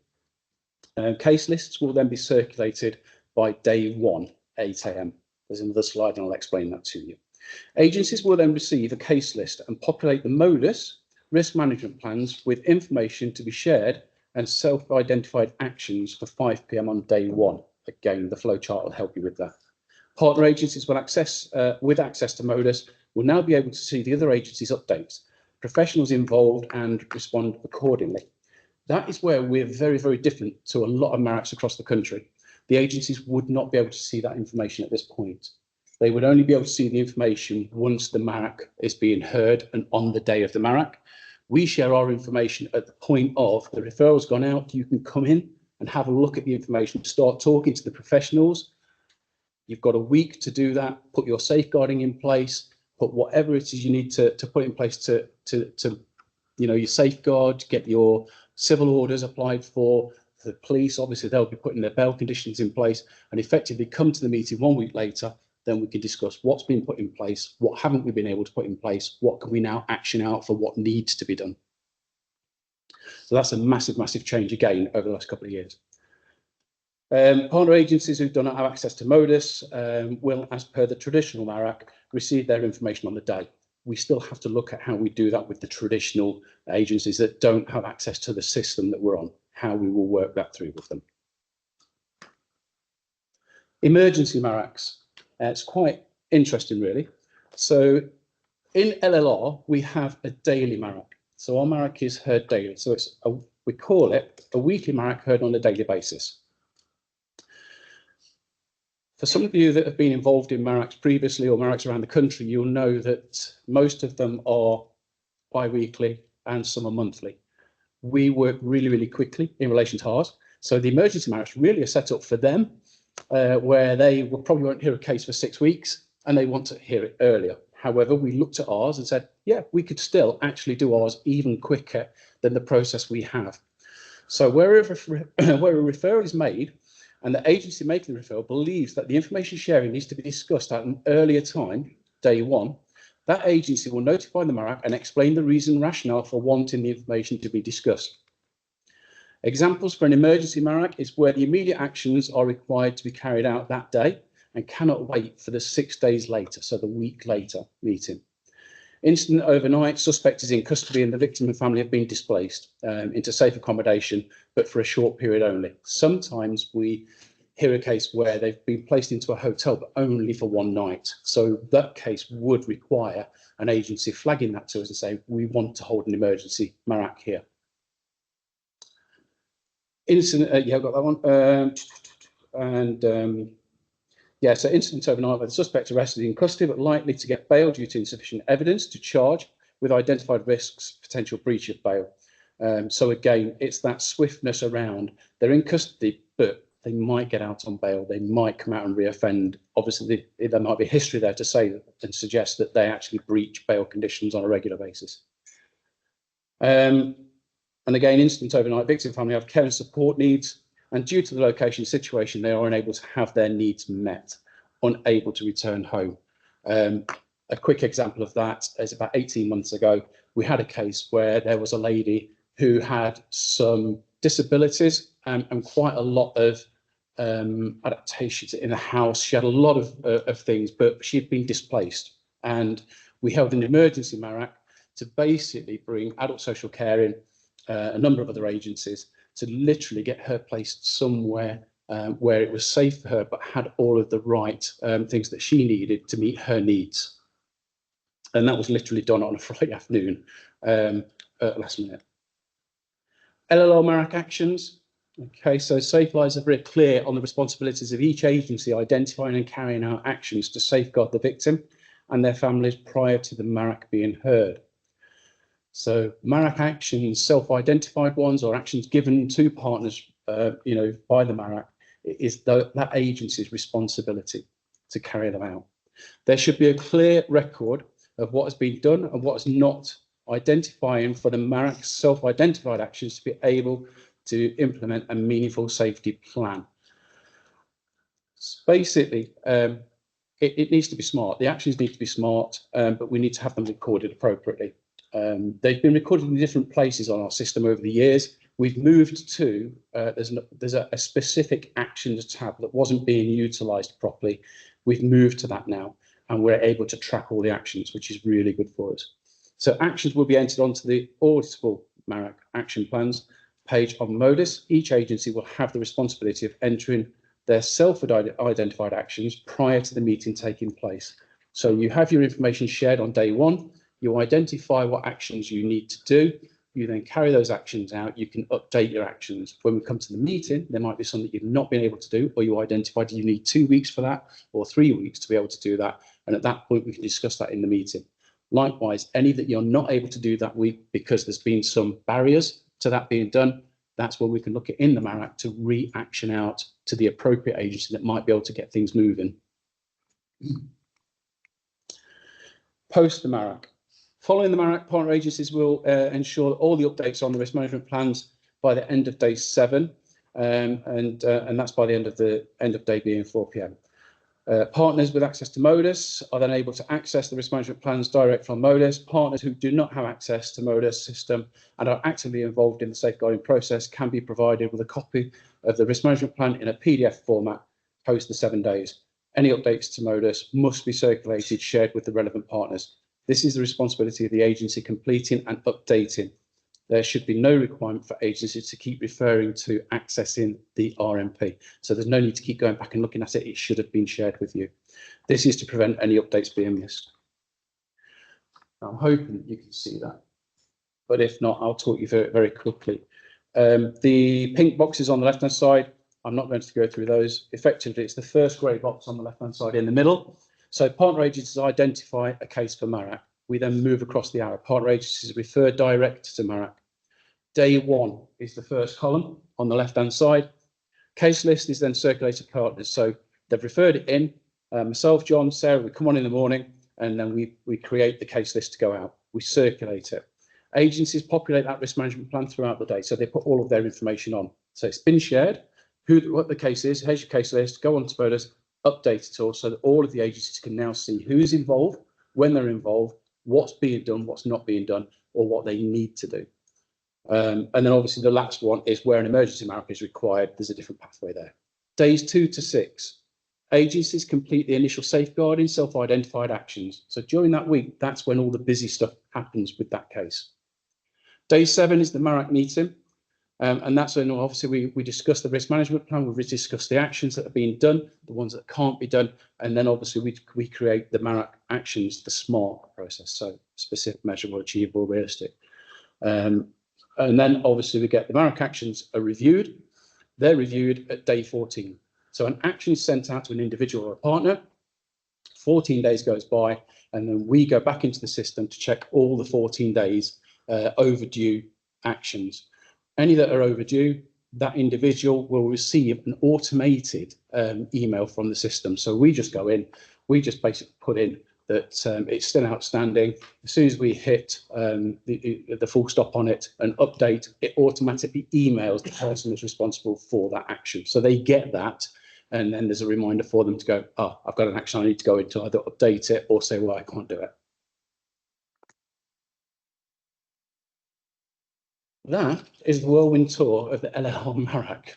Case lists will then be circulated by day 1, 8 AM. There's another slide and I'll explain that to you. Agencies will then receive a case list and populate the Modus risk management plans with information to be shared and self-identified actions for 5 PM on day 1. Again, the flowchart will help you with that. Partner agencies will with access to Modus will now be able to see the other agencies' updates, professionals involved and respond accordingly. That is where we're very, very different to a lot of Maracs across the country. The agencies would not be able to see that information at this point. They would only be able to see the information once the Marac is being heard and on the day of the Marac. We share our information at the point of the referral's gone out. You can come in and have a look at the information, start talking to the professionals. You've got a week to do that, put your safeguarding in place, put whatever it is you need to put in place to your safeguard, get your civil orders applied for. The police, obviously, they'll be putting their bail conditions in place and effectively come to the meeting 1 week later. Then we can discuss what's been put in place, what haven't we been able to put in place, what can we now action out for what needs to be done. So that's a massive, massive change again over the last couple of years. Partner agencies who do not have access to Modus will, as per the traditional Marac, receive their information on the day. We still have to look at how we do that with the traditional agencies that don't have access to the system that we're on, how we will work that through with them. Emergency Maracs. It's quite interesting, really. So in LLR, we have a daily MARAC. So our MARAC is heard daily. So we call it a weekly MARAC heard on a daily basis. For some of you that have been involved in MARACs previously or MARACs around the country, you'll know that most of them are bi-weekly and some are monthly. We work really, really quickly in relation to ours. So the emergency MARACs really are set up for them, where they will probably won't hear a case for 6 weeks and they want to hear it earlier. However, we looked at ours and said, yeah, we could still actually do ours even quicker than the process we have. So where a referral is made and the agency making the referral believes that the information sharing needs to be discussed at an earlier time, day one, that agency will notify the MARAC and explain the reason and rationale for wanting the information to be discussed. Examples for an emergency MARAC is where the immediate actions are required to be carried out that day and cannot wait for the 6 days later, so the week later meeting. Incident overnight, suspect is in custody and the victim and family have been displaced into safe accommodation, but for a short period only. Sometimes we hear a case where they've been placed into a hotel, but only for one night. So that case would require an agency flagging that to us and saying, we want to hold an emergency MARAC here. Incident, yeah, I've got that one. Yeah, so incident overnight where the suspect arrested in custody but likely to get bail due to insufficient evidence to charge with identified risks, potential breach of bail. So again, it's that swiftness around. They're in custody, but they might get out on bail. They might come out and reoffend. Obviously, there might be history there to say and suggest that they actually breach bail conditions on a regular basis. And again, incident overnight, victim family have care and support needs. And due to the location situation, they are unable to have their needs met, unable to return home. A quick example of that is about 18 months ago, we had a case where there was a lady who had some disabilities and quite a lot of adaptations in the house. She had a lot of things, but she'd been displaced. And we held an emergency MARAC to basically bring adult social care in, a number of other agencies, to literally get her placed somewhere where it was safe for her, but had all of the right things that she needed to meet her needs. And that was literally done on a Friday afternoon, last minute. LLR MARAC actions. Okay, so Safe Lives are very clear on the responsibilities of each agency identifying and carrying out actions to safeguard the victim and their families prior to the MARAC being heard. So MARAC actions, self-identified ones or actions given to partners, by the MARAC, is that agency's responsibility to carry them out. There should be a clear record of what has been done and what is not, identifying for the MARAC self-identified actions to be able to implement a meaningful safety plan. So basically, it needs to be smart. The actions need to be smart, but we need to have them recorded appropriately. They've been recorded in different places on our system over the years. We've moved to, there's a specific actions tab that wasn't being utilised properly. We've moved to that now, and we're able to track all the actions, which is really good for us. So actions will be entered onto the auditable MARAC action plans page on Modus. Each agency will have the responsibility of entering their self-identified actions prior to the meeting taking place. So you have your information shared on day one. You identify what actions you need to do. You then carry those actions out. You can update your actions. When we come to the meeting, there might be something you've not been able to do, or you identified you need 2 weeks for that or 3 weeks to be able to do that. And at that point, we can discuss that in the meeting. Likewise, any that you're not able to do that week because there's been some barriers to that being done, that's where we can look at in the MARAC to re-action out to the appropriate agency that might be able to get things moving. Post the MARAC. Following the MARAC, partner agencies will ensure that all the updates on the risk management plans by the end of day 7, and that's by the end of day being 4 p.m. Partners with access to Modus are then able to access the risk management plans direct from Modus. Partners who do not have access to Modus system and are actively involved in the safeguarding process can be provided with a copy of the risk management plan in a PDF format post the 7 days. Any updates to Modus must be circulated, shared with the relevant partners. This is the responsibility of the agency completing and updating there should be no requirement for agencies to keep referring to accessing the RMP. So there's no need to keep going back and looking at it. It should have been shared with you. This is to prevent any updates being missed. I'm hoping you can see that, but if not, I'll talk you through it very quickly. The pink boxes on the left-hand side, I'm not going to go through those. Effectively, it's the first grey box on the left-hand side in the middle. So partner agencies identify a case for MARAC. We then move across the arrow. Partner agencies refer direct to MARAC. Day one is the first column on the left-hand side. Case list is then circulated to partners. So they've referred it in. Myself, John, Sarah, we come on in the morning, and then we create the case list to go out. We circulate it. Agencies populate that risk management plan throughout the day. So they put all of their information on. So it's been shared. What the case is, here's your case list, go on to Smatters, update it all so that all of the agencies can now see who's involved, when they're involved, what's being done, what's not being done, or what they need to do. And then obviously the last one is where an emergency MARAC is required. There's a different pathway there. Days 2 to 6, agencies complete the initial safeguarding, self-identified actions. So during that week, that's when all the busy stuff happens with that case. Day 7 is the MARAC meeting. And that's when obviously we discuss the risk management plan, we discuss the actions that are being done, the ones that can't be done, and then obviously we create the MARAC actions, the SMART process, so specific, measurable, achievable, realistic. And then obviously we get the MARAC actions are reviewed. They're reviewed at day 14. So an action is sent out to an individual or a partner, 14 days goes by, and then we go back into the system to check all the 14 days overdue actions. Any that are overdue, that individual will receive an automated email from the system. So we just go in, we just basically put in that it's still outstanding. As soon as we hit the full stop on it and update, it automatically emails the person who's responsible for that action. So they get that, and then there's a reminder for them to go, oh, I've got an action I need to go into, either update it or say, well, I can't do it. That is the whirlwind tour of the LLR MARAC.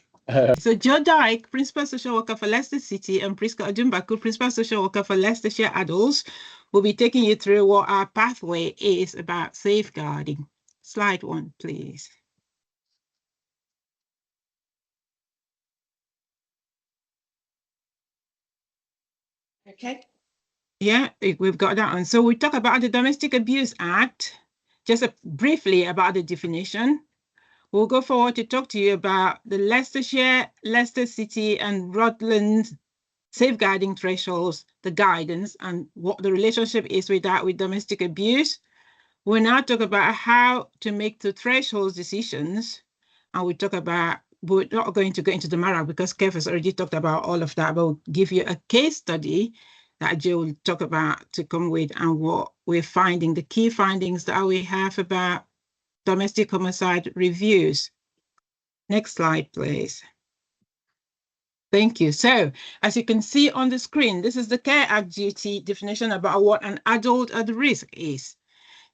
So Joe Dyke, Principal Social Worker for Leicester City, and Priska Odumbaku, Principal Social Worker for Leicestershire Adults, will be taking you through what our pathway is about safeguarding. Slide 1, please.
Okay.
Yeah, we've got that one. So we talk about the Domestic Abuse Act, just briefly about the definition. We'll go forward to talk to you about the Leicestershire, Leicester City and Rutland safeguarding thresholds, the guidance, and what the relationship is with that with domestic abuse. We'll now talk about how to make the thresholds decisions. And we talk about, we're not going to go into the MARAC because Kev has already talked about all of that, but we'll give you a case study that Joe will talk about to come with and what we're finding, the key findings that we have about domestic homicide reviews. Next slide, please. Thank you. So, as you can see on the screen, this is the Care Act duty definition about what an adult at risk is.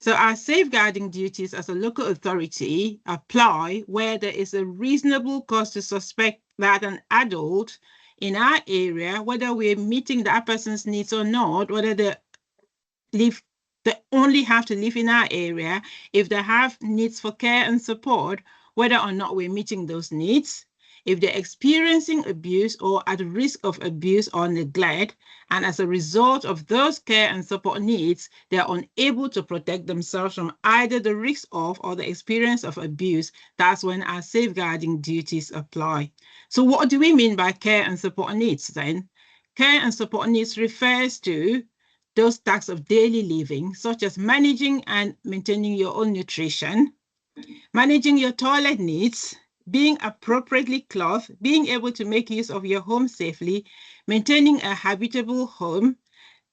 So our safeguarding duties as a local authority apply where there is a reasonable cause to suspect that an adult in our area, whether we're meeting that person's needs or not, whether they only have to live in our area, if they have needs for care and support, whether or not we're meeting those needs, if they're experiencing abuse or at risk of abuse or neglect, and as a result of those care and support needs, they're unable to protect themselves from either the risk of or the experience of abuse, that's when our safeguarding duties apply. So what do we mean by care and support needs then? Care and support needs refers to those tasks of daily living, such as managing and maintaining your own nutrition, managing your toilet needs, being appropriately clothed, being able to make use of your home safely, maintaining a habitable home,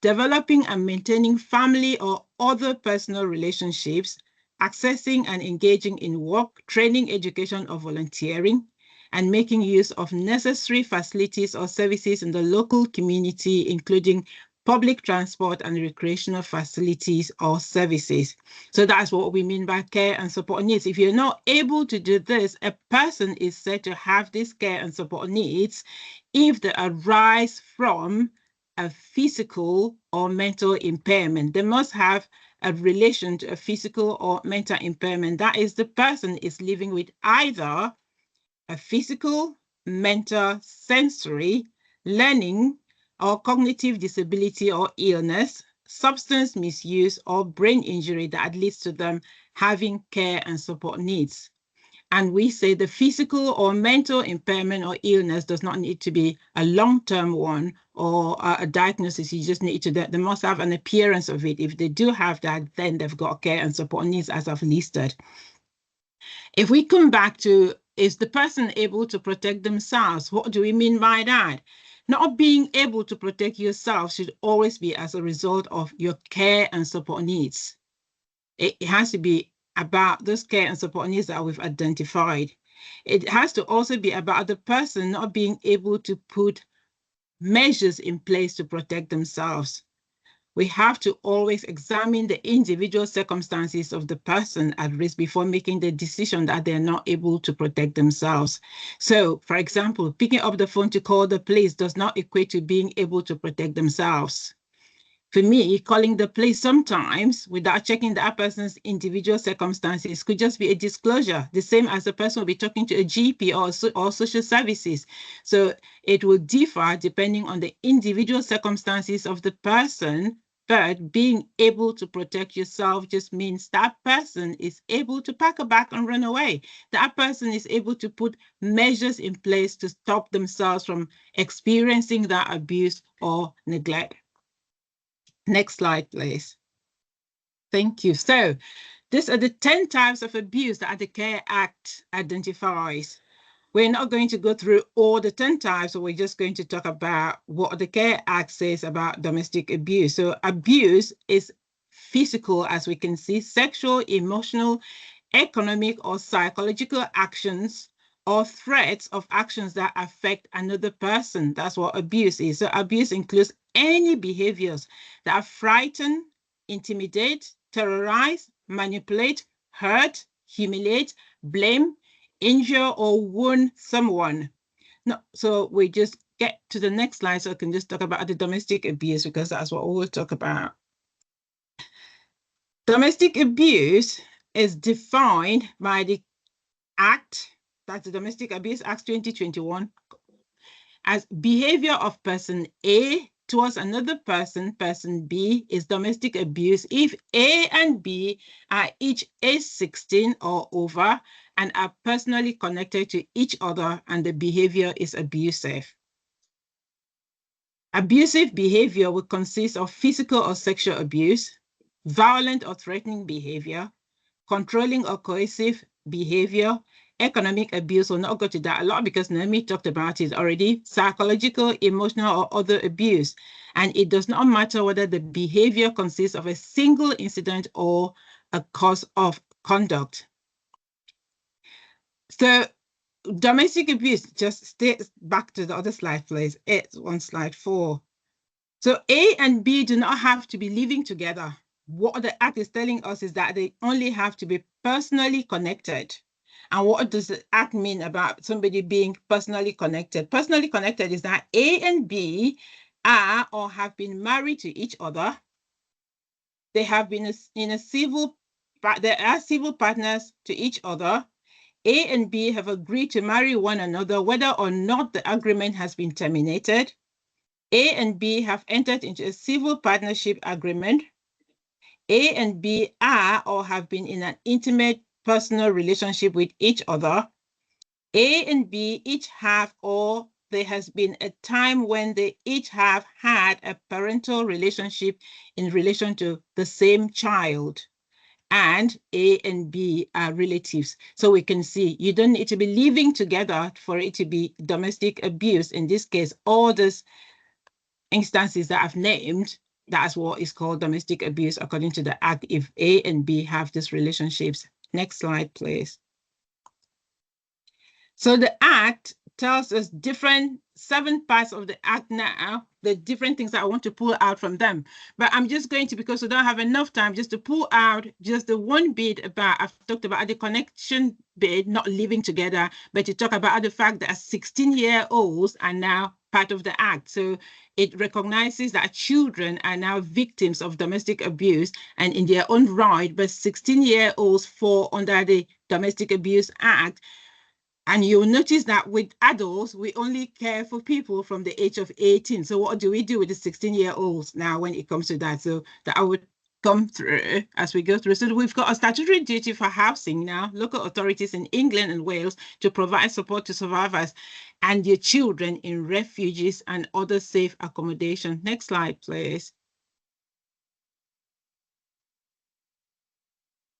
developing and maintaining family or other personal relationships, accessing and engaging in work, training, education, or volunteering, and making use of necessary facilities or services in the local community, including public transport and recreational facilities or services. So that's what we mean by care and support needs. If you're not able to do this, a person is said to have these care and support needs if they arise from a physical or mental impairment. They must have a relation to a physical or mental impairment. That is, the person is living with either a physical, mental, sensory, learning, or cognitive disability or illness, substance misuse, or brain injury that leads to them having care and support needs. And we say the physical or mental impairment or illness does not need to be a long-term one or a diagnosis. You just need to, they must have an appearance of it. If they do have that, then they've got care and support needs as I've listed. If we come back to, is the person able to protect themselves? What do we mean by that? Not being able to protect yourself should always be as a result of your care and support needs. It has to be about those care and support needs that we've identified. It has to also be about the person not being able to put measures in place to protect themselves. We have to always examine the individual circumstances of the person at risk before making the decision that they're not able to protect themselves. So, for example, picking up the phone to call the police does not equate to being able to protect themselves. For me, calling the police sometimes without checking that person's individual circumstances could just be a disclosure, the same as the person will be talking to a GP or social services. So it will differ depending on the individual circumstances of the person, but being able to protect yourself just means that person is able to pack a bag and run away. That person is able to put measures in place to stop themselves from experiencing that abuse or neglect. Next slide, please. Thank you. So these are the 10 types of abuse that the Care Act identifies. We're not going to go through all the 10 types, so we're just going to talk about what the Care Act says about domestic abuse. So abuse is physical, as we can see, sexual, emotional, economic, or psychological actions or threats of actions that affect another person. That's what abuse is. So abuse includes any behaviors that frighten, intimidate, terrorize, manipulate, hurt, humiliate, blame, injure, or wound someone. No, so we just get to the next slide so I can just talk about the domestic abuse, because that's what we'll talk about. Domestic abuse is defined by the Act, that's the Domestic Abuse Act 2021, as behavior of person A towards another person, person B, is domestic abuse if A and B are each age 16 or over and are personally connected to each other and the behavior is abusive. Abusive behavior will consist of physical or sexual abuse, violent or threatening behavior, controlling or coercive behavior, economic abuse. Will not go to that a lot because Naomi talked about it already, psychological, emotional, or other abuse. And it does not matter whether the behavior consists of a single incident or a cause of conduct. So domestic abuse, just stay back to the other slide, please. It's on slide 4. So A and B do not have to be living together. What the Act is telling us is that they only have to be personally connected. And what does the Act mean about somebody being personally connected? Personally connected is that A and B are or have been married to each other. They have been they are civil partners to each other. A and B have agreed to marry one another, whether or not the agreement has been terminated. A and B have entered into a civil partnership agreement. A and B are or have been in an intimate personal relationship with each other. A and B each have, or there has been a time when they each have had a parental relationship in relation to the same child. And A and B are relatives. So we can see you don't need to be living together for it to be domestic abuse. In this case, all these instances that I've named, that's what is called domestic abuse according to the Act if A and B have these relationships. Next slide, please. So the Act tells us 7 parts of the Act now, the different things that I want to pull out from them. But I'm just going to, because we don't have enough time, just to pull out just the one bit about, I've talked about the connection bit, not living together, but to talk about the fact that 16-year-olds are now part of the act. So it recognizes that children are now victims of domestic abuse and in their own right, but 16-year-olds fall under the Domestic Abuse Act. And you'll notice that with adults, we only care for people from the age of 18. So what do we do with the 16-year-olds now when it comes to that? So that I would come through as we go through. So we've got a statutory duty for housing now, local authorities in England and Wales to provide support to survivors and their children in refuges and other safe accommodation. Next slide, please.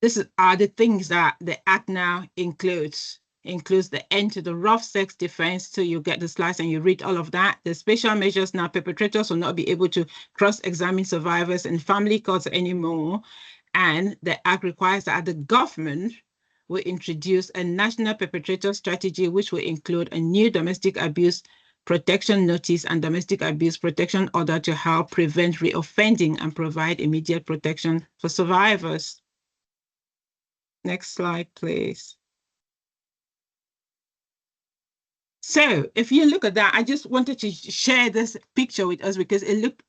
These are the things that the Act now includes the end to the rough sex defense. So you get the slides and you read all of that. The special measures now, perpetrators will not be able to cross-examine survivors in family courts anymore. And the Act requires that the government will introduce a national perpetrator strategy, which will include a new domestic abuse protection notice and domestic abuse protection order to help prevent reoffending and provide immediate protection for survivors. Next slide, please. So if you look at that, I just wanted to share this picture with us because it looked,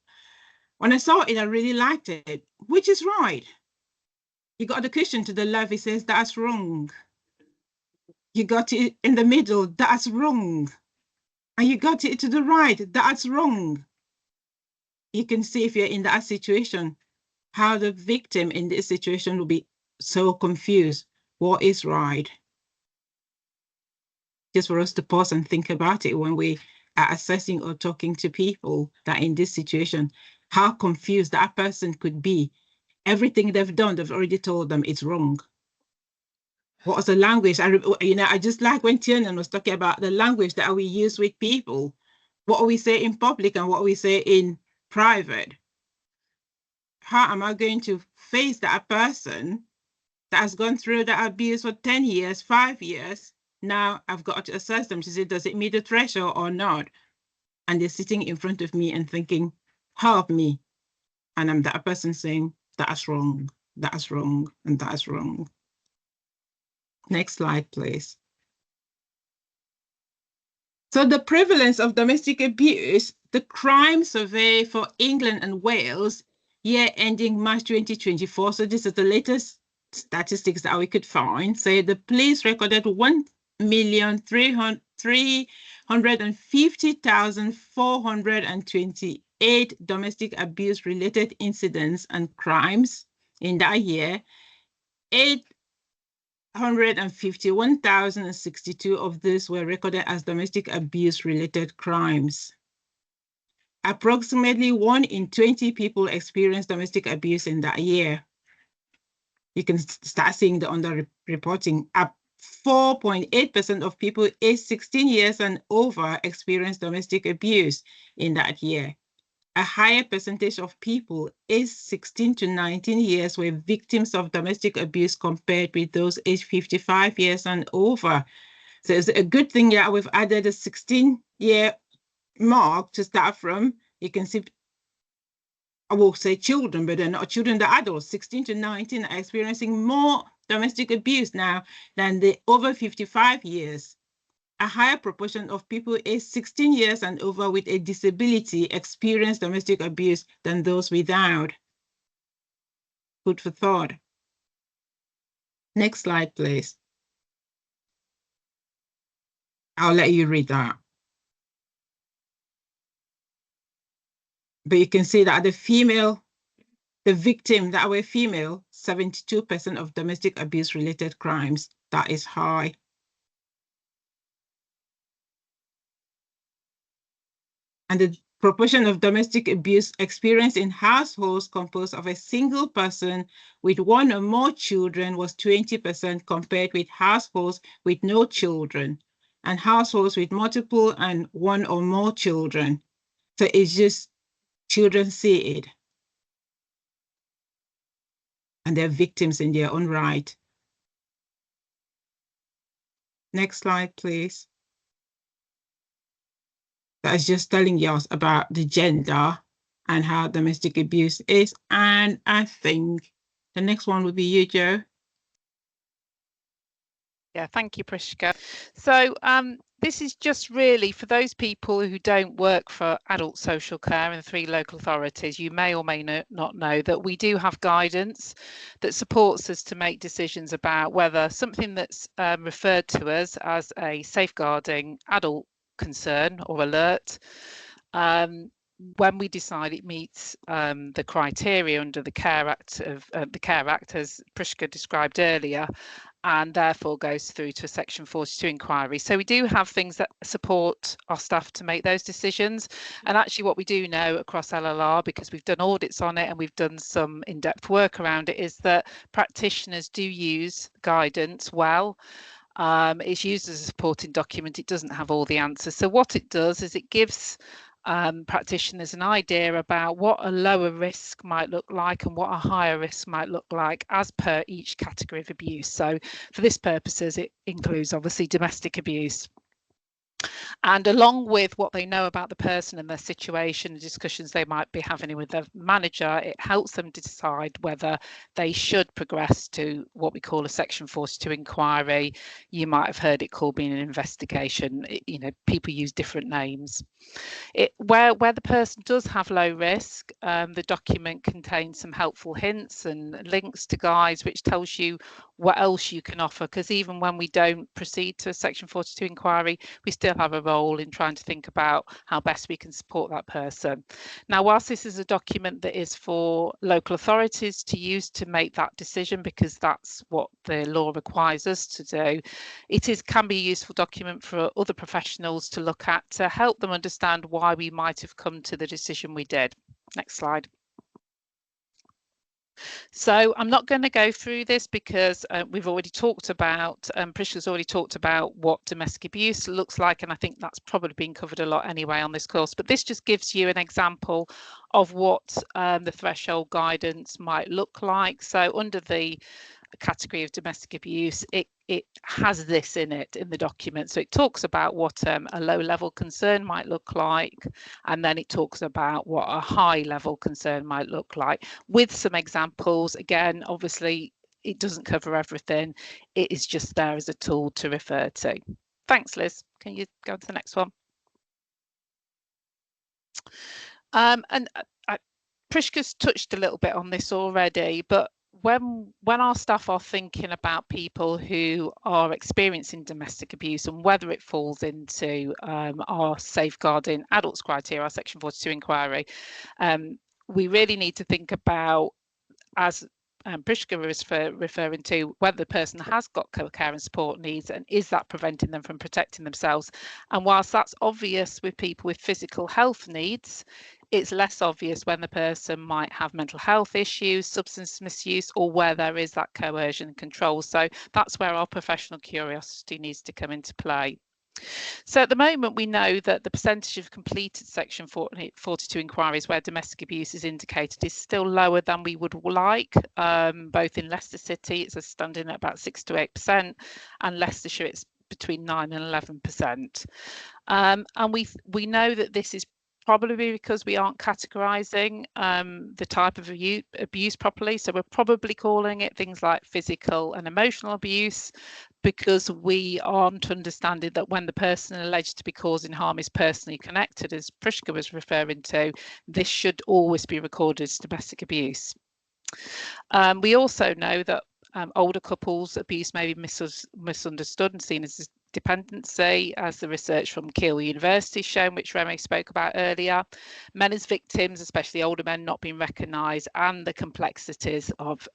when I saw it, I really liked it, which is right. You got the question to the left, it says that's wrong. You got it in the middle, that's wrong. And you got it to the right, that's wrong. You can see if you're in that situation, how the victim in this situation will be so confused. What is right? Just for us to pause and think about it when we are assessing or talking to people that in this situation, how confused that person could be. Everything they've done, they've already told them it's wrong. What was the language? I just like when Tiernan was talking about the language that we use with people. What we say in public and what we say in private. How am I going to face that person that has gone through that abuse for 10 years, 5 years? Now I've got to assess them to say, does it meet the threshold or not? And they're sitting in front of me and thinking, help me. And I'm that person saying, that's wrong, that's wrong, and that's wrong. Next slide, please. So the prevalence of domestic abuse, the crime survey for England and Wales, year ending March 2024. So this is the latest statistics that we could find. So the police recorded 1,350,428 domestic abuse related incidents and crimes in that year. 851,062 of these were recorded as domestic abuse related crimes. Approximately 1 in 20 people experienced domestic abuse in that year. You can start seeing the underreporting. 4.8% of people aged 16 years and over experienced domestic abuse in that year. A higher percentage of people aged 16 to 19 years were victims of domestic abuse compared with those aged 55 years and over. So it's a good thing that we've added a 16-year mark to start from. You can see, I will say children, but they're not children, they're adults. 16 to 19 are experiencing more domestic abuse now than the over 55 years. A higher proportion of people aged 16 years and over with a disability experience domestic abuse than those without. Food for thought. Next slide, please. I'll let you read that. But you can see that the victim that were female, 72% of domestic abuse related crimes. That is high. And the proportion of domestic abuse experienced in households composed of a single person with 1 or more children was 20% compared with households with no children and households with multiple and 1 or more children. So it's just children see it. And they're victims in their own right. Next slide, please. That's just telling you about the gender and how domestic abuse is. And I think the next one would be you, Jo.
Yeah, thank you, Prishka. So this is just really for those people who don't work for adult social care in the 3 local authorities. You may or may not know that we do have guidance that supports us to make decisions about whether something that's referred to us as a safeguarding adult concern or alert, when we decide it meets the criteria under the Care Act as Prishka described earlier, and therefore goes through to a Section 42 inquiry. So we do have things that support our staff to make those decisions. And actually what we do know across LLR, because we've done audits on it and we've done some in-depth work around it, is that practitioners do use guidance well. It's used as a supporting document. It doesn't have all the answers. So what it does is it gives practitioners an idea about what a lower risk might look like and what a higher risk might look like as per each category of abuse. So for this purposes, it includes obviously domestic abuse. And along with what they know about the person and their situation, the discussions they might be having with their manager, it helps them to decide whether they should progress to what we call a Section 42 inquiry. You might have heard it called being an investigation. You know, people use different names. Where the person does have low risk, the document contains some helpful hints and links to guides which tells you what else you can offer, because even when we don't proceed to a Section 42 inquiry, we still have a role in trying to think about how best we can support that person. Now, whilst this is a document that is for local authorities to use to make that decision, because that's what the law requires us to do, it can be a useful document for other professionals to look at to help them understand why we might have come to the decision we did. Next slide. So I'm not going to go through this because we've already talked about, Prishka's already talked about what domestic abuse looks like, and I think that's probably been covered a lot anyway on this course, but this just gives you an example of what the threshold guidance might look like. So under the category of domestic abuse, it has this in it in the document. So it talks about what a low level concern might look like, and then it talks about what a high level concern might look like with some examples. Again, obviously it doesn't cover everything. It is just there as a tool to refer to. Thanks, Liz. Can you go to the next one? Prishka's touched a little bit on this already, but when our staff are thinking about people who are experiencing domestic abuse and whether it falls into our safeguarding adults criteria, our Section 42 inquiry, we really need to think about, as Prishka was referring to, whether the person has got care and support needs, and is that preventing them from protecting themselves. And whilst that's obvious with people with physical health needs, it's less obvious when the person might have mental health issues, substance misuse, or where there is that coercion and control. So that's where our professional curiosity needs to come into play. So at the moment, we know that the percentage of completed Section 42 inquiries where domestic abuse is indicated is still lower than we would like. Both in Leicester City, it's standing at about 6 to 8%, and Leicestershire, it's between 9 and 11%. And we know that this is probably because we aren't categorising the type of abuse properly. So we're probably calling it things like physical and emotional abuse, because we aren't understanding that when the person alleged to be causing harm is personally connected, as Prishka was referring to, this should always be recorded as domestic abuse. We also know that older couples abuse may be misunderstood and seen as dependency, as the research from Keele University shown, which Remy spoke about earlier. Men as victims, especially older men, not being recognised, and the complexities of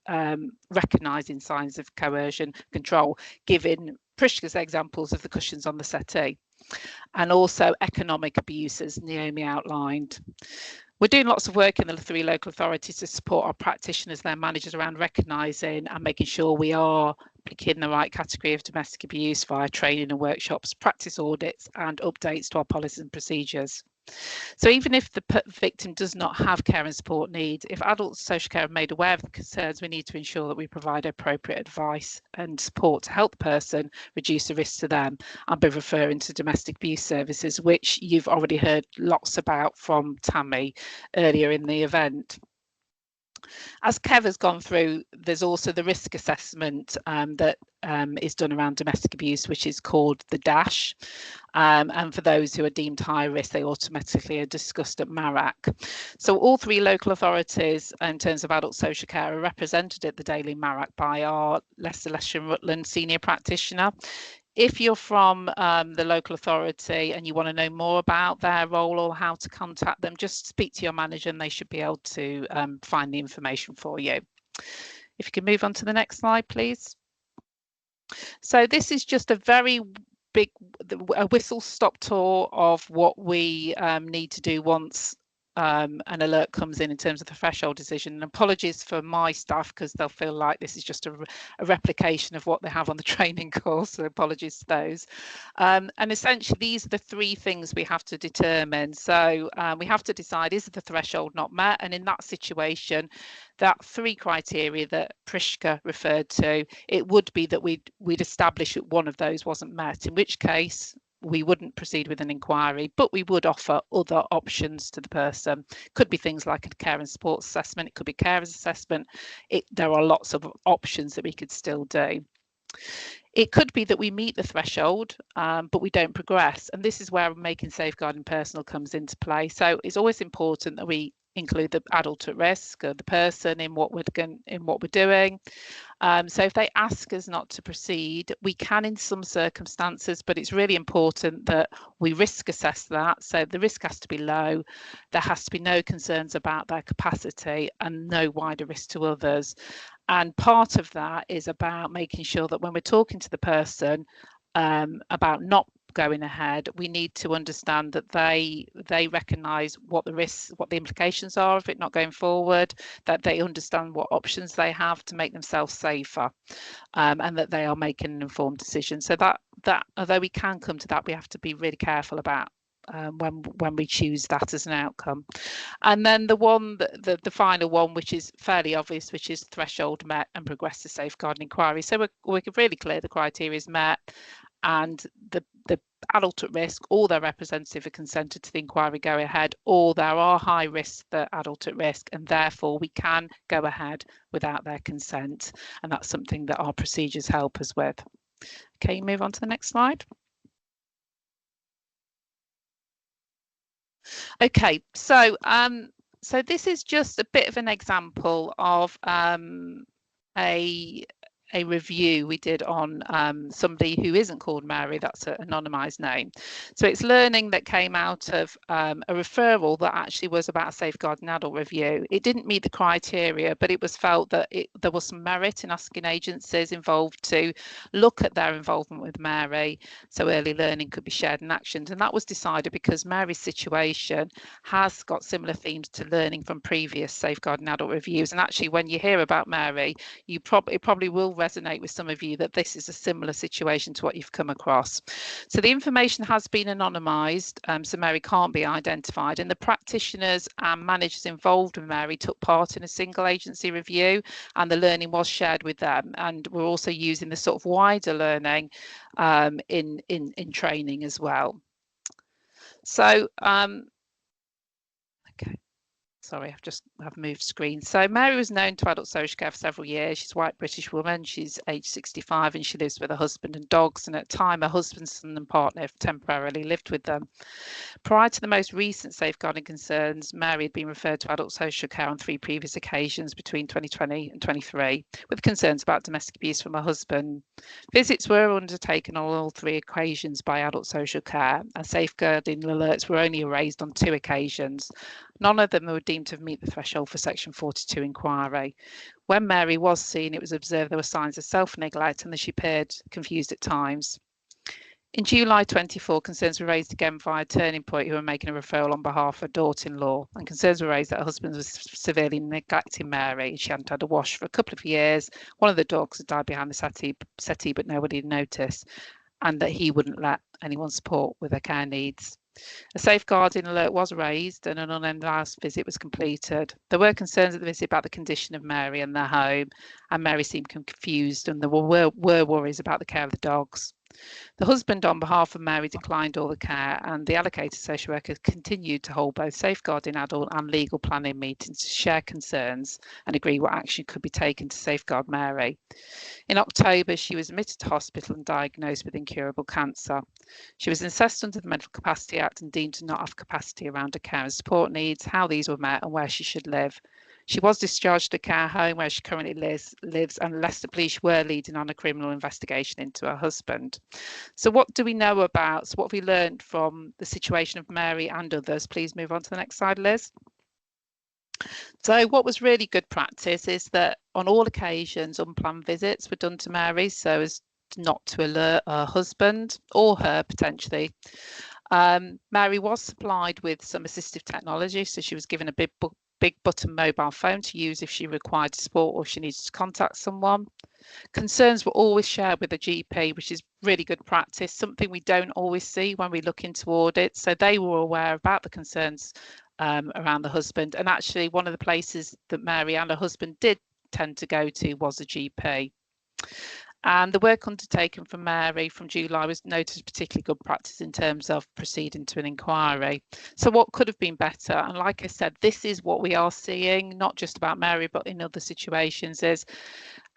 recognising signs of coercion control, given Prishka's examples of the cushions on the settee, and also economic abuse, as Naomi outlined. We're doing lots of work in the 3 local authorities to support our practitioners, their managers, around recognising and making sure we are picking the right category of domestic abuse via training and workshops, practice audits, and updates to our policies and procedures. So even if the victim does not have care and support needs, if adult social care are made aware of the concerns, we need to ensure that we provide appropriate advice and support to help the person reduce the risk to them, and be referring to domestic abuse services, which you've already heard lots about from Tammy earlier in the event. As Kev has gone through, there's also the risk assessment that is done around domestic abuse, which is called the DASH. And for those who are deemed high risk, they automatically are discussed at MARAC. So all three local authorities in terms of adult social care are represented at the daily MARAC by our Leicester and Rutland senior practitioner. If you're from the local authority and you want to know more about their role or how to contact them, just speak to your manager and they should be able to find the information for you. If you can move on to the next slide, please. So this is just a very a whistle-stop tour of what we need to do once an alert comes in terms of the threshold decision. And apologies for my staff because they'll feel like this is just a replication of what they have on the training course, so apologies to those. And essentially these are the three things we have to determine. So we have to decide, is the threshold not met? And in that situation, that three criteria that Prishka referred to, it would be that we'd establish that one of those wasn't met, in which case we wouldn't proceed with an inquiry, but we would offer other options to the person. Could be things like a care and support assessment, it could be carers assessment. There are lots of options that we could still do. It could be that we meet the threshold, but we don't progress. And this is where making safeguarding personal comes into play. So it's always important that we include the adult at risk, or the person in what we're doing. So if they ask us not to proceed, we can in some circumstances, but it's really important that we risk assess that. So the risk has to be low, there has to be no concerns about their capacity and no wider risk to others. And part of that is about making sure that when we're talking to the person about not going ahead, we need to understand that they recognise what the risks, what the implications are of it not going forward, that they understand what options they have to make themselves safer, and that they are making an informed decision. So that although we can come to that, we have to be really careful about when we choose that as an outcome. And then the final one, which is fairly obvious, which is threshold met and progress to safeguarding inquiry. So we're really clear the criteria is met, and the adult at risk or their representative are consented to the inquiry go ahead, or there are high risks that adult at risk and therefore we can go ahead without their consent, and that's something that our procedures help us with. Okay, move on to the next slide. Okay, so so this is just a bit of an example of a review we did on somebody who isn't called Mary, that's an anonymised name. So it's learning that came out of a referral that actually was about a safeguarding adult review. It didn't meet the criteria, but it was felt that there was some merit in asking agencies involved to look at their involvement with Mary, so early learning could be shared in actions. And that was decided because Mary's situation has got similar themes to learning from previous safeguarding adult reviews. And actually, when you hear about Mary, it probably will resonate with some of you that this is a similar situation to what you've come across. So the information has been anonymised, so Mary can't be identified, and the practitioners and managers involved with Mary took part in a single agency review, and the learning was shared with them. And we're also using the sort of wider learning in training as well. So okay. Sorry, I've moved screen. So Mary was known to adult social care for several years. She's a white British woman. She's age 65 and she lives with her husband and dogs. And at the time, her husband, son and partner temporarily lived with them. Prior to the most recent safeguarding concerns, Mary had been referred to adult social care on 3 previous occasions between 2020 and 23, with concerns about domestic abuse from her husband. Visits were undertaken on all 3 occasions by adult social care, and safeguarding alerts were only raised on 2 occasions. None of them were deemed to meet the threshold for Section 42 inquiry. When Mary was seen, it was observed there were signs of self-neglect and that she appeared confused at times. In July 24, concerns were raised again via Turning Point, who were making a referral on behalf of her daughter-in-law, and concerns were raised that her husband was severely neglecting Mary. She hadn't had a wash for a couple of years. One of the dogs had died behind the settee, but nobody had noticed, and that he wouldn't let anyone support with her care needs. A safeguarding alert was raised and an unannounced visit was completed. There were concerns at the visit about the condition of Mary and their home, and Mary seemed confused, and there were worries about the care of the dogs. The husband, on behalf of Mary, declined all the care, and the allocated social worker continued to hold both safeguarding adult and legal planning meetings to share concerns and agree what action could be taken to safeguard Mary. In October, she was admitted to hospital and diagnosed with incurable cancer. She was assessed under the Medical Capacity Act and deemed to not have capacity around her care and support needs, how these were met, and where she should live. She was discharged to a care home where she currently lives, and Leicester Police were leading on a criminal investigation into her husband. So what do we know about, so what have we learned from the situation of Mary and others? Please move on to the next slide, Liz. So what was really good practice is that on all occasions, unplanned visits were done to Mary so as not to alert her husband or her potentially. Mary was supplied with some assistive technology, so she was given a big button mobile phone to use if she required support or if she needed to contact someone. Concerns were always shared with a GP, which is really good practice, something we don't always see when we look into audits. So they were aware about the concerns around the husband, and actually one of the places that Mary and her husband did tend to go to was a GP. And the work undertaken from Mary from July was noted as particularly good practice in terms of proceeding to an inquiry. So what could have been better? And like I said, this is what we are seeing, not just about Mary, but in other situations, is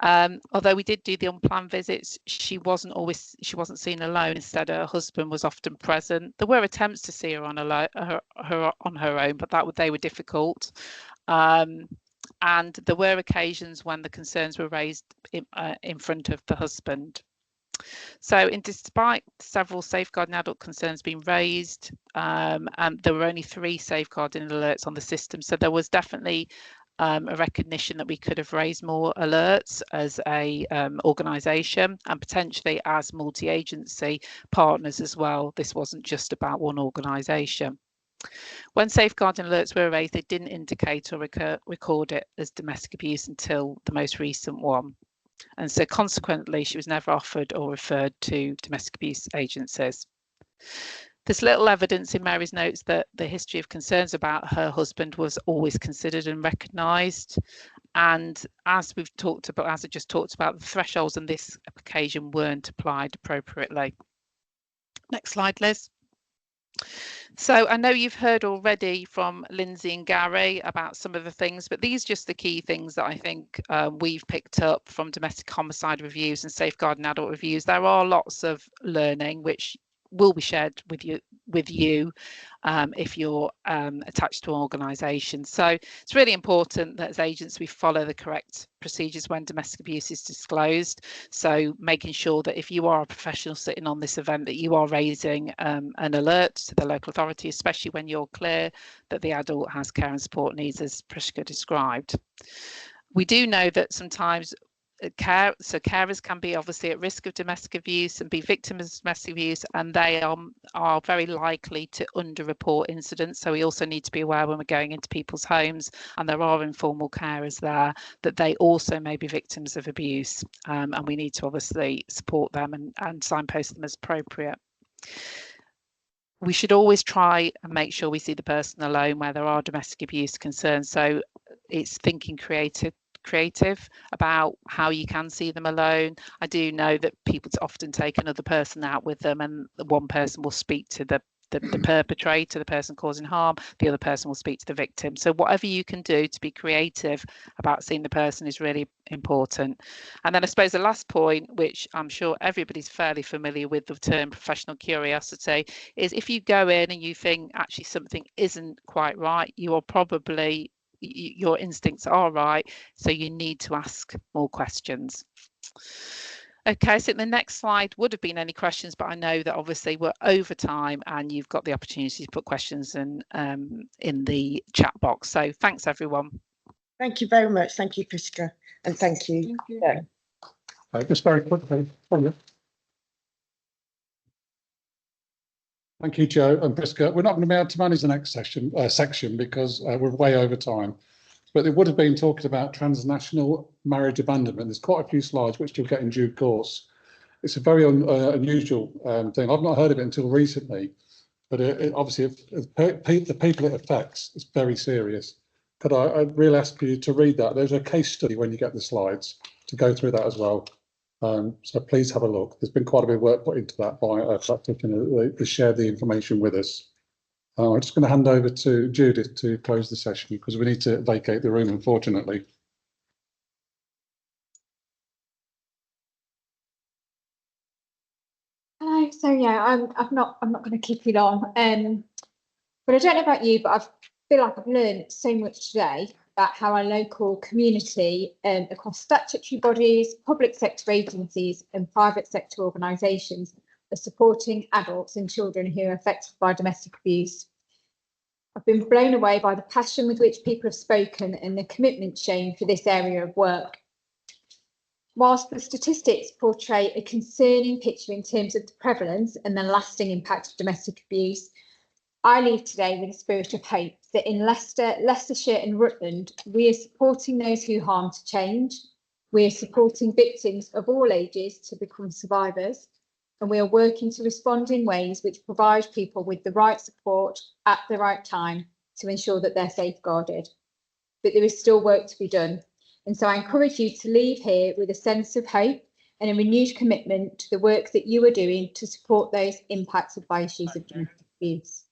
although we did do the unplanned visits, she wasn't seen alone. Instead, her husband was often present. There were attempts to see her on her own, but they were difficult. And there were occasions when the concerns were raised in front of the husband. So despite several safeguarding adult concerns being raised, and there were only 3 safeguarding alerts on the system, so there was definitely a recognition that we could have raised more alerts as a organisation and potentially as multi-agency partners as well. This wasn't just about one organisation. When safeguarding alerts were raised, they didn't indicate or record it as domestic abuse until the most recent one. And so consequently, she was never offered or referred to domestic abuse agencies. There's little evidence in Mary's notes that the history of concerns about her husband was always considered and recognised. And as we've talked about, as I just talked about, the thresholds on this occasion weren't applied appropriately. Next slide, Liz. So I know you've heard already from Lindsay and Gary about some of the things, but these are just the key things that I think we've picked up from domestic homicide reviews and safeguarding adult reviews. There are lots of learning which will be shared with you if you're attached to an organisation. So it's really important that as agents we follow the correct procedures when domestic abuse is disclosed. So making sure that if you are a professional sitting on this event, that you are raising an alert to the local authority, especially when you're clear that the adult has care and support needs as Prisca described. We do know that sometimes carers can be obviously at risk of domestic abuse and be victims of domestic abuse, and they are very likely to underreport incidents. So we also need to be aware when we're going into people's homes and there are informal carers there that they also may be victims of abuse, and we need to obviously support them and signpost them as appropriate. We should always try and make sure we see the person alone where there are domestic abuse concerns. So it's thinking creative about how you can see them alone. I do know that people often take another person out with them, and one person will speak to the perpetrator, the person causing harm, the other person will speak to the victim. So whatever you can do to be creative about seeing the person is really important. And then I suppose the last point, which I'm sure everybody's fairly familiar with, the term professional curiosity, is if you go in and you think actually something isn't quite right, you are probably, your instincts are right, so you need to ask more questions. Okay, so the next slide would have been any questions, but I know that obviously we're over time and you've got the opportunity to put questions in the chat box. So thanks, everyone.
Thank you very much. Thank you, Prisca, and thank you.
Thank you. Yeah. Just very quickly, thank you, Joe and Prisca. We're not going to be able to manage the next section because we're way over time. But it would have been talking about transnational marriage abandonment. There's quite a few slides which you'll get in due course. It's a very unusual thing. I've not heard of it until recently, but obviously the people it affects is very serious. Could I really ask you to read that? There's a case study when you get the slides to go through that as well. So please have a look. There's been quite a bit of work put into that by a practitioner. They shared the information with us. I'm just going to hand over to Judith to close the session because we need to vacate the room, unfortunately.
Hello. So yeah, I'm not going to keep it on. But I don't know about you, but I feel like I've learned so much today about how our local community across statutory bodies, public sector agencies and private sector organisations are supporting adults and children who are affected by domestic abuse. I've been blown away by the passion with which people have spoken and the commitment shown for this area of work. Whilst the statistics portray a concerning picture in terms of the prevalence and the lasting impact of domestic abuse, I leave today with a spirit of hope that in Leicester, Leicestershire and Rutland, we are supporting those who harm to change. We are supporting victims of all ages to become survivors. And we are working to respond in ways which provide people with the right support at the right time to ensure that they're safeguarded. But there is still work to be done. And so I encourage you to leave here with a sense of hope and a renewed commitment to the work that you are doing to support those impacted by issues of domestic abuse.